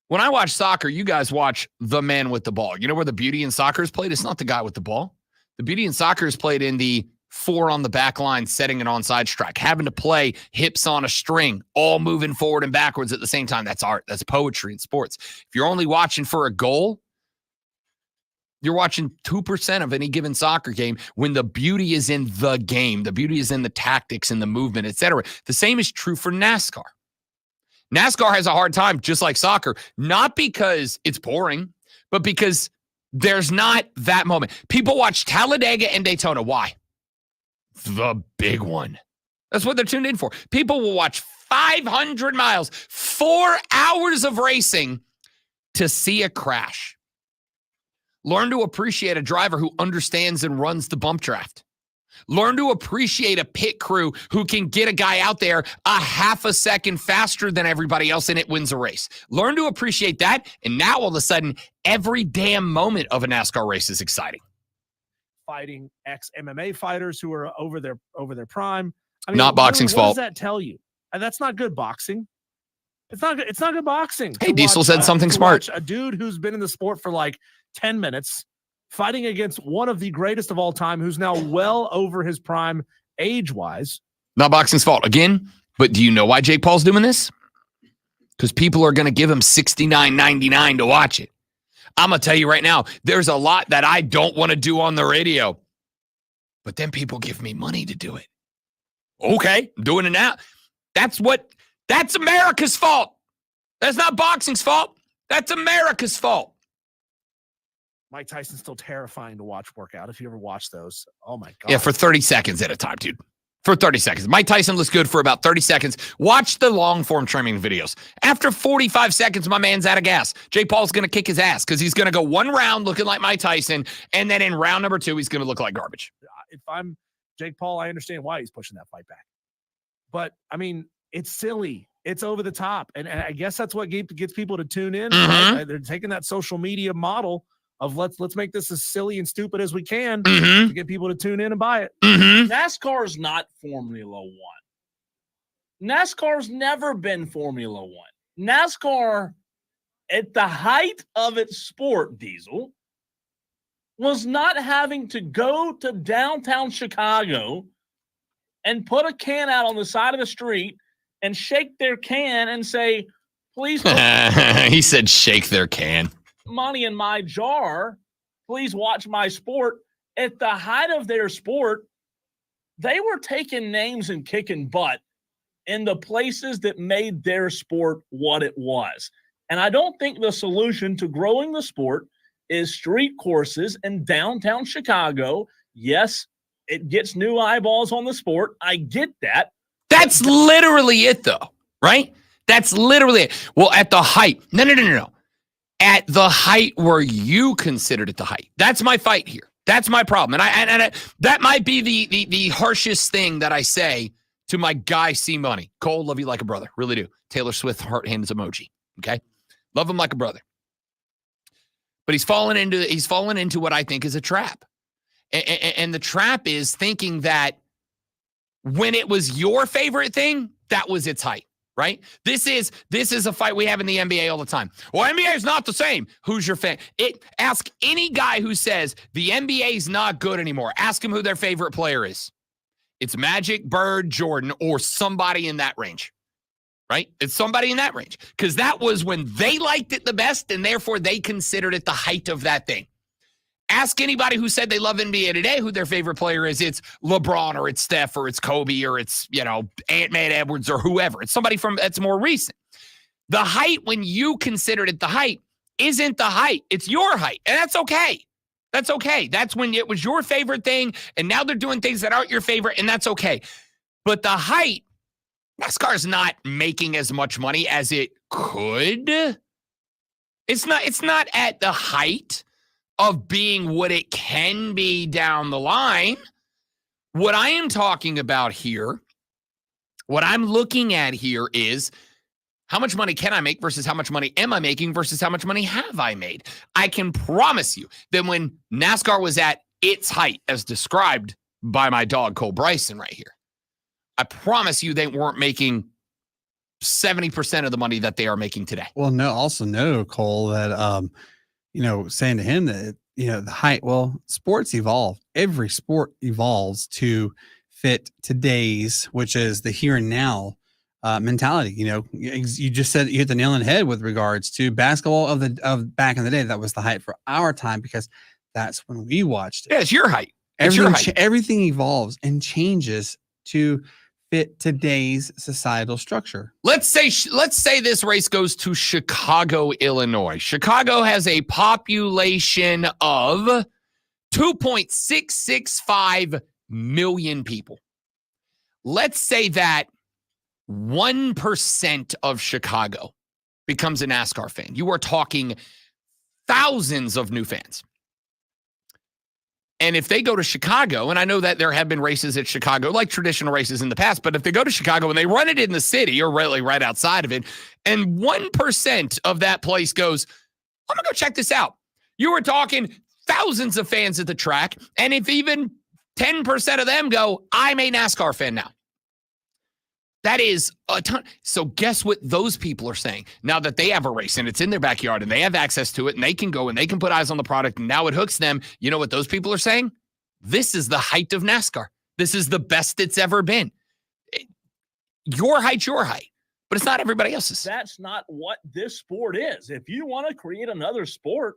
When I watch soccer, you guys watch the man with the ball. You know where the beauty in soccer is played? It's not the guy with the ball. The beauty in soccer is played in the 4 on the back line, setting an onside strike, having to play hips on a string, all moving forward and backwards at the same time. That's art. That's poetry in sports. If you're only watching for a goal, you're watching 2% of any given soccer game when the beauty is in the game. The beauty is in the tactics and the movement, etc. The same is true for NASCAR. NASCAR has a hard time, just like soccer, not because it's boring, but because there's not that moment. People watch Talladega and Daytona. Why? The big one. That's what they're tuned in for. People will watch 500 miles, 4 hours of racing to see a crash. Learn to appreciate a driver who understands and runs the bump draft. Learn to appreciate a pit crew who can get a guy out there a half a second faster than everybody else and it wins a race. Learn to appreciate that. And now all of a sudden, every damn moment of a NASCAR race is exciting. Fighting ex-MMA fighters who are over their prime. I mean, not boxing's what fault. What does that tell you? And that's not good boxing. It's not good boxing. Hey, Diesel said something smart. A dude who's been in the sport for like 10 minutes fighting against one of the greatest of all time who's now well over his prime age-wise. Not boxing's fault. Again, but do you know why Jake Paul's doing this? Because people are going to give him $69.99 to watch it. I'm going to tell you right now, there's a lot that I don't want to do on the radio, but then people give me money to do it. Okay, I'm doing it now. That's America's fault. That's not boxing's fault. That's America's fault. Mike Tyson's still terrifying to watch workout. If you ever watch those, oh my God. Yeah, for 30 seconds at a time, dude. For 30 seconds. Mike Tyson looks good for about 30 seconds. Watch the long-form training videos. After 45 seconds, my man's out of gas. Jake Paul's going to kick his ass because he's going to go one round looking like Mike Tyson, and then in round number 2, he's going to look like garbage. If I'm Jake Paul, I understand why he's pushing that fight back. But, I mean, it's silly. It's over the top. And I guess that's what gets people to tune in. Mm-hmm. Right? They're taking that social media model of let's make this as silly and stupid as we can Mm-hmm. to get people to tune in and buy it. Mm-hmm. NASCAR is not Formula One. NASCAR's never been Formula One. NASCAR, at the height of its sport, Diesel, was not having to go to downtown Chicago and put a can out on the side of the street and shake their can and say, please put He said shake their can. money in my jar. Please watch my sport. At the height of their sport, they were taking names and kicking butt in the places that made their sport what it was. And I don't think the solution to growing the sport is street courses in downtown Chicago. Yes, it gets new eyeballs on the sport. I get that. That's literally it, though, right? That's literally it. Well, at the height. No. At the height where you considered it the height. That's my fight here. That's my problem. And that might be the harshest thing that I say to my guy C Money. Cole, love you like a brother. Really do. Taylor Swift heart hands emoji. Okay? Love him like a brother. But he's fallen into what I think is a trap. And the trap is thinking that when it was your favorite thing, that was its height. Right? This is a fight we have in the NBA all the time. Well, NBA is not the same. Who's your fan? Ask any guy who says the NBA is not good anymore. Ask him who their favorite player is. It's Magic, Bird, Jordan, or somebody in that range. Right? It's somebody in that range. Because that was when they liked it the best, and therefore they considered it the height of that thing. Ask anybody who said they love NBA today who their favorite player is. It's LeBron or it's Steph or it's Kobe or it's, Ant-Man Edwards or whoever. It's somebody that's more recent. The height when you considered it the height isn't the height. It's your height. And that's okay. That's okay. That's when it was your favorite thing. And now they're doing things that aren't your favorite. And that's okay. But the height, NASCAR's not making as much money as it could. It's not at the height of being what it can be down the line. What I am talking about here, what I'm looking at here is how much money can I make versus how much money am I making versus how much money have I made? I can promise you that when NASCAR was at its height, as described by my dog Cole Bryson right here, I promise you they weren't making 70% of the money that they are making today. Well, no, also know, Cole, that saying to him that the height. Well, sports evolve. Every sport evolves to fit today's, which is the here and now mentality. You just said you hit the nail on the head with regards to basketball of back in the day. That was the height for our time because that's when we watched it. Yeah, it's your height. Everything evolves and changes to fit today's societal structure. Let's say this race goes to Chicago, Illinois. Chicago has a population of 2.665 million people. Let's say that 1% of Chicago becomes a NASCAR fan. You are talking thousands of new fans. And if they go to Chicago, and I know that there have been races at Chicago, like traditional races in the past, but if they go to Chicago and they run it in the city or really right outside of it, and 1% of that place goes, I'm going to go check this out. You were talking thousands of fans at the track. And if even 10% of them go, I'm a NASCAR fan now. That is a ton. So guess what those people are saying? Now that they have a race and it's in their backyard and they have access to it and they can go and they can put eyes on the product and now it hooks them. You know what those people are saying? This is the height of NASCAR. This is the best it's ever been. Your height's your height, but it's not everybody else's. That's not what this sport is. If you want to create another sport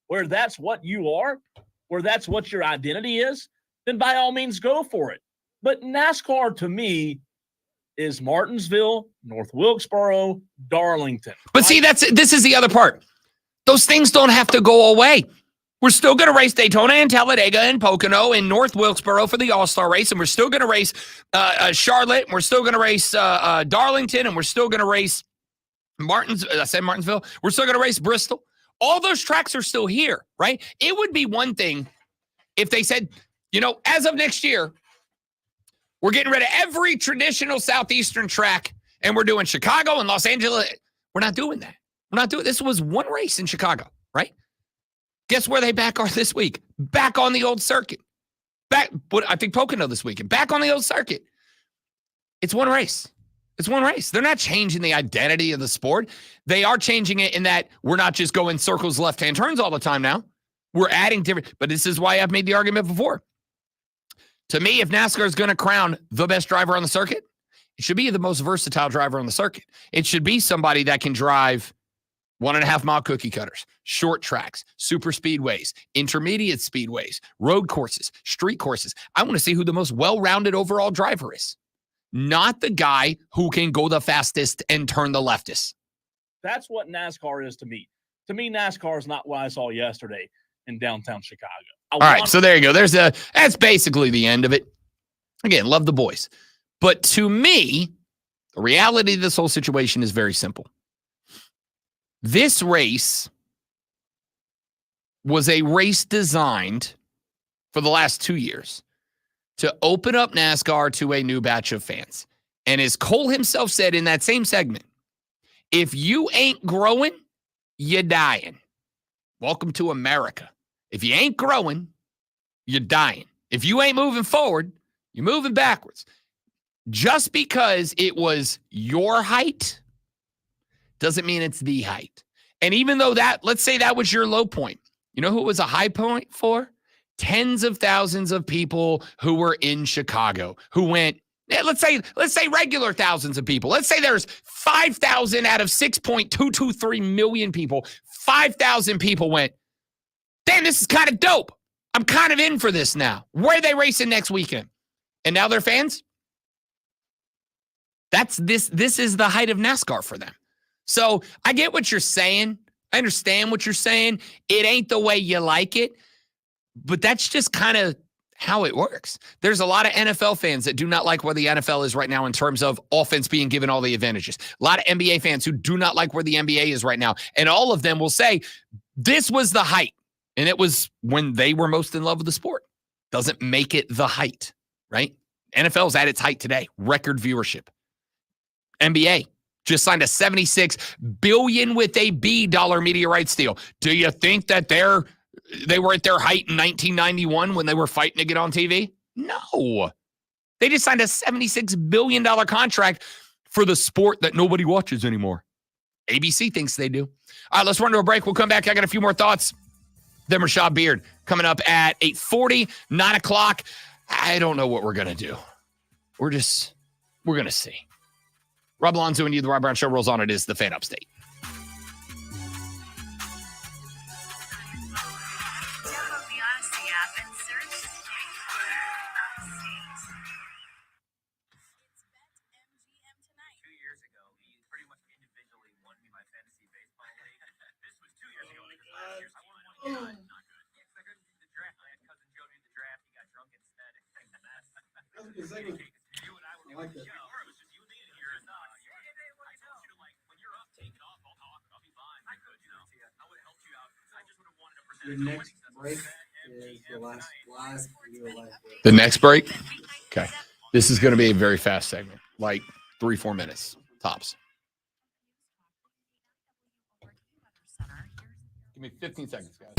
where that's what you are, where that's what your identity is, then by all means go for it. But NASCAR to me is Martinsville, North Wilkesboro, Darlington. But see, this is the other part. Those things don't have to go away. We're still going to race Daytona and Talladega and Pocono and North Wilkesboro for the All-Star race, and we're still going to race Charlotte, and we're still going to race Darlington, and we're still going to race Martinsville. We're still going to race Bristol. All those tracks are still here, right? It would be one thing if they said, as of next year, we're getting rid of every traditional Southeastern track, and we're doing Chicago and Los Angeles. We're not doing that. This was one race in Chicago, right? Guess where they back are this week? Back on the old circuit. I think Pocono this weekend. Back on the old circuit. It's one race. They're not changing the identity of the sport. They are changing it in that we're not just going circles, left-hand turns all the time now. We're adding different, but this is why I've made the argument before. To me, if NASCAR is going to crown the best driver on the circuit, it should be the most versatile driver on the circuit. It should be somebody that can drive 1.5 mile cookie cutters, short tracks, super speedways, intermediate speedways, road courses, street courses. I want to see who the most well-rounded overall driver is, not the guy who can go the fastest and turn the leftist. That's what NASCAR is to me. To me, NASCAR is not what I saw yesterday in downtown Chicago. All right, so there you go. That's basically the end of it. Again, love the boys. But to me, the reality of this whole situation is very simple. This race was a race designed for the last 2 years to open up NASCAR to a new batch of fans. And as Cole himself said in that same segment, if you ain't growing, you're dying. Welcome to America. If you ain't growing, you're dying. If you ain't moving forward, you're moving backwards. Just because it was your height doesn't mean it's the height. And even though let's say that was your low point, you know who it was a high point for? Tens of thousands of people who were in Chicago who went, let's say regular thousands of people. Let's say there's 5,000 out of 6.223 million people. 5,000 people went, damn, this is kind of dope. I'm kind of in for this now. Where are they racing next weekend? And now they're fans? This is the height of NASCAR for them. So I get what you're saying. I understand what you're saying. It ain't the way you like it, but that's just kind of how it works. There's a lot of NFL fans that do not like where the NFL is right now in terms of offense being given all the advantages. A lot of NBA fans who do not like where the NBA is right now. And all of them will say, this was the height. And it was when they were most in love with the sport. Doesn't make it the height, right? NFL's at its height today. Record viewership. NBA just signed a $76 billion with a B dollar media rights deal. Do you think that they were at their height in 1991 when they were fighting to get on TV? No. They just signed a $76 billion contract for the sport that nobody watches anymore. ABC thinks they do. All right, let's run to a break. We'll come back. I got a few more thoughts. Then Rashad Beard coming up at 8:40, 9 o'clock. I don't know what we're going to do. We're going to see. Rob Alonzo and you, the Rob Brown Show rolls on. It is the Fan Upstate. Your next break is the last break. The next break? Okay. This is going to be a very fast segment, like 3-4 minutes tops. Give me 15 seconds, guys.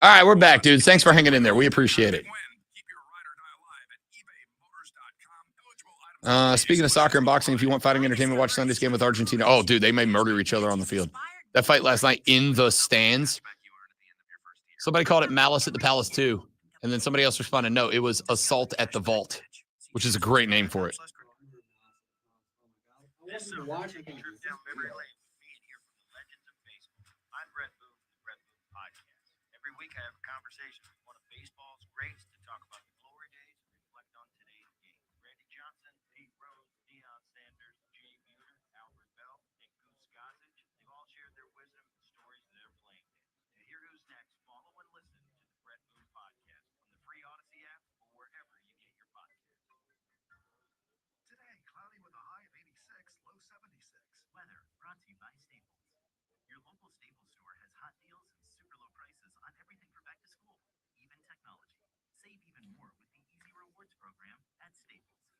All right, we're back, dudes. Thanks for hanging in there. We appreciate it. Speaking of soccer and boxing, if you want fighting entertainment, watch Sunday's game with Argentina. Oh, dude, they may murder each other on the field. That fight last night in the stands. Somebody called it Malice at the Palace 2. And then somebody else responded, no, it was Assault at the Vault, which is a great name for it.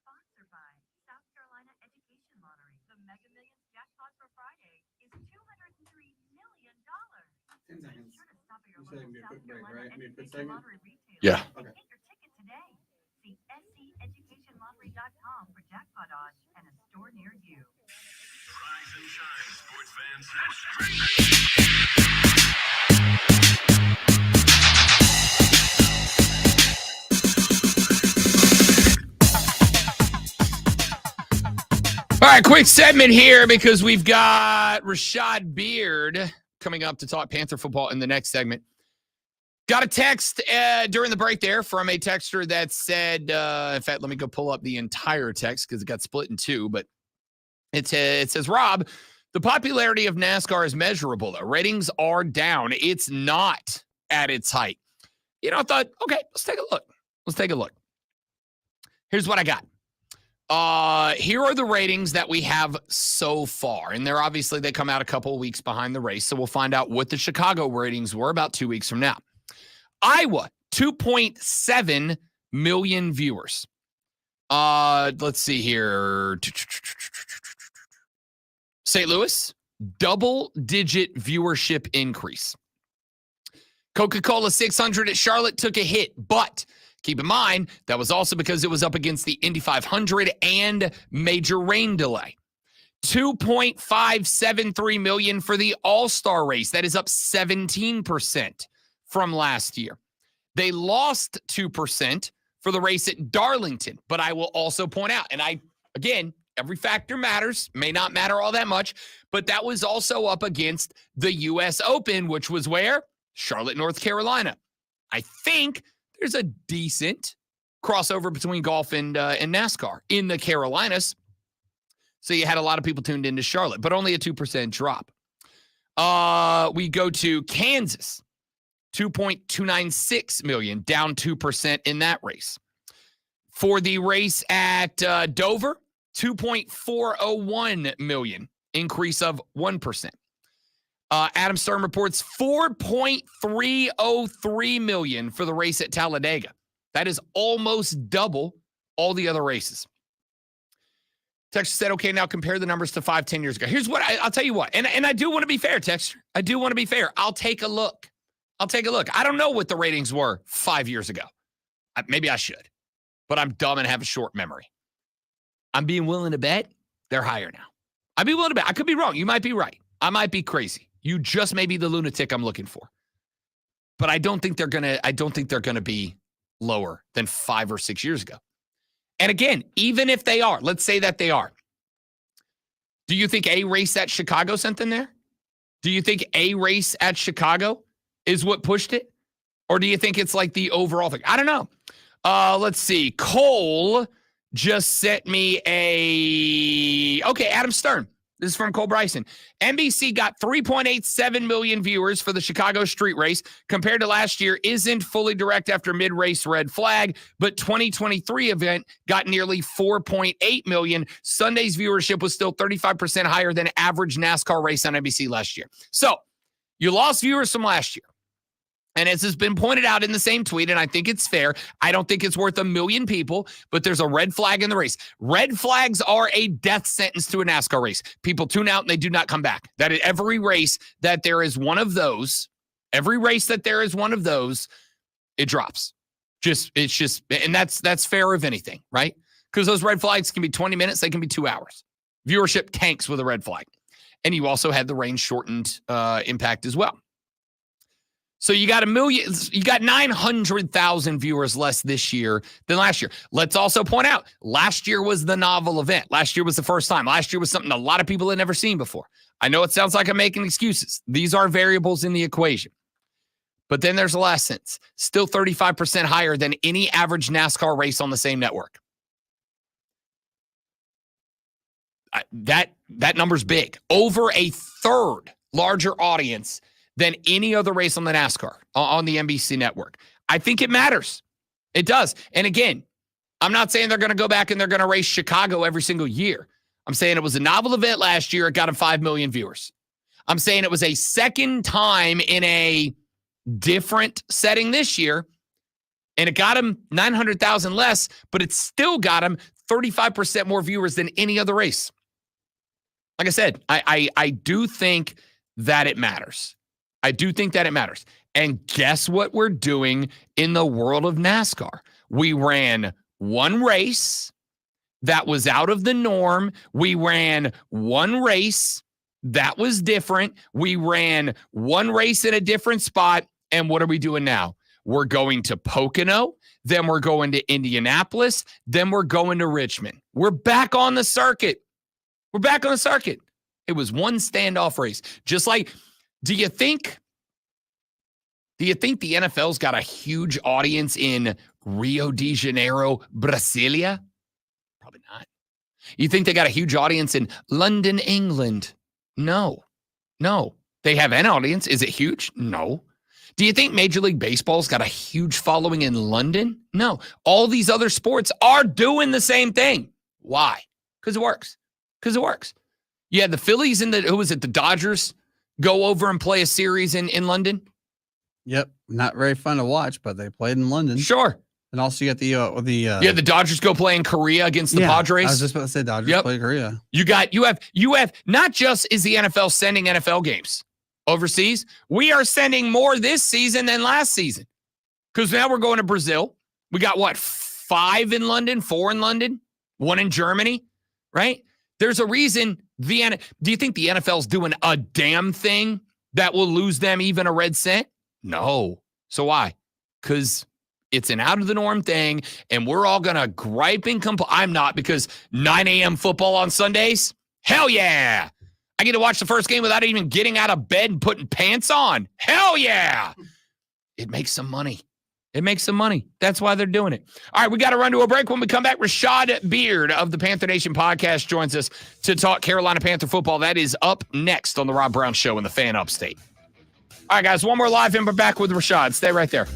Sponsored by South Carolina Education Lottery. Yeah. Okay. All right, quick segment here because we've got Rashad Beard coming up to talk Panther football in the next segment. Got a text during the break there from a texter that said, in fact, let me go pull up the entire text because it got split in two, but it says, Rob, the popularity of NASCAR is measurable, though. Ratings are down. It's not at its height. You know, I thought, okay, let's take a look. Let's take a look. Here's what I got. Here are the ratings that we have so far. And they're obviously, they come out a couple of weeks behind the race. So we'll find out what the Chicago ratings were about 2 weeks from now. Iowa, 2.7 million viewers. Let's see here. St. Louis, double-digit viewership increase. Coca-Cola 600 at Charlotte took a hit, but keep in mind, that was also because it was up against the Indy 500 and major rain delay. 2.573 million for the All-Star race. That is up 17% from last year. They lost 2% for the race at Darlington, but I will also point out, and again, every factor matters, may not matter all that much, but that was also up against the U.S. Open, which was where? Charlotte, North Carolina. I think there's a decent crossover between golf and NASCAR in the Carolinas. So you had a lot of people tuned into Charlotte, but only a 2% drop. We go to Kansas, 2.296 million, down 2% in that race. For the race at Dover, 2.401 million, increase of 1%. Adam Stern reports 4.303 million for the race at Talladega. That is almost double all the other races. Texture said, okay, now compare the numbers to 5-10 years ago. Here's what I'll tell you what, and I do want to be fair, Texture. I do want to be fair. I'll take a look. I don't know what the ratings were 5 years ago. Maybe I should, but I'm dumb and have a short memory. I'm being willing to bet they're higher now. I'd be willing to bet. I could be wrong. You might be right. I might be crazy. You just may be the lunatic I'm looking for. But I don't think they're gonna be lower than 5 or 6 years ago. And again, even if they are, let's say that they are. Do you think a race at Chicago sent them there? Do you think a race at Chicago is what pushed it? Or do you think it's like the overall thing? I don't know. Let's see. Cole just sent me Adam Stern. This is from Cole Bryson. NBC got 3.87 million viewers for the Chicago street race. Compared to last year, isn't fully direct after mid-race red flag, but 2023 event got nearly 4.8 million. Sunday's viewership was still 35% higher than average NASCAR race on NBC last year. So you lost viewers from last year. And as has been pointed out in the same tweet, and I think it's fair, I don't think it's worth 1 million people, but there's a red flag in the race. Red flags are a death sentence to a NASCAR race. People tune out and they do not come back. That at every race that there is one of those, it drops. And that's fair of anything, right? Because those red flags can be 20 minutes, they can be 2 hours. Viewership tanks with a red flag. And you also had the rain shortened impact as well. So you got 900,000 viewers less this year than last year. Let's also point out, last year was the novel event. Last year was the first time. Last year was something a lot of people had never seen before. I know it sounds like I'm making excuses. These are variables in the equation. But then there's the last sentence. Still 35% higher than any average NASCAR race on the same network. That number's big. Over a third larger audience than any other race on the NASCAR, on the NBC network. I think it matters. It does. And again, I'm not saying they're going to go back and they're going to race Chicago every single year. I'm saying it was a novel event last year. It got them 5 million viewers. I'm saying it was a second time in a different setting this year, and it got them 900,000 less, but it still got them 35% more viewers than any other race. Like I said, I do think that it matters. I do think that it matters. And guess what we're doing in the world of NASCAR? We ran one race that was out of the norm. We ran one race that was different. We ran one race in a different spot. And what are we doing now? We're going to Pocono. Then we're going to Indianapolis. Then we're going to Richmond. We're back on the circuit. We're back on the circuit. It was one standoff race. Just like, do you think the NFL's got a huge audience in Rio de Janeiro, Brasilia? Probably not. You think they got a huge audience in London, England? No. They have an audience. Is it huge? No. Do you think Major League Baseball's got a huge following in London? No. All these other sports are doing the same thing. Why? Because it works. You had the Phillies and the Dodgers go over and play a series in London? Yep. Not very fun to watch, but they played in London. Sure. And also you got the Dodgers go play in Korea against the Padres. I was just about to say Dodgers play Korea. You have not just is the NFL sending NFL games overseas, we are sending more this season than last season. Because now we're going to Brazil. We got 5 in London, 4 in London, 1 in Germany, right? There's a reason do you think the NFL's doing a damn thing that will lose them even a red cent? No. So why? Because it's an out of the norm thing, and we're all going to gripe and complain. I'm not, because 9 a.m. football on Sundays? Hell yeah. I get to watch the first game without even getting out of bed and putting pants on. Hell yeah. It makes some money. That's why they're doing it. All right, we got to run to a break. When we come back, Rashad Beard of the Panther Nation podcast joins us to talk Carolina Panther football. That is up next on the Rob Brown Show in the Fan Upstate. All right, guys, one more live and we're back with Rashad. Stay right there.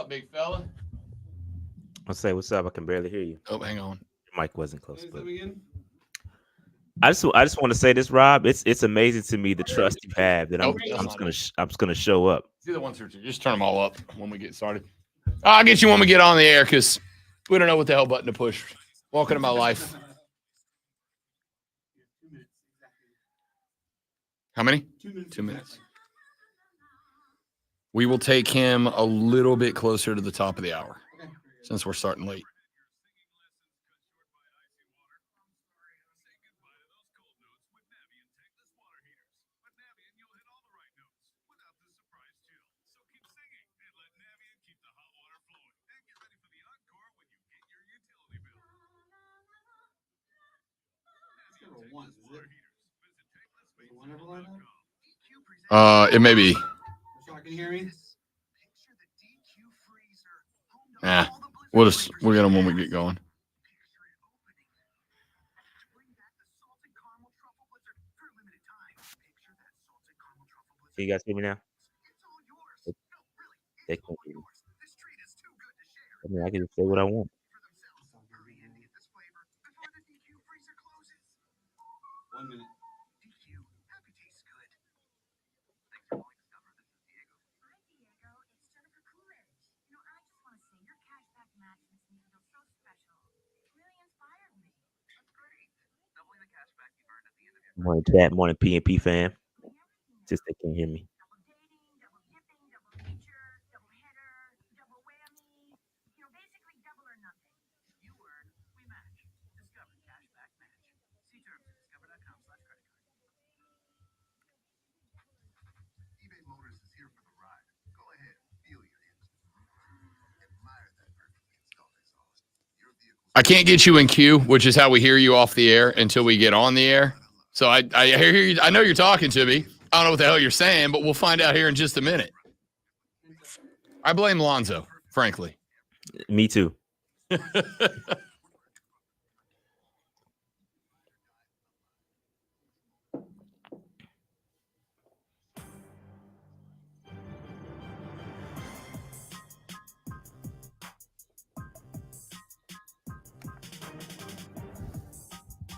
up, big fella? I'll say what's up. I can barely hear you. Oh, hang on. Your mic wasn't close. But I just want to say this, Rob. It's amazing to me the trust you have that I'm just gonna show up. It's either 1 through 2. Just turn them all up when we get started. I'll get you when we get on the air because we don't know what the hell button to push. Welcome to my life. How many? 2 minutes. We will take him a little bit closer to the top of the hour since we're starting late. It may be. Can you hear me? We'll get them when we get going. Can you guys hear me now? They can't hear me. I mean, I can just say what I want. Morning, chat. Morning, PNP fam. Just they can't hear me. I can't get you in queue, which is how we hear you off the air until we get on the air. So I hear you. I know you're talking to me. I don't know what the hell you're saying, but we'll find out here in just a minute. I blame Lonzo, frankly. Me too.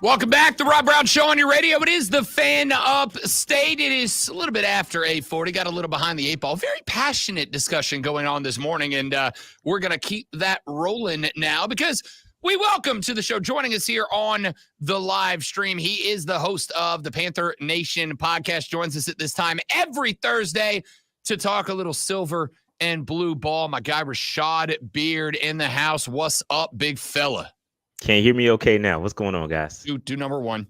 Welcome back to Rob Brown Show on your radio. It is the Fan Upstate. It is a little bit after 8:40. Got a little behind the 8 ball. Very passionate discussion going on this morning, and we're going to keep that rolling now because we welcome to the show, joining us here on the live stream. He is the host of the Panther Nation podcast. Joins us at this time every Thursday to talk a little silver and blue ball. My guy Rashad Beard in the house. What's up, big fella? Can't hear me okay now. What's going on, guys? Do number one.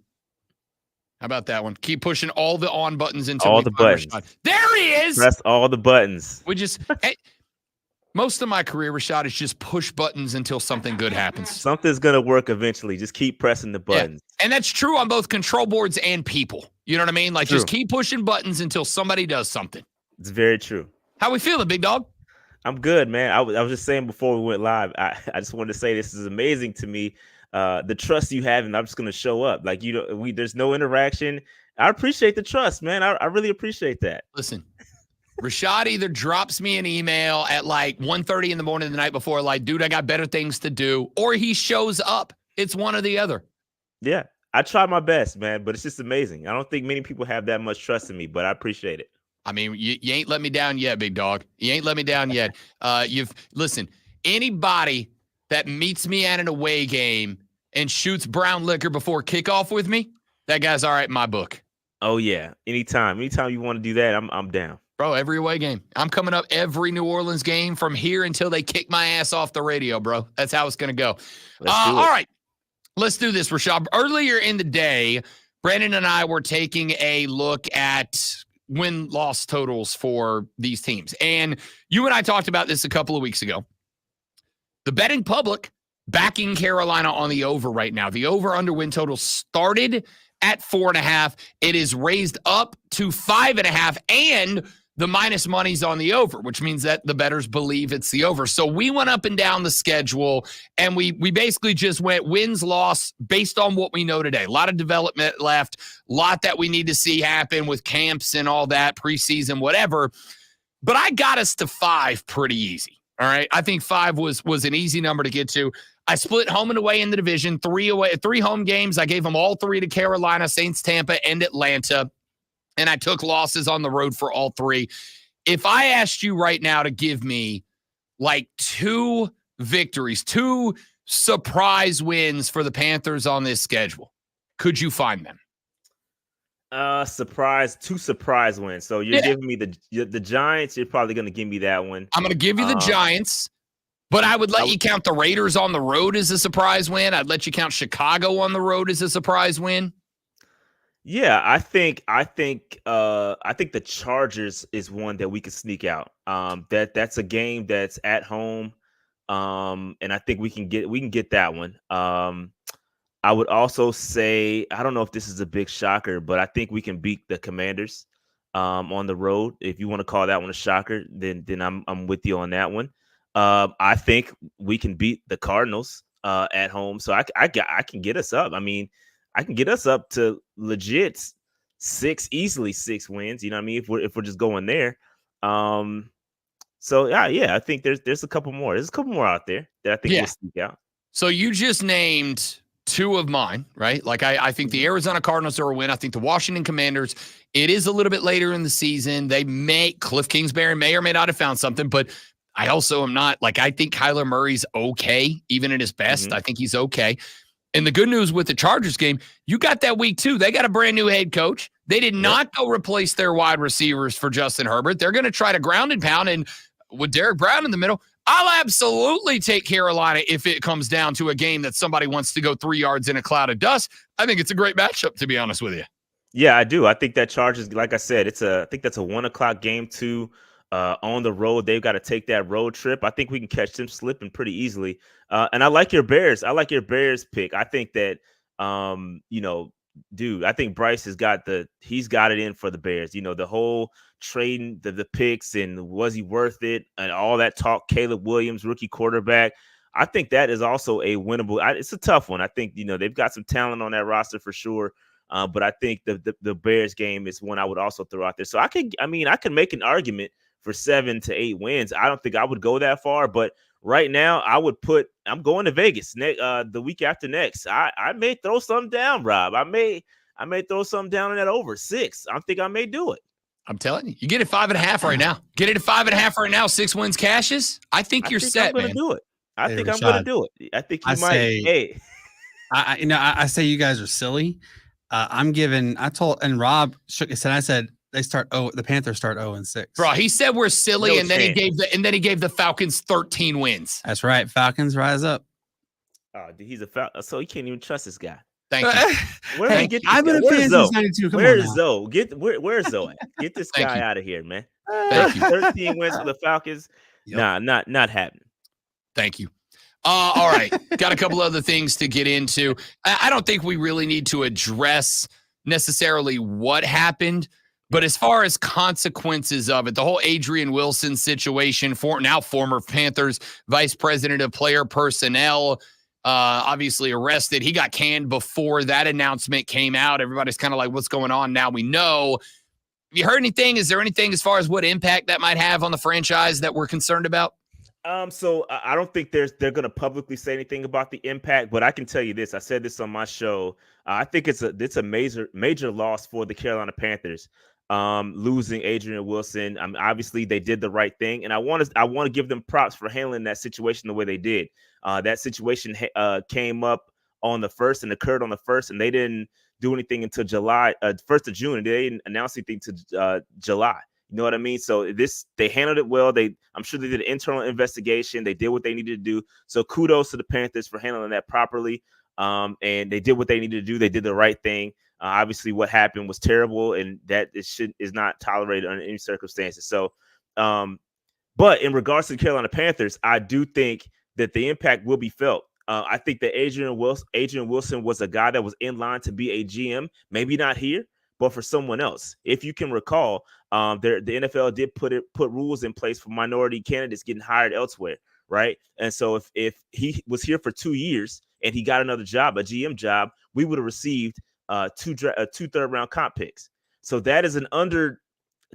How about that one? Keep pushing all the on buttons until all the buttons. Rashad. There he is. Press all the buttons. We just most of my career, Rashad, is just push buttons until something good happens. Something's gonna work eventually. Just keep pressing the buttons. Yeah. And that's true on both control boards and people. You know what I mean? Like just keep pushing buttons until somebody does something. It's very true. How we feeling, big dog? I'm good, man. I was just saying before we went live, I just wanted to say this is amazing to me. The trust you have, and I'm just gonna show up. Like there's no interaction. I appreciate the trust, man. I really appreciate that. Listen, Rashad either drops me an email at like 1:30 in the morning the night before, like, dude, I got better things to do, or he shows up. It's one or the other. Yeah, I try my best, man, but it's just amazing. I don't think many people have that much trust in me, but I appreciate it. I mean, you ain't let me down yet, big dog. You ain't let me down yet. Listen, anybody that meets me at an away game and shoots brown liquor before kickoff with me, that guy's all right in my book. Oh yeah, anytime you want to do that, I'm down, bro. Every away game, I'm coming up every New Orleans game from here until they kick my ass off the radio, bro. That's how it's gonna go. All right, let's do this, Rashad. Earlier in the day, Brandon and I were taking a look at win-loss totals for these teams. And you and I talked about this a couple of weeks ago. The betting public backing Carolina on the over right now. The over-under win total started at 4.5. It is raised up to 5.5, and the minus money's on the over, which means that the bettors believe it's the over. So we went up and down the schedule, and we basically just went wins, loss based on what we know today. A lot of development left, a lot that we need to see happen with camps and all that, preseason, whatever. But I got us to 5 pretty easy. All right. I think 5 was an easy number to get to. I split home and away in the division, 3 home games. I gave them all 3 to Carolina, Saints, Tampa, and Atlanta. And I took losses on the road for all 3. If I asked you right now to give me like 2 victories, 2 surprise wins for the Panthers on this schedule, could you find them? 2 surprise wins. So you're giving me the Giants. You're probably going to give me that one. I'm going to give you the Giants, but I would let you count the Raiders on the road as a surprise win. I'd let you count Chicago on the road as a surprise win. Yeah, I think the Chargers is one that we could sneak out. That's a game that's at home, and I think we can get that one. I would also say, I don't know if this is a big shocker, but I think we can beat the Commanders on the road. If you want to call that one a shocker, then I'm with you on that one. I think we can beat the Cardinals at home, so I can get us up. I mean, I can get us up to legit 6 wins. You know what I mean? If we're just going there. So yeah, I think there's a couple more. There's a couple more out there that I think we'll sneak out. So you just named 2 of mine, right? Like I think the Arizona Cardinals are a win. I think the Washington Commanders, it is a little bit later in the season. Cliff Kingsbury may or may not have found something, but I also am not like, I think Kyler Murray's okay, even at his best. I think he's okay. And the good news with the Chargers game, you got that week 2. They got a brand new head coach. They did not go replace their wide receivers for Justin Herbert. They're going to try to ground and pound. And with Derek Brown in the middle, I'll absolutely take Carolina if it comes down to a game that somebody wants to go 3 yards in a cloud of dust. I think it's a great matchup, to be honest with you. Yeah, I do. I think that Chargers, like I said, I think that's a 1:00 game too. On the road, they've got to take that road trip. I think we can catch them slipping pretty easily. And I like your Bears. I like your Bears pick. I think that, I think Bryce has got it in for the Bears. You know, the whole trading the picks and was he worth it and all that talk. Caleb Williams, rookie quarterback. I think that is also a winnable. It's a tough one. I think, they've got some talent on that roster for sure. But I think the Bears game is one I would also throw out there. So I can make an argument for 7 to 8 wins. I don't think I would go that far, but right now I'm going to Vegas the week after next. I may throw something down, Rob. I may throw something down in that over 6. I think I may do it. I'm telling you, you get it 5.5 right now. Get it at 5.5 right now. 6 wins cashes. I think you're set, man. Do it. I think I'm going to do it. I think you might. I say you guys are silly. Rob shook his head. I said the Panthers start 0-6. Bro, he said we're silly, and then he gave the Falcons 13 wins. That's right. Falcons rise up. Oh, he's a Falcon, so you can't even trust this guy. Thank you. Where did he get? I've been a fan since '92. Where's Zoe? Where's Zoe? Get this guy out of here, man. Thank you. 13 wins for the Falcons. Yep. Nah, not happening. Thank you. All right. Got a couple other things to get into. I don't think we really need to address necessarily what happened, but as far as consequences of it, the whole Adrian Wilson situation, former Panthers vice president of player personnel, obviously arrested. He got canned before that announcement came out. Everybody's kind of like, what's going on? Now we know. Have you heard anything? Is there anything as far as what impact that might have on the franchise that we're concerned about? So I don't think they're going to publicly say anything about the impact, but I can tell you this. I said this on my show. I think it's a major loss for the Carolina Panthers. Losing Adrian Wilson. Obviously they did the right thing, and I want to give them props for handling that situation the way they did. That situation came up on the 1st and occurred on the 1st, and they didn't do anything until July, 1st of June, and they didn't announce anything to July. You know what I mean? So they handled it well. I'm sure they did an internal investigation. They did what they needed to do. So kudos to the Panthers for handling that properly. And they did what they needed to do. They did the right thing. Obviously, what happened was terrible, and that is not tolerated under any circumstances. So, but in regards to the Carolina Panthers, I do think that the impact will be felt. I think that Adrian Wilson was a guy that was in line to be a GM, maybe not here, but for someone else. If you can recall, the NFL did put rules in place for minority candidates getting hired elsewhere, right? And so if he was here for 2 years and he got another job, a GM job, we would have received two third-round comp picks. So that is an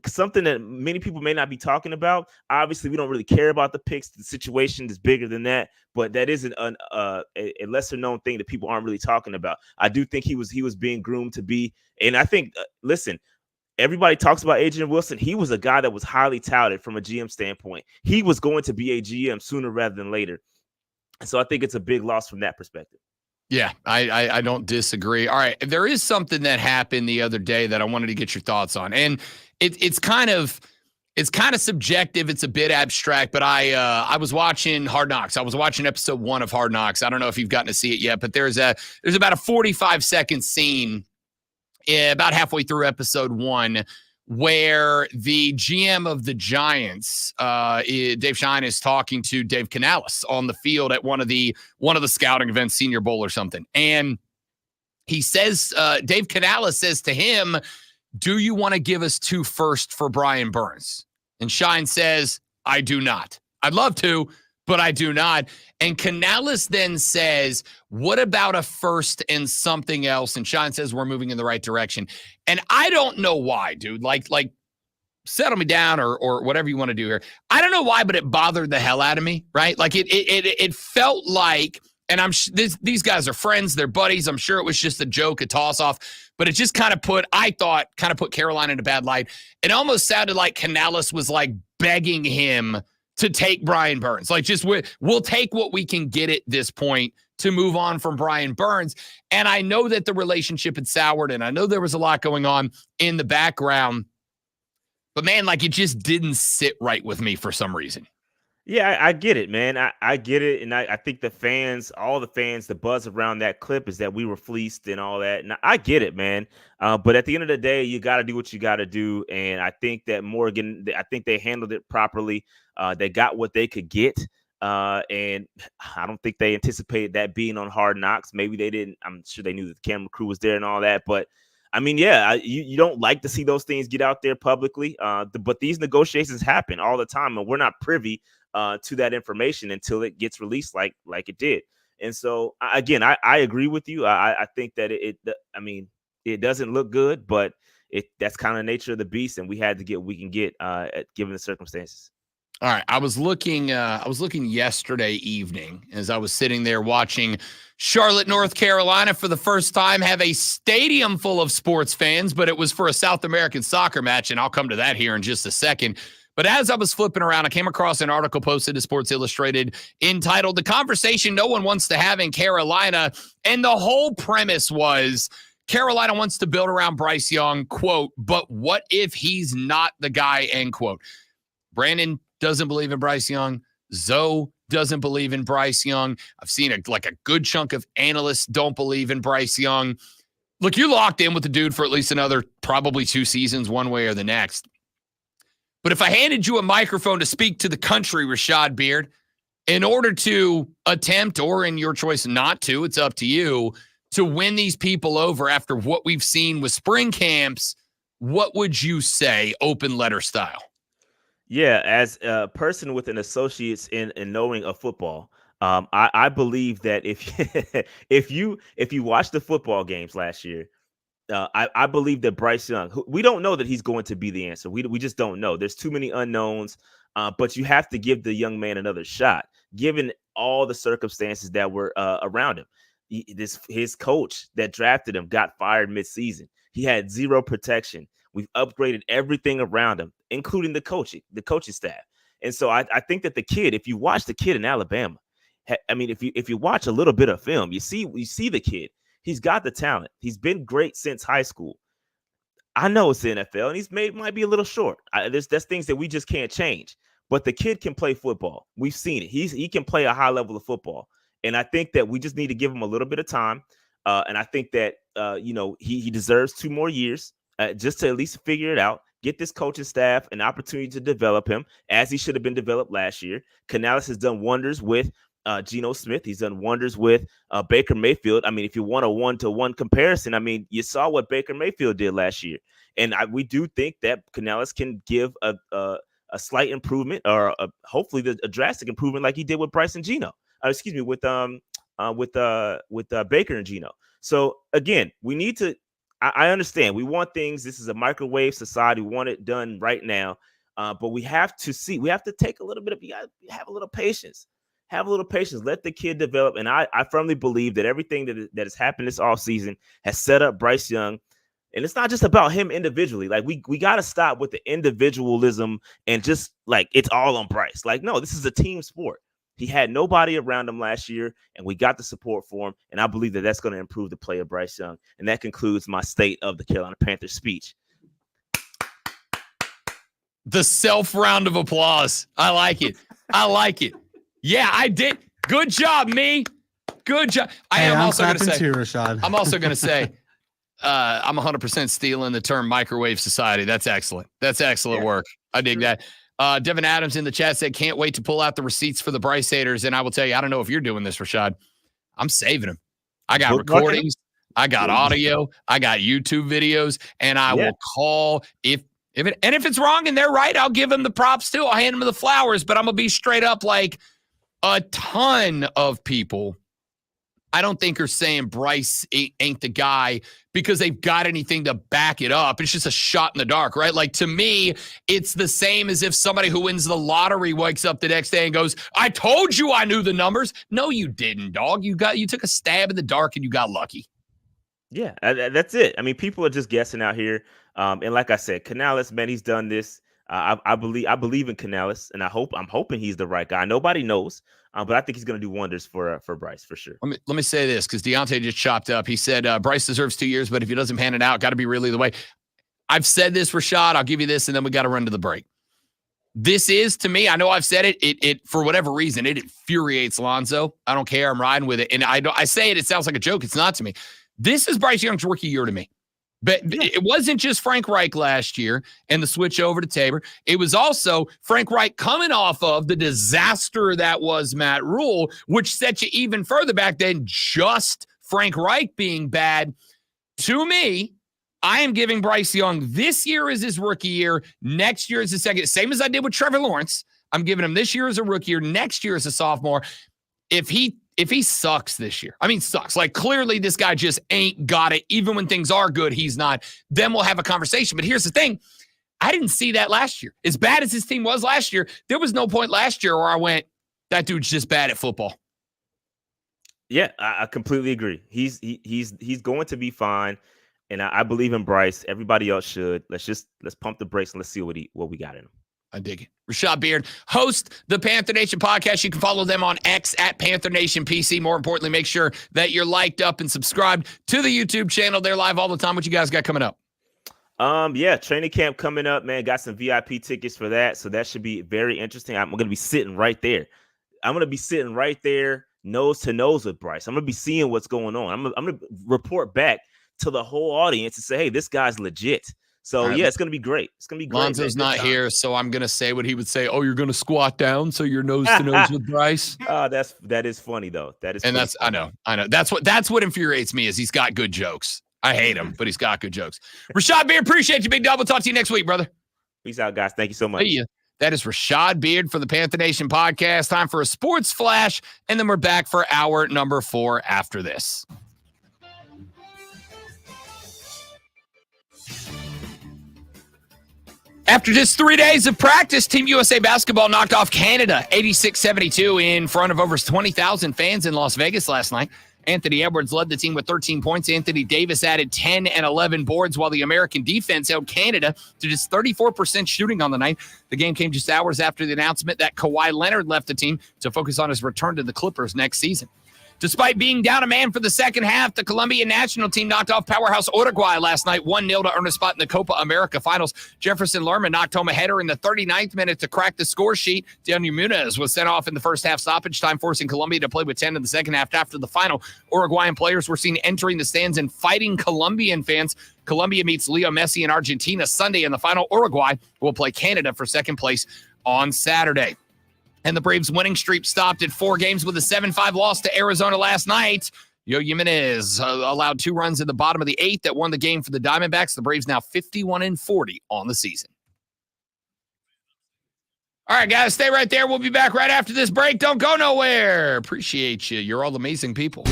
something that many people may not be talking about. Obviously, we don't really care about the picks. The situation is bigger than that, but that is a lesser known thing that people aren't really talking about. I do think he was being groomed to be, and I think listen, everybody talks about Adrian Wilson. He was a guy that was highly touted from a GM standpoint. He was going to be a GM sooner rather than later. So I think it's a big loss from that perspective. Yeah, I don't disagree. All right, there is something that happened the other day that I wanted to get your thoughts on, and it's kind of subjective. It's a bit abstract, but I was watching Hard Knocks. I was watching episode 1 of Hard Knocks. I don't know if you've gotten to see it yet, but there's about a 45-second scene about halfway through episode 1 where the GM of the Giants, Dave Shine, is talking to Dave Canales on the field at one of the scouting events, Senior Bowl or something. And he says, Dave Canales says to him, "Do you want to give us 2 firsts for Brian Burns?" And Shine says, "I do not. I'd love to, but I do not." And Canales then says, "What about a first and something else?" And Shine says, "We're moving in the right direction." And I don't know why, dude. Like settle me down or whatever you want to do here. I don't know why, but it bothered the hell out of me, right? Like it felt like, and these guys are friends, they're buddies. I'm sure it was just a joke, a toss off, but it just kind of put Carolina in a bad light. It almost sounded like Canales was like begging him to take Brian Burns. Like, just we'll take what we can get at this point to move on from Brian Burns. And I know that the relationship had soured, and I know there was a lot going on in the background, but man, like, it just didn't sit right with me for some reason. Yeah, I get it, man. I get it. And I think all the fans, the buzz around that clip is that we were fleeced and all that. And I get it, man. But at the end of the day, you got to do what you got to do. And I think that Morgan, I think they handled it properly. They got what they could get. And I don't think they anticipated that being on Hard Knocks. Maybe they didn't. I'm sure they knew that the camera crew was there and all that. But I mean, yeah, you don't like to see those things get out there publicly. But these negotiations happen all the time, and we're not privy to that information until it gets released like it did. And so again, I agree with you. I think that it doesn't look good, but that's kind of the nature of the beast, and we had to get what we can get given the circumstances. All right. I was looking yesterday evening as I was sitting there watching Charlotte, North Carolina for the first time have a stadium full of sports fans, but it was for a South American soccer match, and I'll come to that here in just a second. But as I was flipping around, I came across an article posted to Sports Illustrated entitled "The Conversation No One Wants to Have in Carolina." And the whole premise was Carolina wants to build around Bryce Young, quote, "but what if he's not the guy," end quote. Brandon doesn't believe in Bryce Young. Zoe doesn't believe in Bryce Young. I've seen a good chunk of analysts don't believe in Bryce Young. Look, you're locked in with the dude for at least another probably 2 seasons, one way or the next. But if I handed you a microphone to speak to the country, Rashad Beard, in order to attempt, or in your choice not to, it's up to you, to win these people over after what we've seen with spring camps, what would you say, open letter style? Yeah, as a person with an associate's in knowing of football, I believe that if you watch the football games last year, I believe that Bryce Young, we don't know that he's going to be the answer. We just don't know. There's too many unknowns, but you have to give the young man another shot, given all the circumstances that were around him. His coach that drafted him got fired midseason. He had zero protection. We've upgraded everything around him, including the coaching staff. And so I think that the kid, if you watch the kid in Alabama, I mean, if you watch a little bit of film, you see the kid. He's got the talent. He's been great since high school. I know it's the NFL, and he's might be a little short. There's things that we just can't change. But the kid can play football. We've seen it. He can play a high level of football, and I think that we just need to give him a little bit of time. And I think that he deserves 2 more years just to at least figure it out. Get this coaching staff an opportunity to develop him as he should have been developed last year. Canales has done wonders with Geno Smith. He's done wonders with Baker Mayfield. I mean, if you want a 1-to-1 comparison, I mean, you saw what Baker Mayfield did last year. And we do think that Canales can give a slight improvement, or hopefully a drastic improvement like he did with Bryce and Geno. With Baker and Geno. So again, we need to, I understand. We want things. This is a microwave society. We want it done right now. But we have to take a little bit of, you gotta have a little patience. Have a little patience. Let the kid develop. And I firmly believe that everything that has happened this offseason has set up Bryce Young. And it's not just about him individually. Like, we got to stop with the individualism and just like it's all on Bryce. Like, no, this is a team sport. He had nobody around him last year, and we got the support for him. And I believe that that's going to improve the play of Bryce Young. And that concludes my State of the Carolina Panthers speech. The self round of applause. I like it. I like it. Yeah, I did. Good job, me. Good job. I'm also going to say, too, Rashad. I'm also going to say, I'm 100% stealing the term microwave society. That's excellent. That's excellent work. I dig that. Devin Adams in the chat said, can't wait to pull out the receipts for the Bryce haters. And I will tell you, I don't know if you're doing this, Rashad. I'm saving them. I got recordings. I got audio. I got YouTube videos. And I will call if it's wrong and they're right, I'll give them the props too. I'll hand them the flowers. But I'm going to be straight up, like, a ton of people I don't think are saying Bryce ain't the guy because they've got anything to back it up. It's just a shot in the dark, right? Like, to me, it's the same as if somebody who wins the lottery wakes up the next day and goes, I told you I knew the numbers. No, you didn't, dog. You took a stab in the dark and you got lucky. Yeah, that's it. I mean, people are just guessing out here. And like I said, Canales, man, he's done this. I believe in Canales, and I'm hoping he's the right guy. Nobody knows, but I think he's going to do wonders for Bryce for sure. Let me say this, because Deontay just chopped up. He said Bryce deserves 2 years, but if he doesn't pan it out, got to be really the way. I've said this, Rashad. I'll give you this, and then we got to run to the break. This is, to me, I know I've said it. It for whatever reason, it infuriates Lonzo. I don't care. I'm riding with it, and I say it. It sounds like a joke. It's not to me. This is Bryce Young's rookie year to me. But it wasn't just Frank Reich last year and the switch over to Tabor. It was also Frank Reich coming off of the disaster that was Matt Rule, which set you even further back than just Frank Reich being bad. To me, I am giving Bryce Young this year as his rookie year, next year as his second, same as I did with Trevor Lawrence. I'm giving him this year as a rookie year, next year as a sophomore. If he sucks this year, sucks. Like, clearly this guy just ain't got it. Even when things are good, he's not. Then we'll have a conversation. But here's the thing. I didn't see that last year. As bad as his team was last year, there was no point last year where I went, that dude's just bad at football. Yeah, I completely agree. He's going to be fine. And I believe in Bryce. Everybody else should. Let's pump the brakes and let's see what we got in him. I dig it. Rashad Beard, host the Panther Nation podcast. You can follow them on X at Panther Nation PC. More importantly, make sure that you're liked up and subscribed to the YouTube channel. They're live all the time. What you guys got coming up? Yeah, training camp coming up, man. Got some VIP tickets for that. So that should be very interesting. I'm going to be sitting right there. Nose to nose with Bryce. I'm going to be seeing what's going on. I'm going to report back to the whole audience and say, hey, this guy's legit. So, right, it's going to be great. It's going to be great. Lonzo's not here, so I'm going to say what he would say. Oh, you're going to squat down so you're nose to nose with Bryce? That is funny, though. I know. That's what infuriates me is he's got good jokes. I hate him, but he's got good jokes. Rashad Beard, appreciate you, Big Dub. We'll talk to you next week, brother. Peace out, guys. Thank you so much. See ya. That is Rashad Beard for the Panther Nation podcast. Time for a sports flash, and then we're back for hour number 4 after this. After just 3 days of practice, Team USA basketball knocked off Canada 86-72 in front of over 20,000 fans in Las Vegas last night. Anthony Edwards led the team with 13 points. Anthony Davis added 10 and 11 boards, while the American defense held Canada to just 34% shooting on the night. The game came just hours after the announcement that Kawhi Leonard left the team to focus on his return to the Clippers next season. Despite being down a man for the second half, the Colombian national team knocked off powerhouse Uruguay last night 1-0 to earn a spot in the Copa America finals. Jefferson Lerman knocked home a header in the 39th minute to crack the score sheet. Daniel Munez was sent off in the first half stoppage time, forcing Colombia to play with 10 in the second half. After the final, Uruguayan players were seen entering the stands and fighting Colombian fans. Colombia meets Leo Messi in Argentina Sunday in the final. Uruguay will play Canada for second place on Saturday. And the Braves' winning streak stopped at 4 games with a 7-5 loss to Arizona last night. Yo Jimenez allowed 2 runs in the bottom of the 8th that won the game for the Diamondbacks. The Braves now 51-40 on the season. All right, guys, stay right there. We'll be back right after this break. Don't go nowhere. Appreciate you. You're all amazing people.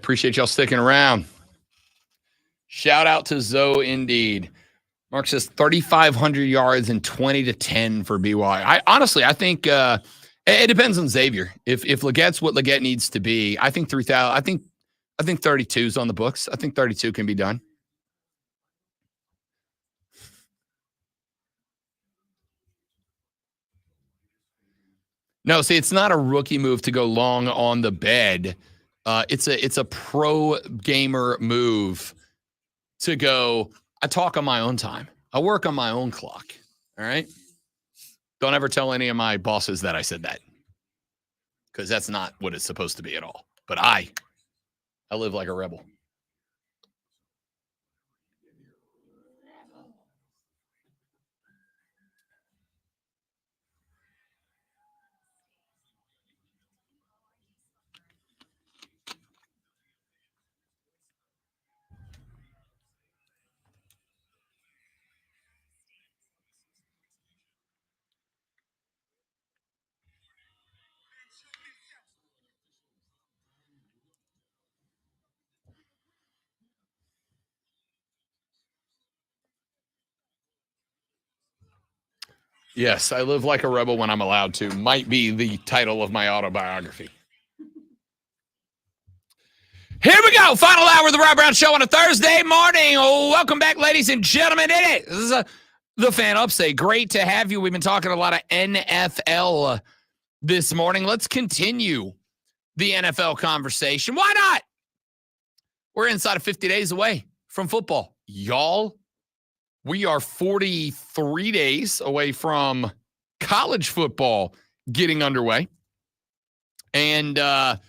Appreciate y'all sticking around. Shout out to Zoe indeed. Mark says 3,500 yards and 20-10 for BYU. I think it depends on Xavier. If Legette's what Legette needs to be, I think 3,000. I think 32 is on the books. I think 32 can be done. No, see, it's not a rookie move to go long on the bed. It's a pro gamer move to go. I talk on my own time. I work on my own clock. All right. Don't ever tell any of my bosses that I said that, because that's not what it's supposed to be at all. But I live like a rebel. Yes, I live like a rebel when I'm allowed to. Might be the title of my autobiography. Here we go. Final hour of the Rob Brown Show on a Thursday morning. Oh, welcome back, ladies and gentlemen. This is the Fan Upstate. Great to have you. We've been talking a lot of NFL this morning. Let's continue the NFL conversation. Why not? We're inside of 50 days away from football. Y'all, we are 43 days away from college football getting underway. And I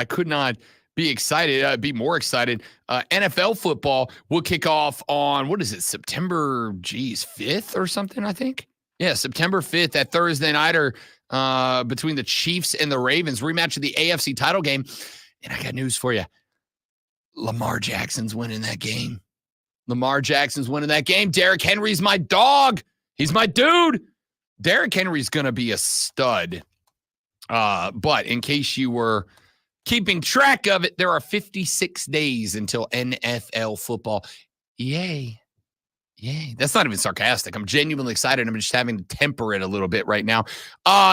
could not be more excited. NFL football will kick off on, September 5th or something, I think. Yeah, September 5th, that Thursday nighter between the Chiefs and the Ravens, rematch of the AFC title game. And I got news for you. Lamar Jackson's winning that game. Derrick Henry's my dog. He's my dude. Derrick Henry's going to be a stud. But in case you were keeping track of it, there are 56 days until NFL football. Yay. That's not even sarcastic. I'm genuinely excited. I'm just having to temper it a little bit right now.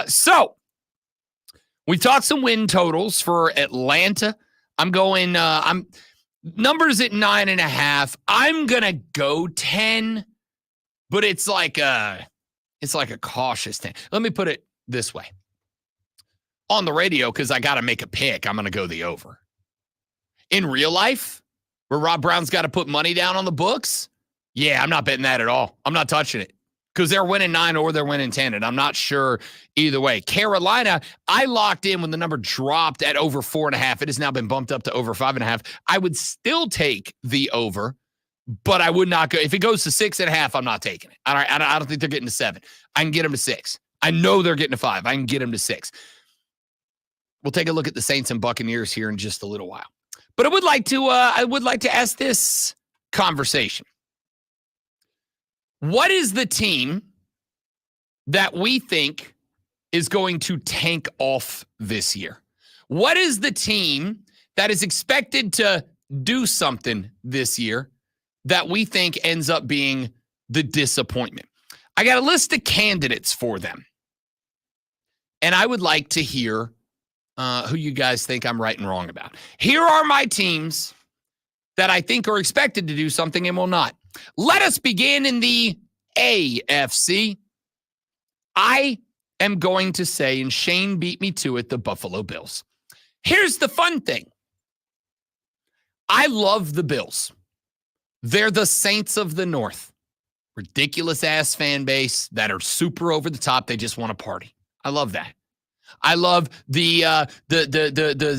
So we talked some win totals for Atlanta. I'm going, numbers at 9.5. I'm going to go 10, but it's like a cautious 10. Let me put it this way. On the radio, because I got to make a pick, I'm going to go the over. In real life, where Rob Brown's got to put money down on the books, yeah, I'm not betting that at all. I'm not touching it, because they're winning 9 or they're winning 10, and I'm not sure either way. Carolina, I locked in when the number dropped at over 4.5. It has now been bumped up to over 5.5. I would still take the over, but I would not go. If it goes to 6.5, I'm not taking it. I don't think they're getting to 7. I can get them to 6. I know they're getting to 5. I can get them to 6. We'll take a look at the Saints and Buccaneers here in just a little while. But I would like to ask this conversation. What is the team that we think is going to tank off this year? What is the team that is expected to do something this year that we think ends up being the disappointment? I got a list of candidates for them. And I would like to hear who you guys think I'm right and wrong about. Here are my teams that I think are expected to do something and will not. Let us begin in the AFC. I am going to say, and Shane beat me to it, the Buffalo Bills. Here's the fun thing. I love the Bills. They're the Saints of the North. Ridiculous ass fan base that are super over the top. They just want to party. I love that. I love the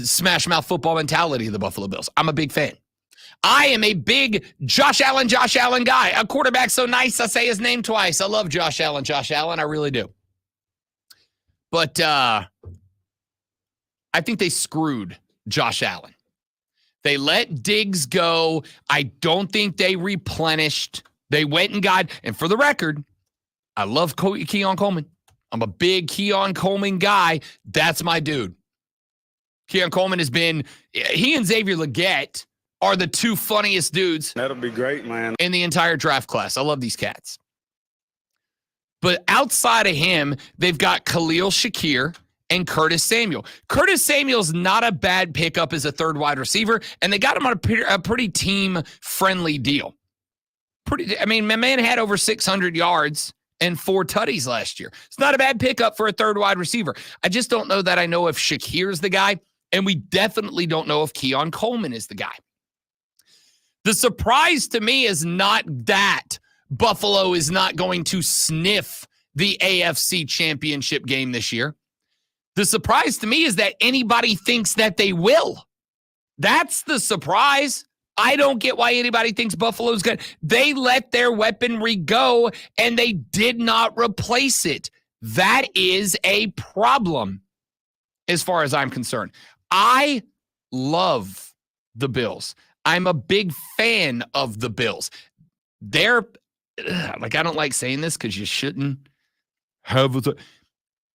smash mouth football mentality of the Buffalo Bills. I'm a big fan. I am a big Josh Allen guy. A quarterback so nice, I say his name twice. I love Josh Allen. I really do. But I think they screwed Josh Allen. They let Diggs go. I don't think they replenished. They went and got, and for the record, I love Keon Coleman. I'm a big Keon Coleman guy. That's my dude. Keon Coleman has been, he and Xavier Legette are the two funniest dudes. That'll be great, man. In the entire draft class. I love these cats. But outside of him, they've got Khalil Shakir and Curtis Samuel. Curtis Samuel's not a bad pickup as a third wide receiver, and they got him on a pretty team-friendly deal. I mean, my man had over 600 yards and 4 tutties last year. It's not a bad pickup for a third wide receiver. I just don't know that I know if Shakir's the guy, and we definitely don't know if Keon Coleman is the guy. The surprise to me is not that Buffalo is not going to sniff the AFC Championship game this year. The surprise to me is that anybody thinks that they will. That's the surprise. I don't get why anybody thinks Buffalo's good. They let their weaponry go, and they did not replace it. That is a problem as far as I'm concerned. I love the Bills. I'm a big fan of the Bills. They're, like, I don't like saying this because you shouldn't have a...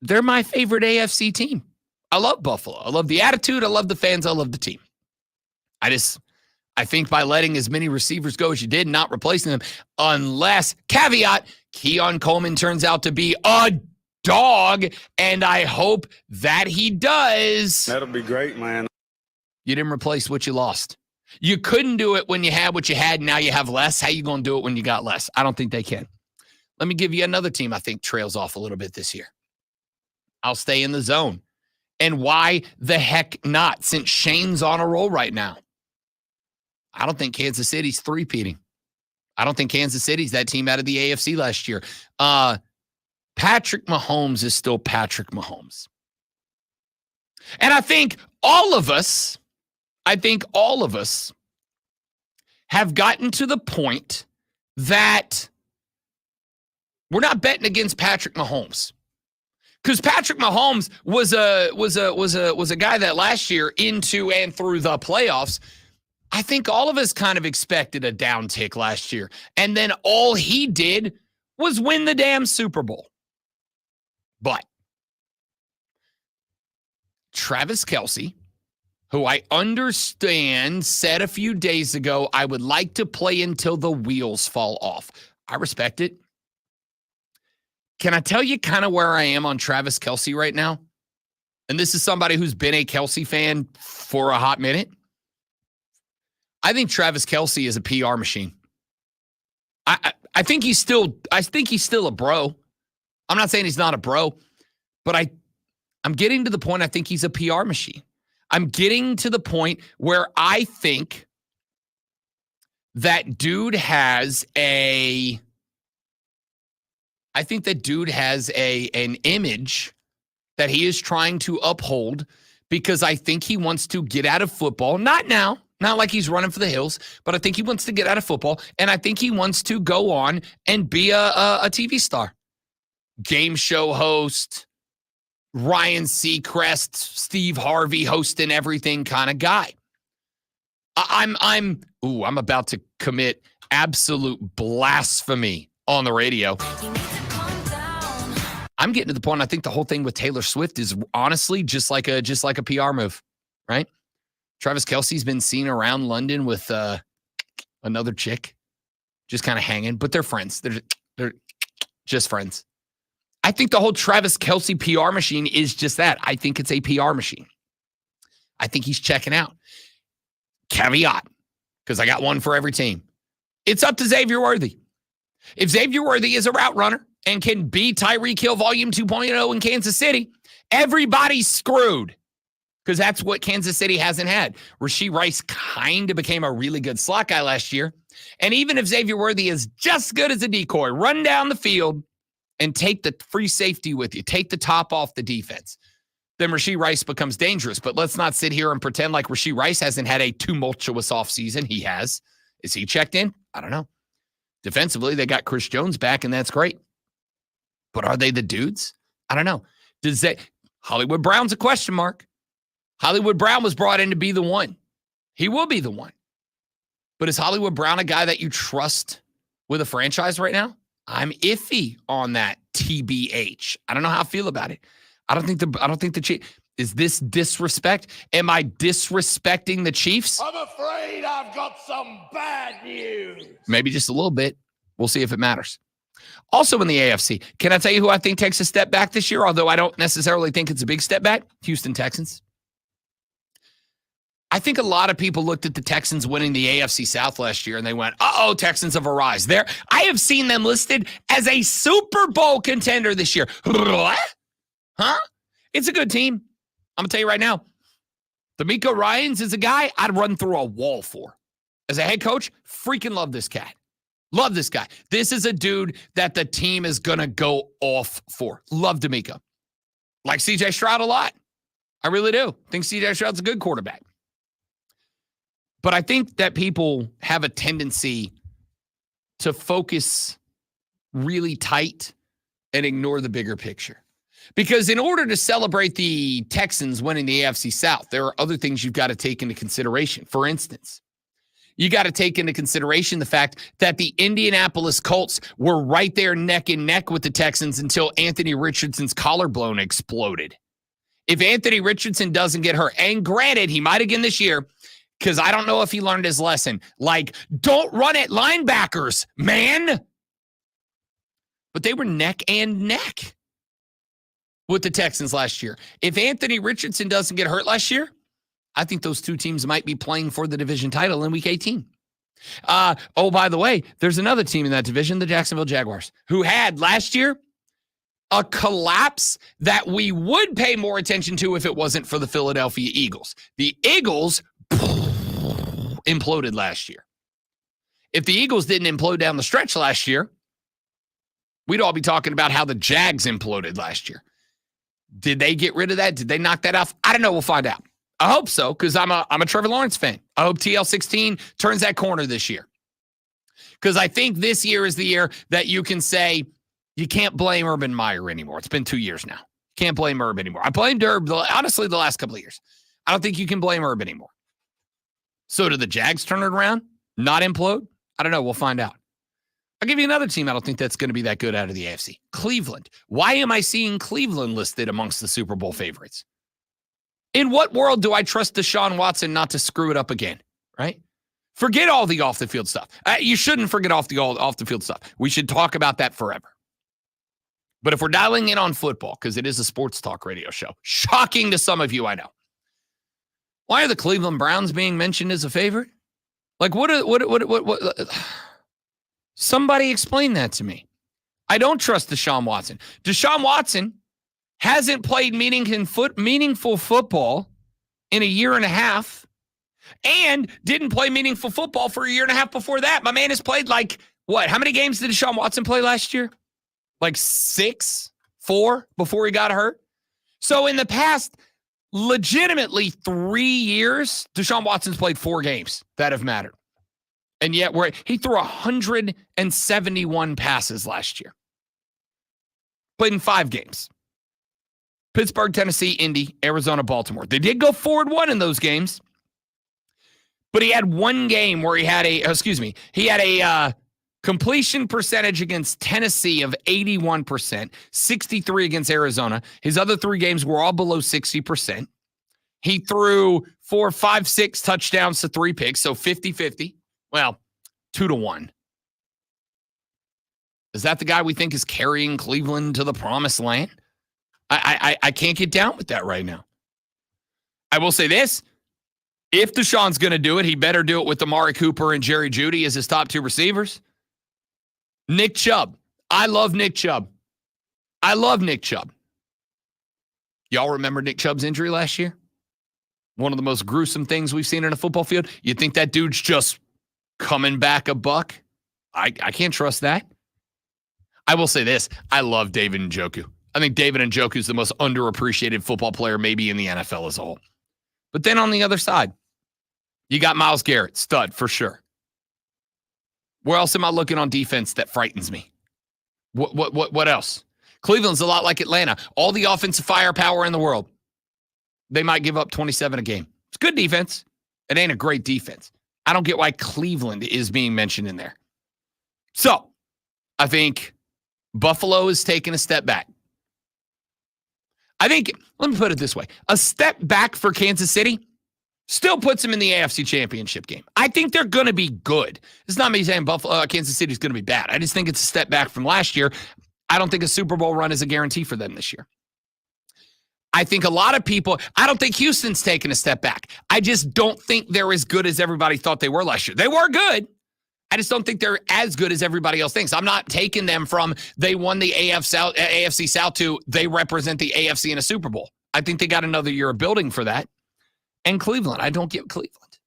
They're my favorite AFC team. I love Buffalo. I love the attitude. I love the fans. I love the team. I think by letting as many receivers go as you did, not replacing them, unless, caveat, Keon Coleman turns out to be a dog, and I hope that he does. That'll be great, man. You didn't replace what you lost. You couldn't do it when you had what you had, and now you have less. How you going to do it when you got less? I don't think they can. Let me give you another team I think trails off a little bit this year. I'll stay in the zone. And why the heck not, since Shane's on a roll right now? I don't think Kansas City's three-peating. I don't think Kansas City's that team out of the AFC last year. Patrick Mahomes is still Patrick Mahomes. And I think all of us have gotten to the point that we're not betting against Patrick Mahomes. Because Patrick Mahomes was a guy that last year into and through the playoffs, I think all of us kind of expected a downtick last year. And then all he did was win the damn Super Bowl. But Travis Kelce, who I understand said a few days ago, I would like to play until the wheels fall off. I respect it. Can I tell you kind of where I am on Travis Kelce right now? And this is somebody who's been a Kelce fan for a hot minute. I think Travis Kelce is a PR machine. I think he's still a bro. I'm not saying he's not a bro, but I'm getting to the point I think he's a PR machine. I'm getting to the point where I think that dude has an image that he is trying to uphold because I think he wants to get out of football. Not now, not like he's running for the hills, but I think he wants to get out of football, and I think he wants to go on and be a TV star. Game show host, Ryan Seacrest, Steve Harvey hosting everything kind of guy. I'm about to commit absolute blasphemy on the radio. I'm getting to the point I think the whole thing with Taylor Swift is honestly just like a PR move, right? Travis Kelce's been seen around London with another chick, just kind of hanging, but they're friends. They're just friends. I think the whole Travis Kelce PR machine is just that. I think it's a PR machine. I think he's checking out. Caveat, because I got one for every team. It's up to Xavier Worthy. If Xavier Worthy is a route runner and can be Tyreek Hill Volume 2.0 in Kansas City, everybody's screwed because that's what Kansas City hasn't had. Rashee Rice kind of became a really good slot guy last year. And even if Xavier Worthy is just good as a decoy, run down the field and take the free safety with you, take the top off the defense, then Rashee Rice becomes dangerous. But let's not sit here and pretend like Rashee Rice hasn't had a tumultuous offseason. He has. Is he checked in? I don't know. Defensively, they got Chris Jones back, and that's great. But are they the dudes? I don't know. Hollywood Brown's a question mark. Hollywood Brown was brought in to be the one. He will be the one. But is Hollywood Brown a guy that you trust with a franchise right now? I'm iffy on that, TBH. I don't know how I feel about it. I don't think the Is this disrespect? Am I disrespecting the Chiefs? I'm afraid I've got some bad news. Maybe just a little bit. We'll see if it matters. Also in the AFC, can I tell you who I think takes a step back this year, although I don't necessarily think it's a big step back? Houston Texans. I think a lot of people looked at the Texans winning the AFC South last year and they went, uh-oh, Texans have arisen. I have seen them listed as a Super Bowl contender this year. What? Huh? It's a good team. I'm going to tell you right now, D'Amico Ryans is a guy I'd run through a wall for. As a head coach, freaking love this cat. Love this guy. This is a dude that the team is going to go off for. Love D'Amico. Like C.J. Stroud a lot. I really do. Think C.J. Stroud's a good quarterback. But I think that people have a tendency to focus really tight and ignore the bigger picture. Because in order to celebrate the Texans winning the AFC South, there are other things you've got to take into consideration. For instance, you got to take into consideration the fact that the Indianapolis Colts were right there neck and neck with the Texans until Anthony Richardson's collarbone exploded. If Anthony Richardson doesn't get hurt, and granted, he might again this year, because I don't know if he learned his lesson. Like, don't run at linebackers, man. But they were neck and neck with the Texans last year. If Anthony Richardson doesn't get hurt last year, I think those two teams might be playing for the division title in Week 18. Oh, by the way, there's another team in that division, the Jacksonville Jaguars, who had last year a collapse that we would pay more attention to if it wasn't for the Philadelphia Eagles. The Eagles imploded last year. If the Eagles didn't implode down the stretch last year, we'd all be talking about how the Jags imploded last year. Did they get rid of that? Did they knock that off? I don't know. We'll find out. I hope so, because I'm a Trevor Lawrence fan. I hope TL16 turns that corner this year. Because I think this year is the year that you can say you can't blame Urban Meyer anymore. It's been 2 years now. Can't blame Urban anymore. I blamed Urban, honestly, the last couple of years. I don't think you can blame Urban anymore. So do the Jags turn it around? Not implode? I don't know. We'll find out. I'll give you another team I don't think that's going to be that good out of the AFC. Cleveland. Why am I seeing Cleveland listed amongst the Super Bowl favorites? In what world do I trust Deshaun Watson not to screw it up again, right? Forget all the off-the-field stuff. You shouldn't forget off-the-field stuff. We should talk about that forever. But if we're dialing in on football, because it is a sports talk radio show, shocking to some of you, I know. Why are the Cleveland Browns being mentioned as a favorite? Like, what somebody explain that to me. I don't trust Deshaun Watson. Deshaun Watson hasn't played meaningful football in a year and a half and didn't play meaningful football for a year and a half before that. My man has played like, what? How many games did Deshaun Watson play last year? Like 4 before he got hurt. So in the past, legitimately 3 years, Deshaun Watson's played 4 games that have mattered. And yet he threw 171 passes last year. Played in 5 games. Pittsburgh, Tennessee, Indy, Arizona, Baltimore. They did go 4-1 in those games. But he had one game where he had a completion percentage against Tennessee of 81%, 63 against Arizona. His other 3 games were all below 60%. He threw 4, 5, 6 touchdowns to 3 picks, so 50-50. Well, 2-1. Is that the guy we think is carrying Cleveland to the promised land? I can't get down with that right now. I will say this. If Deshaun's going to do it, he better do it with Amari Cooper and Jerry Jeudy as his top 2 receivers. Nick Chubb. I love Nick Chubb. Y'all remember Nick Chubb's injury last year? One of the most gruesome things we've seen in a football field. You think that dude's just coming back a buck? I can't trust that. I will say this. I love David Njoku. I think David Njoku is the most underappreciated football player maybe in the NFL as a whole. But then on the other side, you got Myles Garrett, stud for sure. Where else am I looking on defense that frightens me? What else? Cleveland's a lot like Atlanta. All the offensive firepower in the world. They might give up 27 a game. It's good defense. It ain't a great defense. I don't get why Cleveland is being mentioned in there. So, I think Buffalo is taking a step back. I think, let me put it this way. A step back for Kansas City still puts them in the AFC Championship game. I think they're going to be good. It's not me saying Kansas City is going to be bad. I just think it's a step back from last year. I don't think a Super Bowl run is a guarantee for them this year. I think a lot of people, I don't think Houston's taken a step back. I just don't think they're as good as everybody thought they were last year. They were good. I just don't think they're as good as everybody else thinks. I'm not taking them from they won the AFC South to they represent the AFC in a Super Bowl. I think they got another year of building for that. And Cleveland, I don't get Cleveland.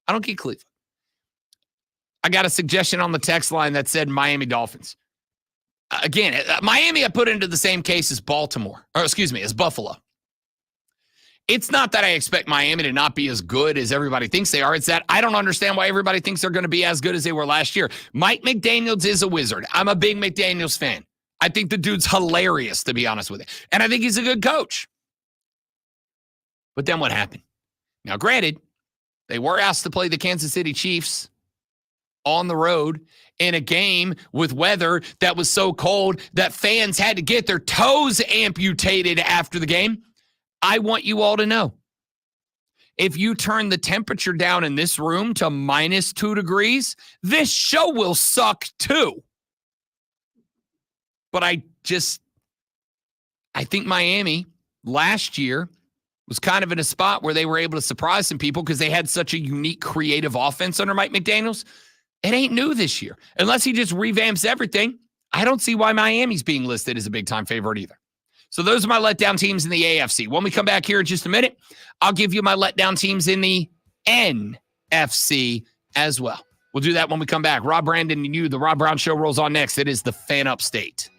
I got a suggestion on the text line that said Miami Dolphins. Again, Miami I put into the same case as as Buffalo. It's not that I expect Miami to not be as good as everybody thinks they are. It's that I don't understand why everybody thinks they're going to be as good as they were last year. Mike McDaniels is a wizard. I'm a big McDaniels fan. I think the dude's hilarious, to be honest with you. And I think he's a good coach. But then what happened? Now, granted, they were asked to play the Kansas City Chiefs on the road in a game with weather that was so cold that fans had to get their toes amputated after the game. I want you all to know, if you turn the temperature down in this room to -2 degrees, this show will suck too. But I think Miami last year was kind of in a spot where they were able to surprise some people because they had such a unique, creative offense under Mike McDaniels. It ain't new this year. Unless he just revamps everything, I don't see why Miami's being listed as a big-time favorite either. So those are my letdown teams in the AFC. When we come back here in just a minute, I'll give you my letdown teams in the NFC as well. We'll do that when we come back. Rob Brandon and you, the Rob Brown Show rolls on next. It is the Fan Upstate.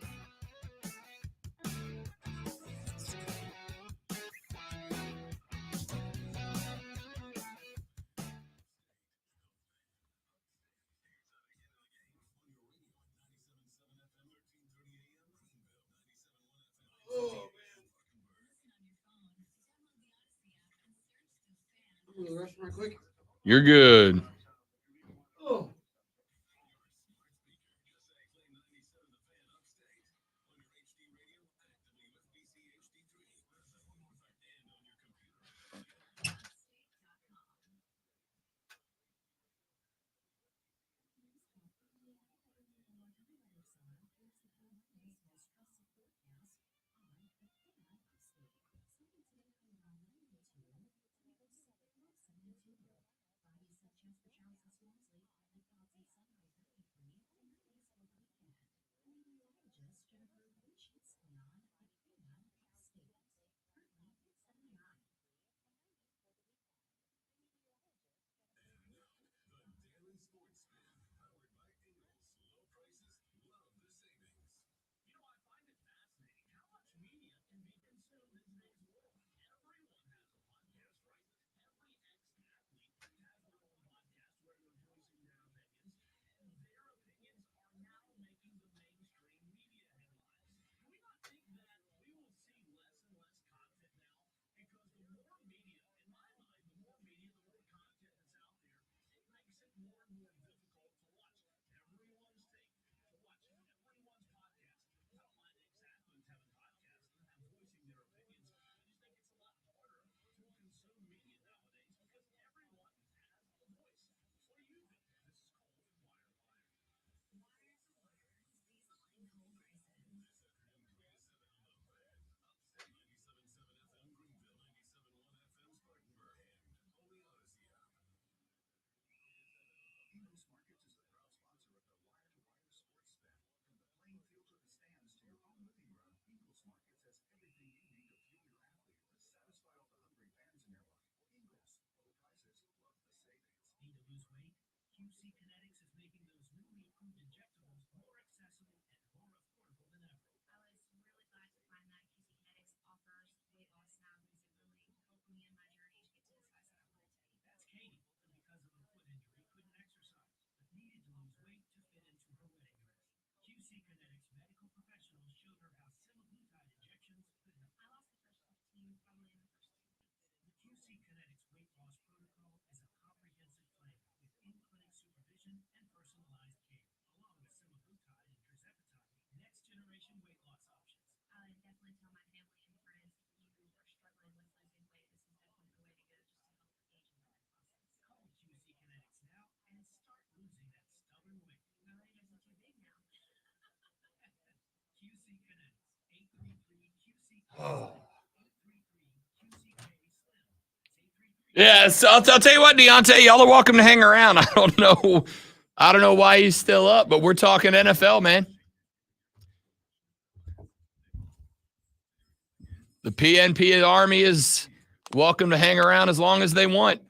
You're good. Yeah, so I'll tell you what, Deontay, y'all are welcome to hang around. I don't know why he's still up, but we're talking NFL, man. The PNP Army is welcome to hang around as long as they want.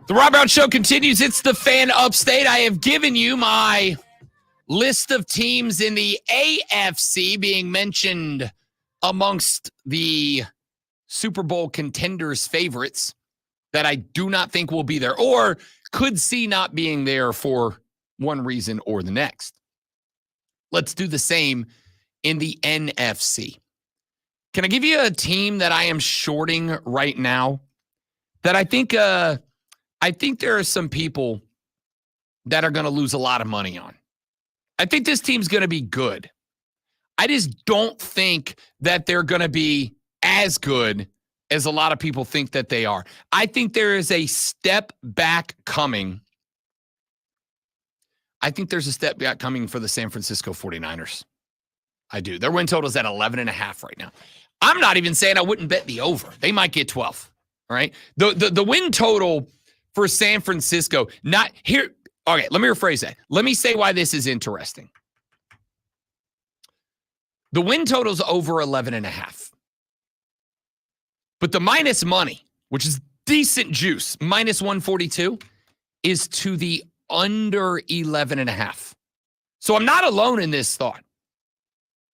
The Rob Brown Show continues. It's the Fan Upstate. I have given you my list of teams in the AFC being mentioned amongst the Super Bowl contenders' favorites that I do not think will be there or could see not being there for one reason or the next. Let's do the same in the NFC. Can I give you a team that I am shorting right now that I think there are some people that are going to lose a lot of money on? I think this team's going to be good. I just don't think that they're going to be as good as a lot of people think that they are. I think there is a step back coming. I think there's a step back coming for the San Francisco 49ers. I do. Their win total is at 11.5 right now. I'm not even saying I wouldn't bet the over. They might get 12. All right. The win total for San Francisco, not here. Okay, let me rephrase that. Let me say why this is interesting. The win total's over 11.5. But the minus money, which is decent juice, minus 142, is to the under 11.5. So I'm not alone in this thought.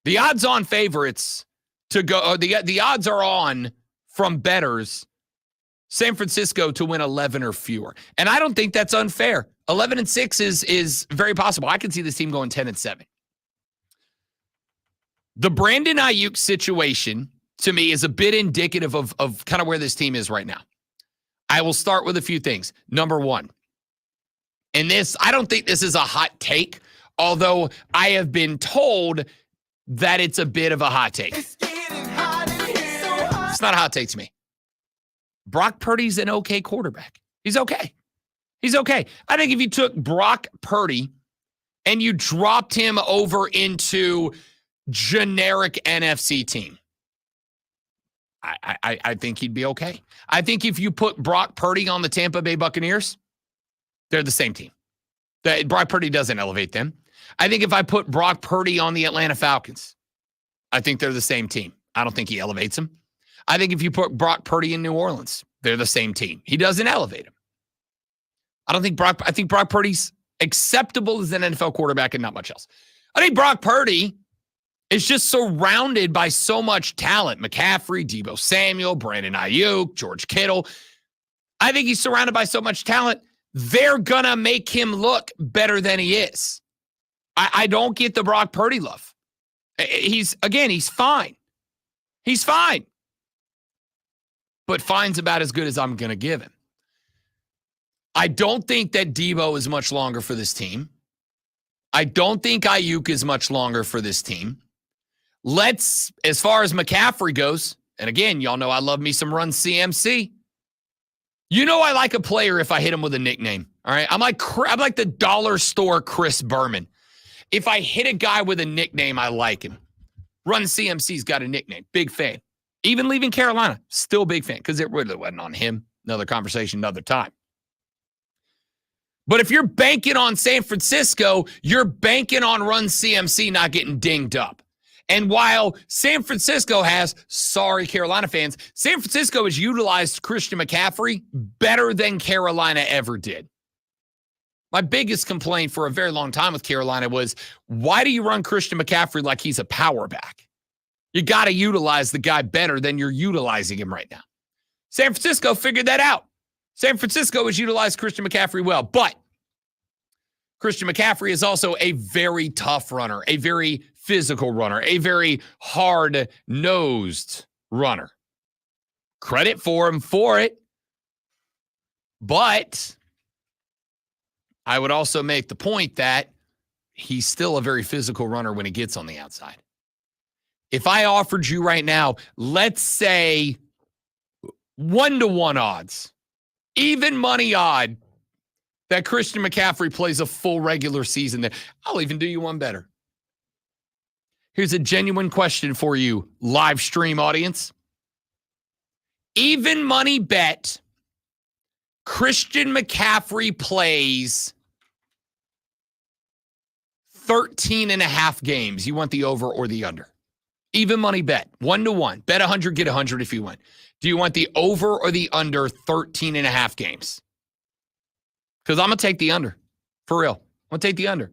The odds-on favorites to go, the odds are on from bettors, San Francisco to win 11 or fewer. And I don't think that's unfair. 11-6 is very possible. I can see this team going 10-7. The Brandon Ayuk situation, to me, is a bit indicative of kind of where this team is right now. I will start with a few things. Number one, and this, I don't think this is a hot take, although I have been told that it's a bit of a hot take. It's not a hot take to me. Brock Purdy's an okay quarterback. He's okay. He's okay. I think if you took Brock Purdy and you dropped him over into generic NFC team, I think he'd be okay. I think if you put Brock Purdy on the Tampa Bay Buccaneers, they're the same team. Brock Purdy doesn't elevate them. I think if I put Brock Purdy on the Atlanta Falcons, I think they're the same team. I don't think he elevates them. I think if you put Brock Purdy in New Orleans, they're the same team. He doesn't elevate him. I think Brock Purdy's acceptable as an NFL quarterback and not much else. I think Brock Purdy is just surrounded by so much talent. McCaffrey, Deebo Samuel, Brandon Ayuk, George Kittle. I think he's surrounded by so much talent, they're going to make him look better than he is. I don't get the Brock Purdy love. He's fine. He's fine. But fine's about as good as I'm going to give him. I don't think that Deebo is much longer for this team. I don't think Ayuk is much longer for this team. As far as McCaffrey goes, and again, y'all know I love me some run CMC. You know I like a player if I hit him with a nickname. All right. I'm like the dollar store Chris Berman. If I hit a guy with a nickname, I like him. Run CMC's got a nickname. Big fan. Even leaving Carolina, still big fan because it really wasn't on him. Another conversation, another time. But if you're banking on San Francisco, you're banking on Run CMC not getting dinged up. And while San Francisco has, sorry Carolina fans, San Francisco has utilized Christian McCaffrey better than Carolina ever did. My biggest complaint for a very long time with Carolina was, why do you run Christian McCaffrey like he's a power back? You got to utilize the guy better than you're utilizing him right now. San Francisco figured that out. San Francisco has utilized Christian McCaffrey well, but Christian McCaffrey is also a very tough runner, a very physical runner, a very hard-nosed runner. Credit for him for it. But I would also make the point that he's still a very physical runner when he gets on the outside. If I offered you right now, let's say 1-to-1 odds, even money odd, that Christian McCaffrey plays a full regular season, then I'll even do you one better. Here's a genuine question for you, live stream audience. Even money bet Christian McCaffrey plays 13.5 games. You want the over or the under? Even money bet, 1-to-1. Bet 100, get 100 if you win. Do you want the over or the under 13.5 games? Because I'm going to take the under. For real. I'm going to take the under.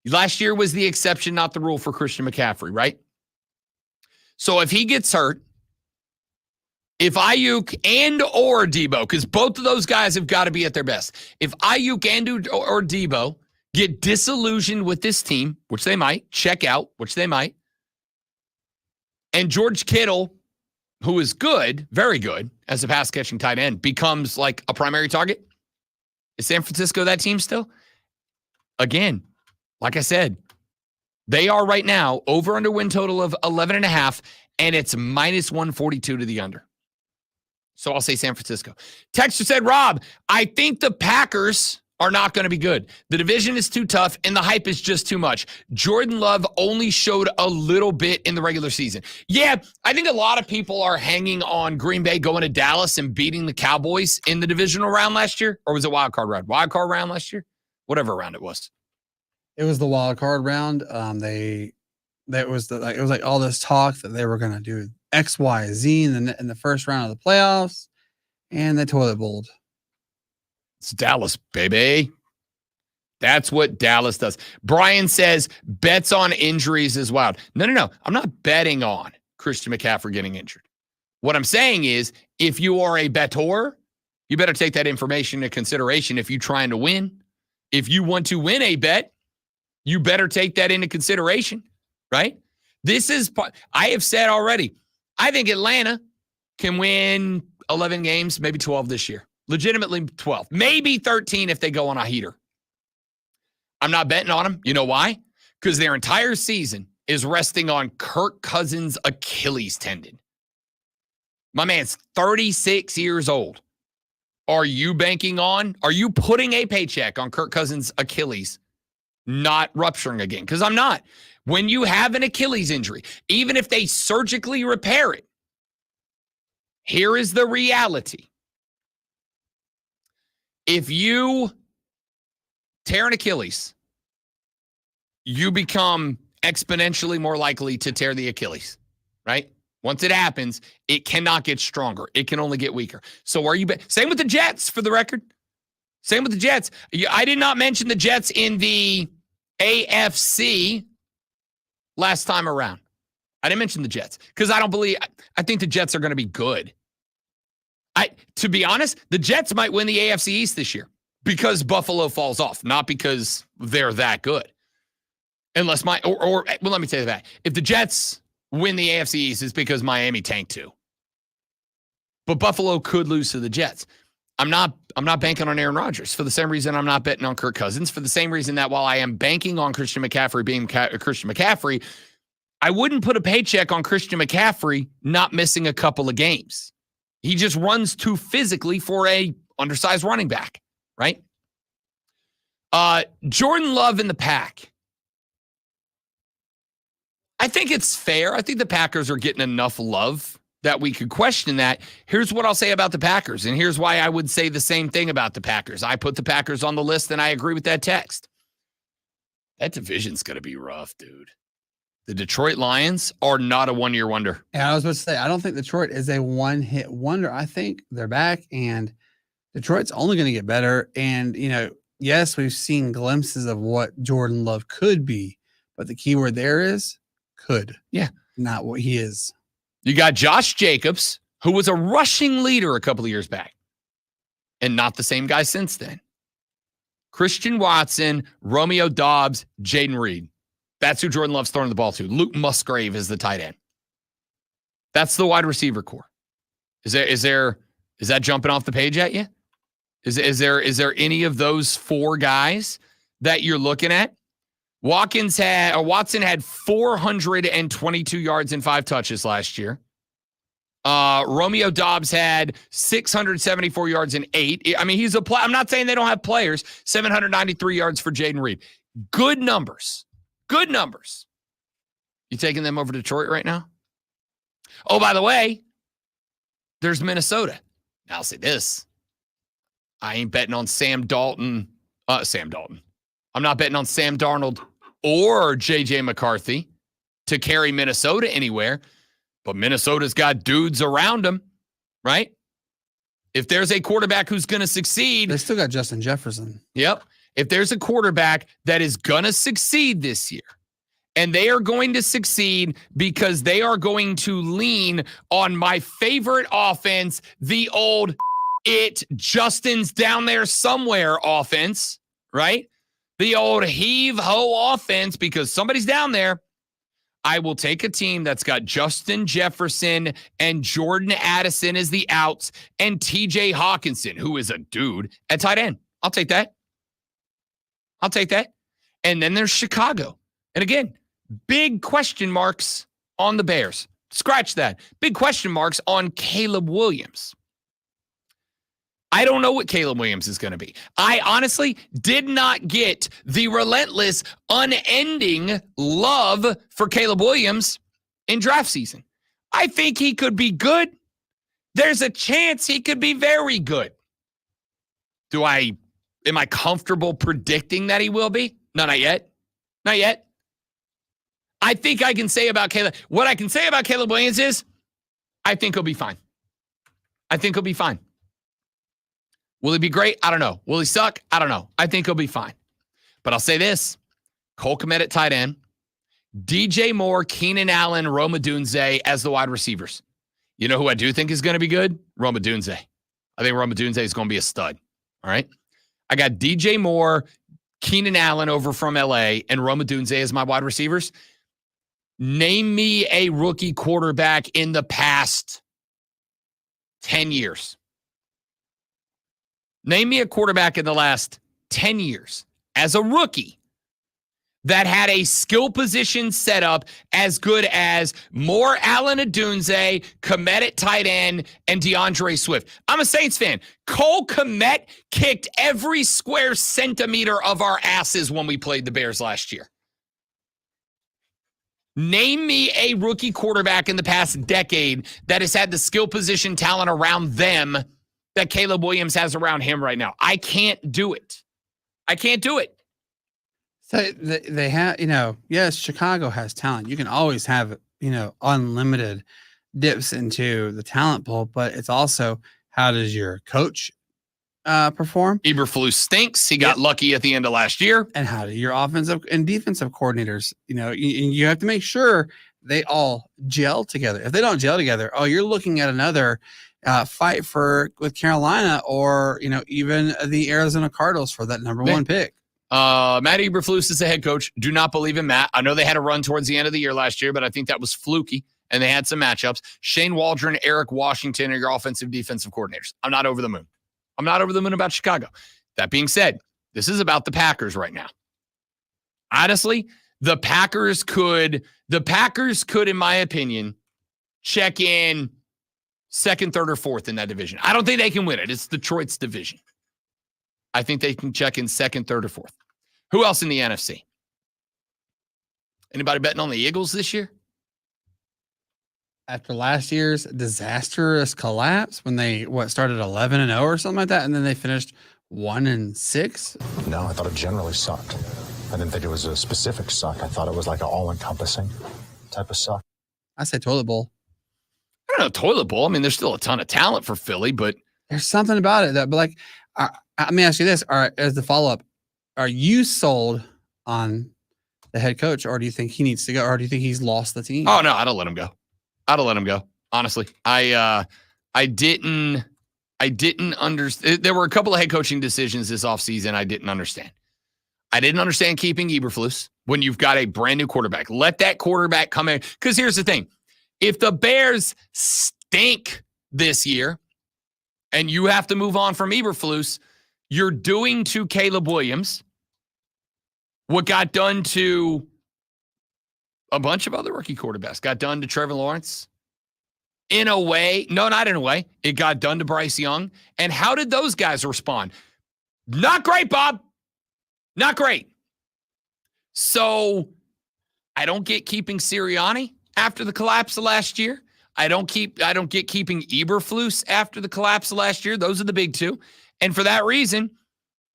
Last year was the exception, not the rule for Christian McCaffrey, right? So if he gets hurt, if Ayuk and or Debo, because both of those guys have got to be at their best. If Ayuk and or Debo get disillusioned with this team, which they might, check out, which they might, and George Kittle, who is good, very good, as a pass-catching tight end, becomes like a primary target, is San Francisco that team still? Again, like I said, they are right now over under win total of 11.5, and it's minus 142 to the under. So I'll say San Francisco. Texter said, Rob, I think the Packers are not going to be good. The division is too tough, and the hype is just too much. Jordan Love only showed a little bit in the regular season. Yeah, I think a lot of people are hanging on Green Bay going to Dallas and beating the Cowboys in the divisional round last year. Or was it wild card round? Wild card round last year? Whatever round it was. It was the wild card round. It was like all this talk that they were going to do X, Y, Z in the first round of the playoffs, and they toilet bowled. It's Dallas, baby. That's what Dallas does. Brian says bets on injuries is wild. No. I'm not betting on Christian McCaffrey getting injured. What I'm saying is, if you are a bettor, you better take that information into consideration if you're trying to win. If you want to win a bet, you better take that into consideration, right? I have said already, I think Atlanta can win 11 games, maybe 12 this year. Legitimately 12, maybe 13 if they go on a heater. I'm not betting on them. You know why? Because their entire season is resting on Kirk Cousins' Achilles tendon. My man's 36 years old. Are you putting a paycheck on Kirk Cousins' Achilles not rupturing again? Because I'm not. When you have an Achilles injury, even if they surgically repair it, here is the reality. If you tear an Achilles, you become exponentially more likely to tear the Achilles, right? Once it happens, it cannot get stronger. It can only get weaker. So same with the Jets, for the record. Same with the Jets. I did not mention the Jets in the AFC last time around. I didn't mention the Jets because I think the Jets are going to be good. To be honest, the Jets might win the AFC East this year because Buffalo falls off, not because they're that good. Unless let me tell you that. If the Jets win the AFC East, it's because Miami tanked too. But Buffalo could lose to the Jets. I'm not banking on Aaron Rodgers for the same reason I'm not betting on Kirk Cousins, for the same reason that while I am banking on Christian McCaffrey being Christian McCaffrey, I wouldn't put a paycheck on Christian McCaffrey not missing a couple of games. He just runs too physically for a undersized running back, right? Jordan Love in the pack. I think it's fair. I think the Packers are getting enough love that we could question that. Here's what I'll say about the Packers, and here's why I would say the same thing about the Packers. I put the Packers on the list, and I agree with that text. That division's going to be rough, dude. The Detroit Lions are not a one-year wonder. And I was about to say, I don't think Detroit is a one-hit wonder. I think they're back, and Detroit's only going to get better. And, yes, we've seen glimpses of what Jordan Love could be, but the key word there is could. Yeah. Not what he is. You got Josh Jacobs, who was a rushing leader a couple of years back, and not the same guy since then. Christian Watson, Romeo Doubs, Jaden Reed. That's who Jordan Love's throwing the ball to. Luke Musgrave is the tight end. That's the wide receiver core. Is that jumping off the page at you? Is there any of those four guys that you're looking at? Watson had 422 yards and 5 touches last year. Romeo Doubs had 674 yards and 8. I mean, I'm not saying they don't have players. 793 yards for Jaden Reed. Good numbers. Good numbers. You taking them over to Detroit right now? Oh, by the way, there's Minnesota. Now I'll say this. I ain't betting on Sam Dalton. I'm not betting on Sam Darnold or J.J. McCarthy to carry Minnesota anywhere, but Minnesota's got dudes around them, right? If there's a quarterback who's going to succeed. They still got Justin Jefferson. Yep. If there's a quarterback that is going to succeed this year, and they are going to succeed because they are going to lean on my favorite offense, the old Justin's down there somewhere offense, right? The old heave-ho offense, because somebody's down there. I will take a team that's got Justin Jefferson and Jordan Addison as the outs and TJ Hawkinson, who is a dude, at tight end. I'll take that. And then there's Chicago. And again, big question marks on the Bears. Scratch that. Big question marks on Caleb Williams. I don't know what Caleb Williams is going to be. I honestly did not get the relentless, unending love for Caleb Williams in draft season. I think he could be good. There's a chance he could be very good. Am I comfortable predicting that he will be? No, not yet. Not yet. I think I can say about Caleb. What I can say about Caleb Williams is I think he'll be fine. Will he be great? I don't know. Will he suck? I don't know. I think he'll be fine. But I'll say this. Cole Kmet at tight end. DJ Moore, Keenan Allen, Rome Odunze as the wide receivers. You know who I do think is going to be good? Rome Odunze. I think Rome Odunze is going to be a stud. All right? I got DJ Moore, Keenan Allen over from LA, and Rome Odunze as my wide receivers. Name me a rookie quarterback in the past 10 years. Name me a quarterback in the last 10 years as a rookie that had a skill position set up as good as Moore, Allen, Odunze, Kmet at tight end, and DeAndre Swift. I'm a Saints fan. Cole Kmet kicked every square centimeter of our asses when we played the Bears last year. Name me a rookie quarterback in the past decade that has had the skill position talent around them that Caleb Williams has around him right now. I can't do it. So they have, yes, Chicago has talent. You can always have, unlimited dips into the talent pool, but it's also how does your coach perform? Eberflus stinks. He got lucky at the end of last year. And how do your offensive and defensive coordinators, you have to make sure they all gel together. If they don't gel together, you're looking at another fight with Carolina or, even the Arizona Cardinals for that number one pick. Matt Eberflus is the head coach. Do not believe in Matt. I know they had a run towards the end of the year last year, but I think that was fluky, and they had some matchups. Shane Waldron, Eric Washington are your offensive defensive coordinators. I'm not over the moon. I'm not over the moon about Chicago. That being said, this is about the Packers right now. Honestly, the Packers could, in my opinion, check in second, third, or fourth in that division. I don't think they can win it. It's Detroit's division. I think they can check in second, third, or fourth. Who else in the NFC? Anybody betting on the Eagles this year? After last year's disastrous collapse when they started 11-0 or something like that, and then they finished 1-6. No, I thought it generally sucked. I didn't think it was a specific suck. I thought it was like an all-encompassing type of suck. I say toilet bowl. I don't know, toilet bowl. I mean, there's still a ton of talent for Philly, but there's something about it that, but like, let me ask you this: as the follow-up, are you sold on the head coach, or do you think he needs to go, or do you think he's lost the team? Oh no, I don't let him go. I'd have let him go. Honestly, I didn't understand. There were a couple of head coaching decisions this offseason I didn't understand. I didn't understand keeping Eberflus when you've got a brand new quarterback. Let that quarterback come in. Because here's the thing. If the Bears stink this year and you have to move on from Eberflus, you're doing to Caleb Williams what got done to a bunch of other rookie quarterbacks. Got done to Trevor Lawrence. In a way, no, not in a way. It got done to Bryce Young. And how did those guys respond? Not great, Bob. Not great. So I don't get keeping Sirianni after the collapse of last year. I don't get keeping Eberflus after the collapse of last year. Those are the big two. And for that reason,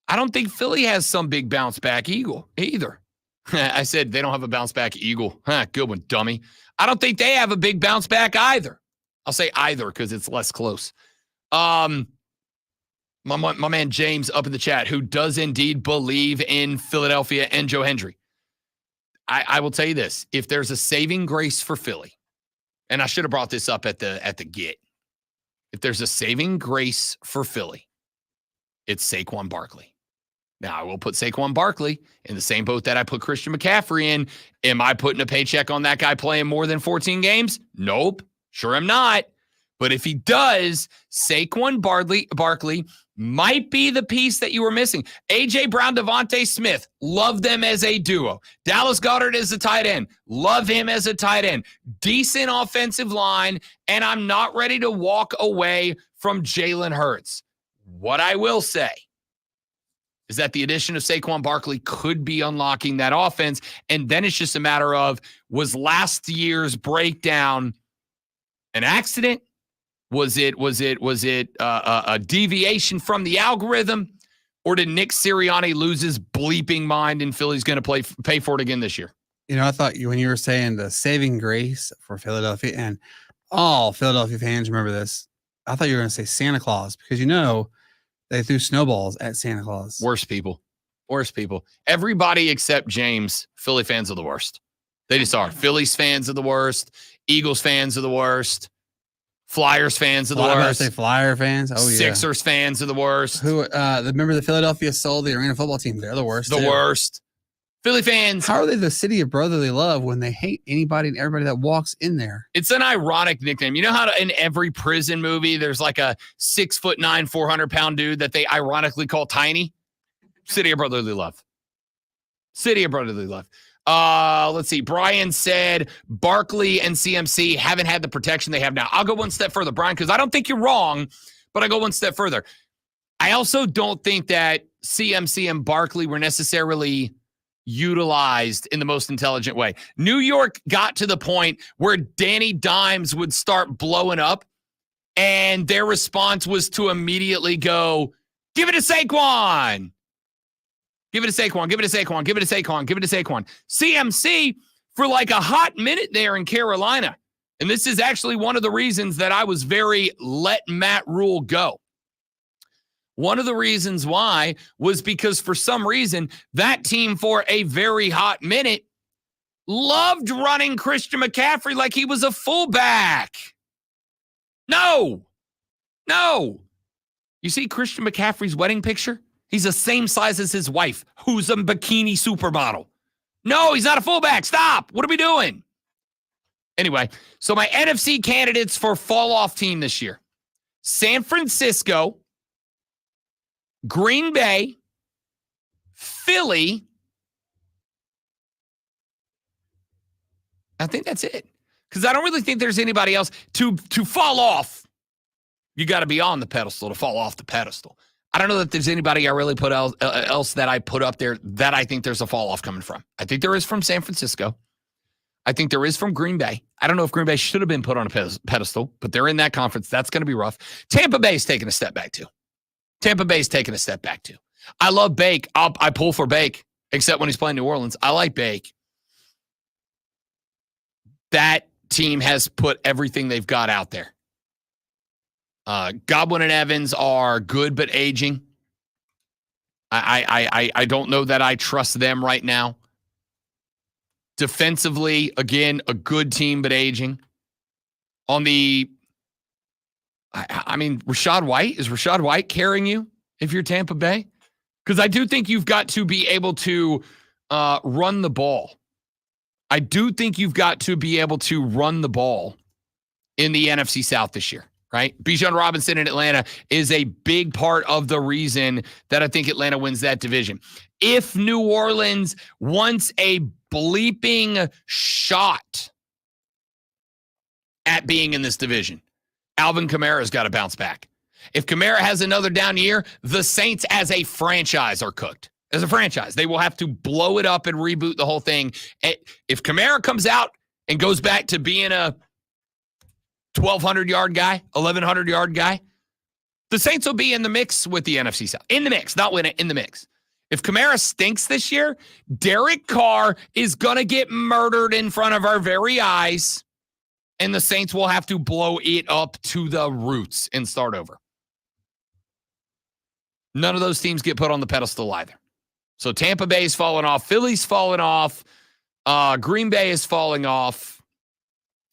I don't think Philly has some big bounce back eagle either. I said they don't have a bounce back eagle. Good one, dummy. I don't think they have a big bounce back either. I'll say either because it's less close. My man James up in the chat, who does indeed believe in Philadelphia and Joe Hendry. I will tell you this. If there's a saving grace for Philly, and I should have brought this up at the get. If there's a saving grace for Philly, it's Saquon Barkley. Now, I will put Saquon Barkley in the same boat that I put Christian McCaffrey in. Am I putting a paycheck on that guy playing more than 14 games? Nope. Sure am not. But if he does, Saquon Barkley might be the piece that you were missing. A.J. Brown, Devontae Smith, love them as a duo. Dallas Goedert is a tight end. Love him as a tight end. Decent offensive line, and I'm not ready to walk away from Jalen Hurts. What I will say is that the addition of Saquon Barkley could be unlocking that offense, and then it's just a matter of, was last year's breakdown an accident? Was it a deviation from the algorithm, or did Nick Sirianni lose his bleeping mind and Philly's going to pay for it again this year? You know, I thought when you were saying the saving grace for Philadelphia, and all Philadelphia fans remember this, I thought you were going to say Santa Claus, because they threw snowballs at Santa Claus. Worst people. Everybody except James, Philly fans are the worst. They just are. Phillies fans are the worst. Eagles fans are the worst. Flyers fans are the worst. Say Flyer fans. Oh yeah. Sixers fans are the worst. Remember the Philadelphia Soul, the arena football team? They're the worst. Worst. Philly fans. How are they the city of brotherly love when they hate anybody and everybody that walks in there? It's an ironic nickname. You know how in every prison movie there's like a 6'9", 400-pound dude that they ironically call Tiny? City of brotherly love. City of brotherly love. Let's see. Brian said Barkley and CMC haven't had the protection they have now. I'll go one step further, Brian, because I don't think you're wrong, but I go one step further. I also don't think that CMC and Barkley were necessarily utilized in the most intelligent way. New York got to the point where Danny Dimes would start blowing up, and their response was to immediately go, give it to Saquon. Give it to Saquon, give it to Saquon, give it to Saquon, give it to Saquon. CMC for like a hot minute there in Carolina. And this is actually one of the reasons that I was very let Matt Rule go. One of the reasons why was because for some reason that team for a very hot minute loved running Christian McCaffrey like he was a fullback. No. You see Christian McCaffrey's wedding picture? He's the same size as his wife, who's a bikini supermodel. No, he's not a fullback. Stop. What are we doing? Anyway, so my NFC candidates for fall-off team this year. San Francisco, Green Bay, Philly. I think that's it. Because I don't really think there's anybody else to fall off You got to be on the pedestal to fall off the pedestal. I don't know that there's anybody I really put else that I put up there that I think there's a fall off coming from. I think there is from San Francisco. I think there is from Green Bay. I don't know if Green Bay should have been put on a pedestal, but they're in that conference. That's going to be rough. Tampa Bay's taking a step back too. I love Bake. I pull for Bake, except when he's playing New Orleans. I like Bake. That team has put everything they've got out there. Godwin and Evans are good but aging. I don't know that I trust them right now. Defensively, again, a good team but aging. On the, I mean, Rachaad White, is Rachaad White carrying you if you're Tampa Bay? Because I do think you've got to be able to run the ball. I do think you've got to be able to run the ball in the NFC South this year, right? Bijan Robinson in Atlanta is a big part of the reason that I think Atlanta wins that division. If New Orleans wants a bleeping shot at being in this division, Alvin Kamara's got to bounce back. If Kamara has another down year, the Saints as a franchise are cooked. As a franchise, they will have to blow it up and reboot the whole thing. If Kamara comes out and goes back to being a 1,200-yard guy, 1,100-yard guy, the Saints will be in the mix with the NFC South. In the mix, not win it, in the mix. If Kamara stinks this year, Derek Carr is going to get murdered in front of our very eyes, and the Saints will have to blow it up to the roots and start over. None of those teams get put on the pedestal either. So Tampa Bay's falling off. Philly's falling off. Green Bay is falling off.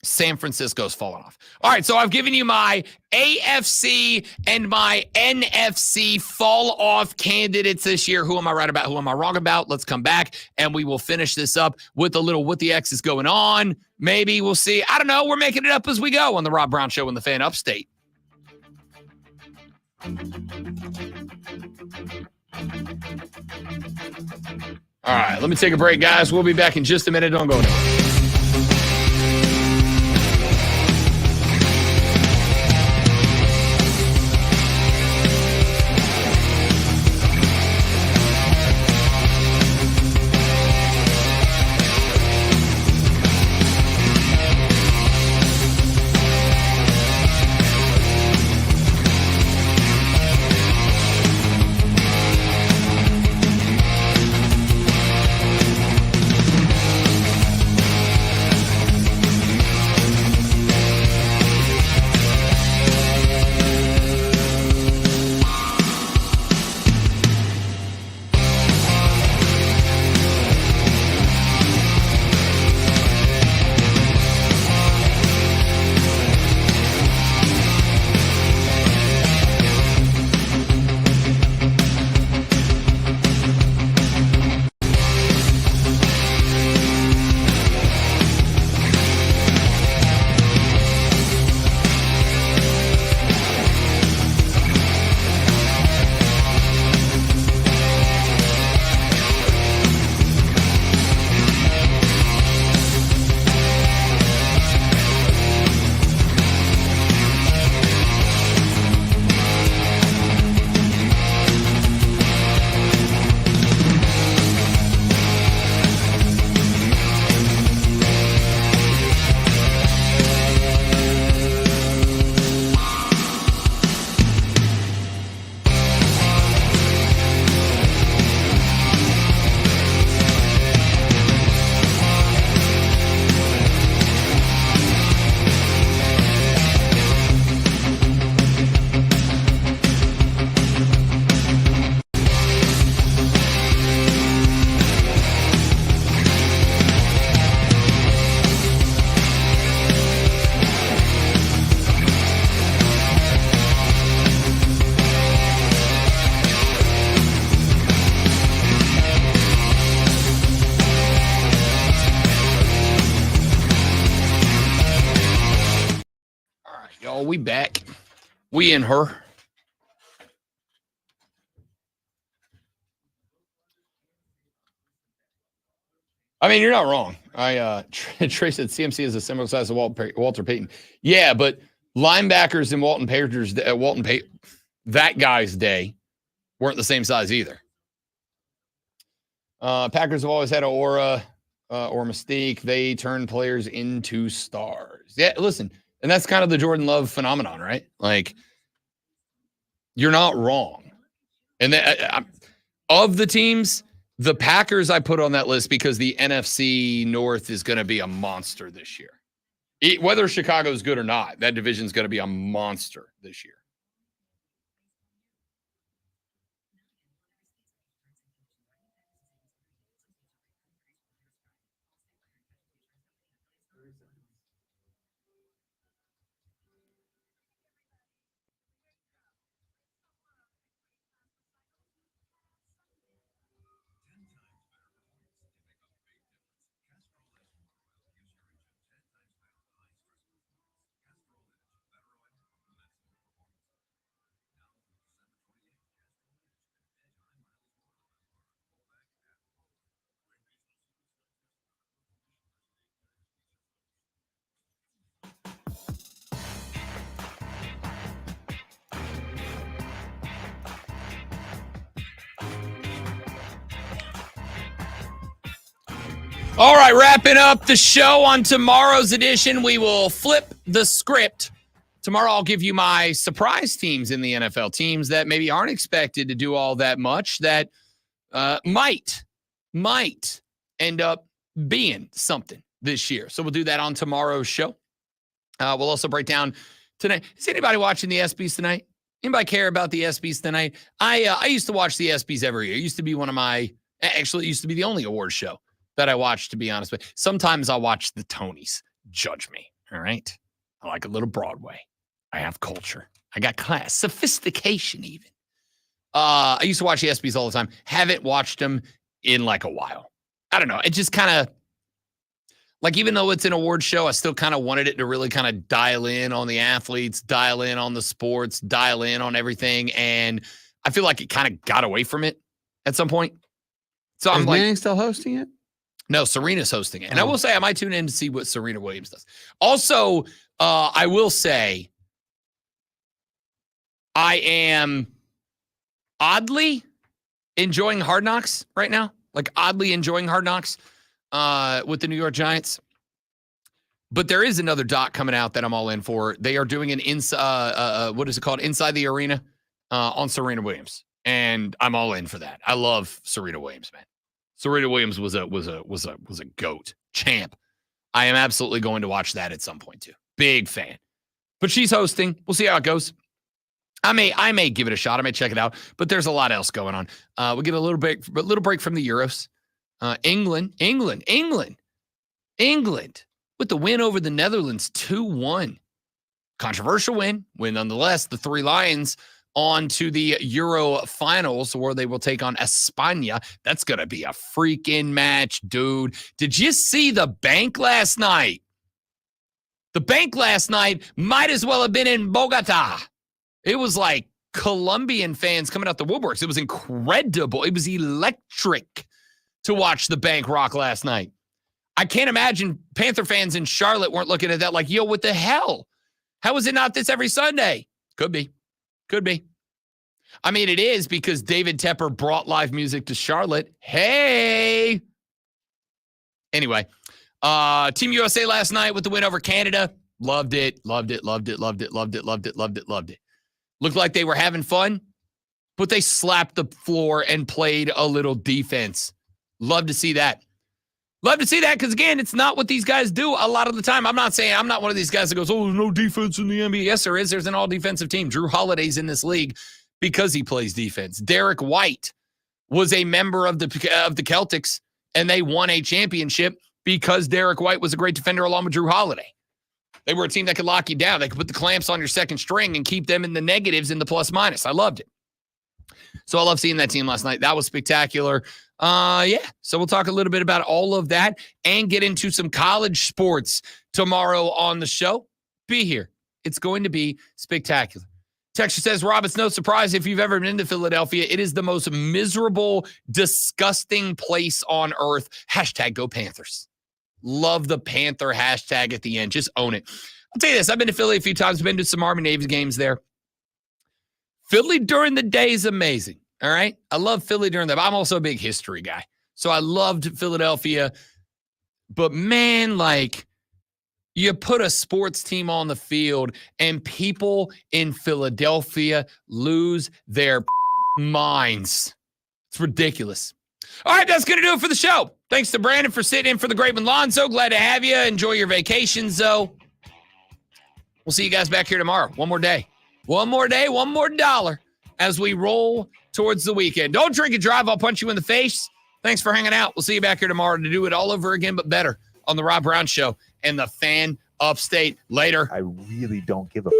San Francisco's falling off. All right, so I've given you my AFC and my NFC fall-off candidates this year. Who am I right about? Who am I wrong about? Let's come back, and we will finish this up with a little what the X is going on. Maybe we'll see. I don't know. We're making it up as we go on the Rob Brown Show in the Fan Upstate. All right, let me take a break, guys. We'll be back in just a minute. Don't go anywhere. We back. We and her. I mean, you're not wrong. Trey said CMC is a similar size to Walter Payton. Yeah, but Linebackers in that guy's day weren't the same size either. Packers have always had an aura or mystique. They turn players into stars. Yeah, listen, and that's kind of the Jordan Love phenomenon, right? Like, you're not wrong. And of the teams, the Packers I put on that list because the NFC North is going to be a monster this year. Whether Chicago's good or not, that division's going to be a monster this year. All right, wrapping up the show on tomorrow's edition. We will flip the script. Tomorrow I'll give you my surprise teams in the NFL, teams that maybe aren't expected to do all that much, that might end up being something this year. So we'll do that on tomorrow's show. We'll also break down tonight. Is anybody watching the ESPYs tonight? Anybody care about the ESPYs tonight? I used to watch the ESPYs every year. It used to be it used to be the only award show that I watched, to be honest with you. Sometimes I'll watch the Tonys. Judge me, all right? I like a little Broadway. I have culture. I got class, sophistication even. I used to watch the ESPYs all the time. Haven't watched them in like a while. I don't know. It just kind of, like, even though it's an award show, I still kind of wanted it to really kind of dial in on the athletes, dial in on the sports, dial in on everything. And I feel like it kind of got away from it at some point. So I'm like, Manning still hosting it? No, Serena's hosting it. And I will say I might tune in to see what Serena Williams does. Also, I will say I am oddly enjoying Hard Knocks right now. Like, oddly enjoying Hard Knocks with the New York Giants. But there is another doc coming out that I'm all in for. They are doing an what is it called? Inside the Arena on Serena Williams. And I'm all in for that. I love Serena Williams, man. Serena Williams was a GOAT, champ. I am absolutely going to watch that at some point too. Big fan. But she's hosting. We'll see how it goes. I may give it a shot. I may check it out. But there's a lot else going on. We get a little break from the Euros. England with the win over the Netherlands 2-1. Controversial win nonetheless. The Three Lions on to the Euro finals where they will take on España. That's going to be a freaking match, dude. Did you see the bank last night? The bank last night might as well have been in Bogota. It was like Colombian fans coming out the woodworks. It was incredible. It was electric to watch the bank rock last night. I can't imagine Panther fans in Charlotte weren't looking at that like, yo, what the hell? How is it not this every Sunday? Could be. I mean, it is because David Tepper brought live music to Charlotte. Hey. Anyway, Team USA last night with the win over Canada. Loved it. Looked like they were having fun, but they slapped the floor and played a little defense. Love to see that. Because, again, it's not what these guys do a lot of the time. I'm not one of these guys that goes, oh, there's no defense in the NBA. Yes, there is. There's an all-defensive team. Drew Holiday's in this league because he plays defense. Derek White was a member of the Celtics, and they won a championship because Derek White was a great defender along with Drew Holiday. They were a team that could lock you down. They could put the clamps on your second string and keep them in the negatives in the plus-minus. I loved it. So I love seeing that team last night. That was spectacular. So we'll talk a little bit about all of that and get into some college sports tomorrow on the show. Be here. It's going to be spectacular. Texture says, Rob, it's no surprise if you've ever been to Philadelphia. It is the most miserable, disgusting place on earth. # Go Panthers. Love the Panther hashtag at the end. Just own it. I'll tell you this. I've been to Philly a few times. Been to some Army Navy games there. Philly during the day is amazing. All right. I love Philly during the. I'm also a big history guy. So I loved Philadelphia. But man, like, you put a sports team on the field and people in Philadelphia lose their minds. It's ridiculous. All right, that's going to do it for the show. Thanks to Brandon for sitting in for the great Lonzo. Glad to have you. Enjoy your vacation, Zoe. We'll see you guys back here tomorrow. One more day. One more day, $1 more as we roll towards the weekend. Don't drink and drive. I'll punch you in the face. Thanks for hanging out. We'll see you back here tomorrow to do it all over again, but better on the Rob Brown Show and the Fan Upstate. Later. I really don't give a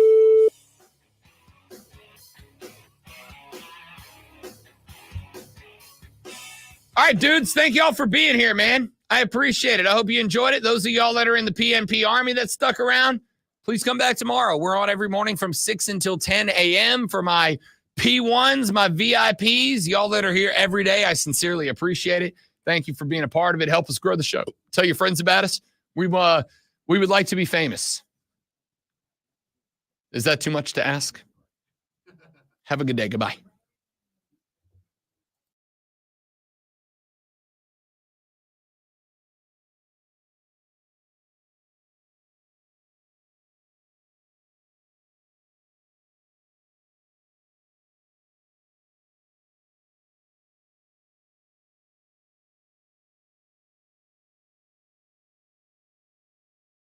All right, dudes, thank y'all for being here, man. I appreciate it. I hope you enjoyed it. Those of y'all that are in the PNP Army that stuck around, please come back tomorrow. We're on every morning from 6 until 10 a.m. for my P1s, my VIPs. Y'all that are here every day, I sincerely appreciate it. Thank you for being a part of it. Help us grow the show. Tell your friends about us. We would like to be famous. Is that too much to ask? Have a good day. Goodbye.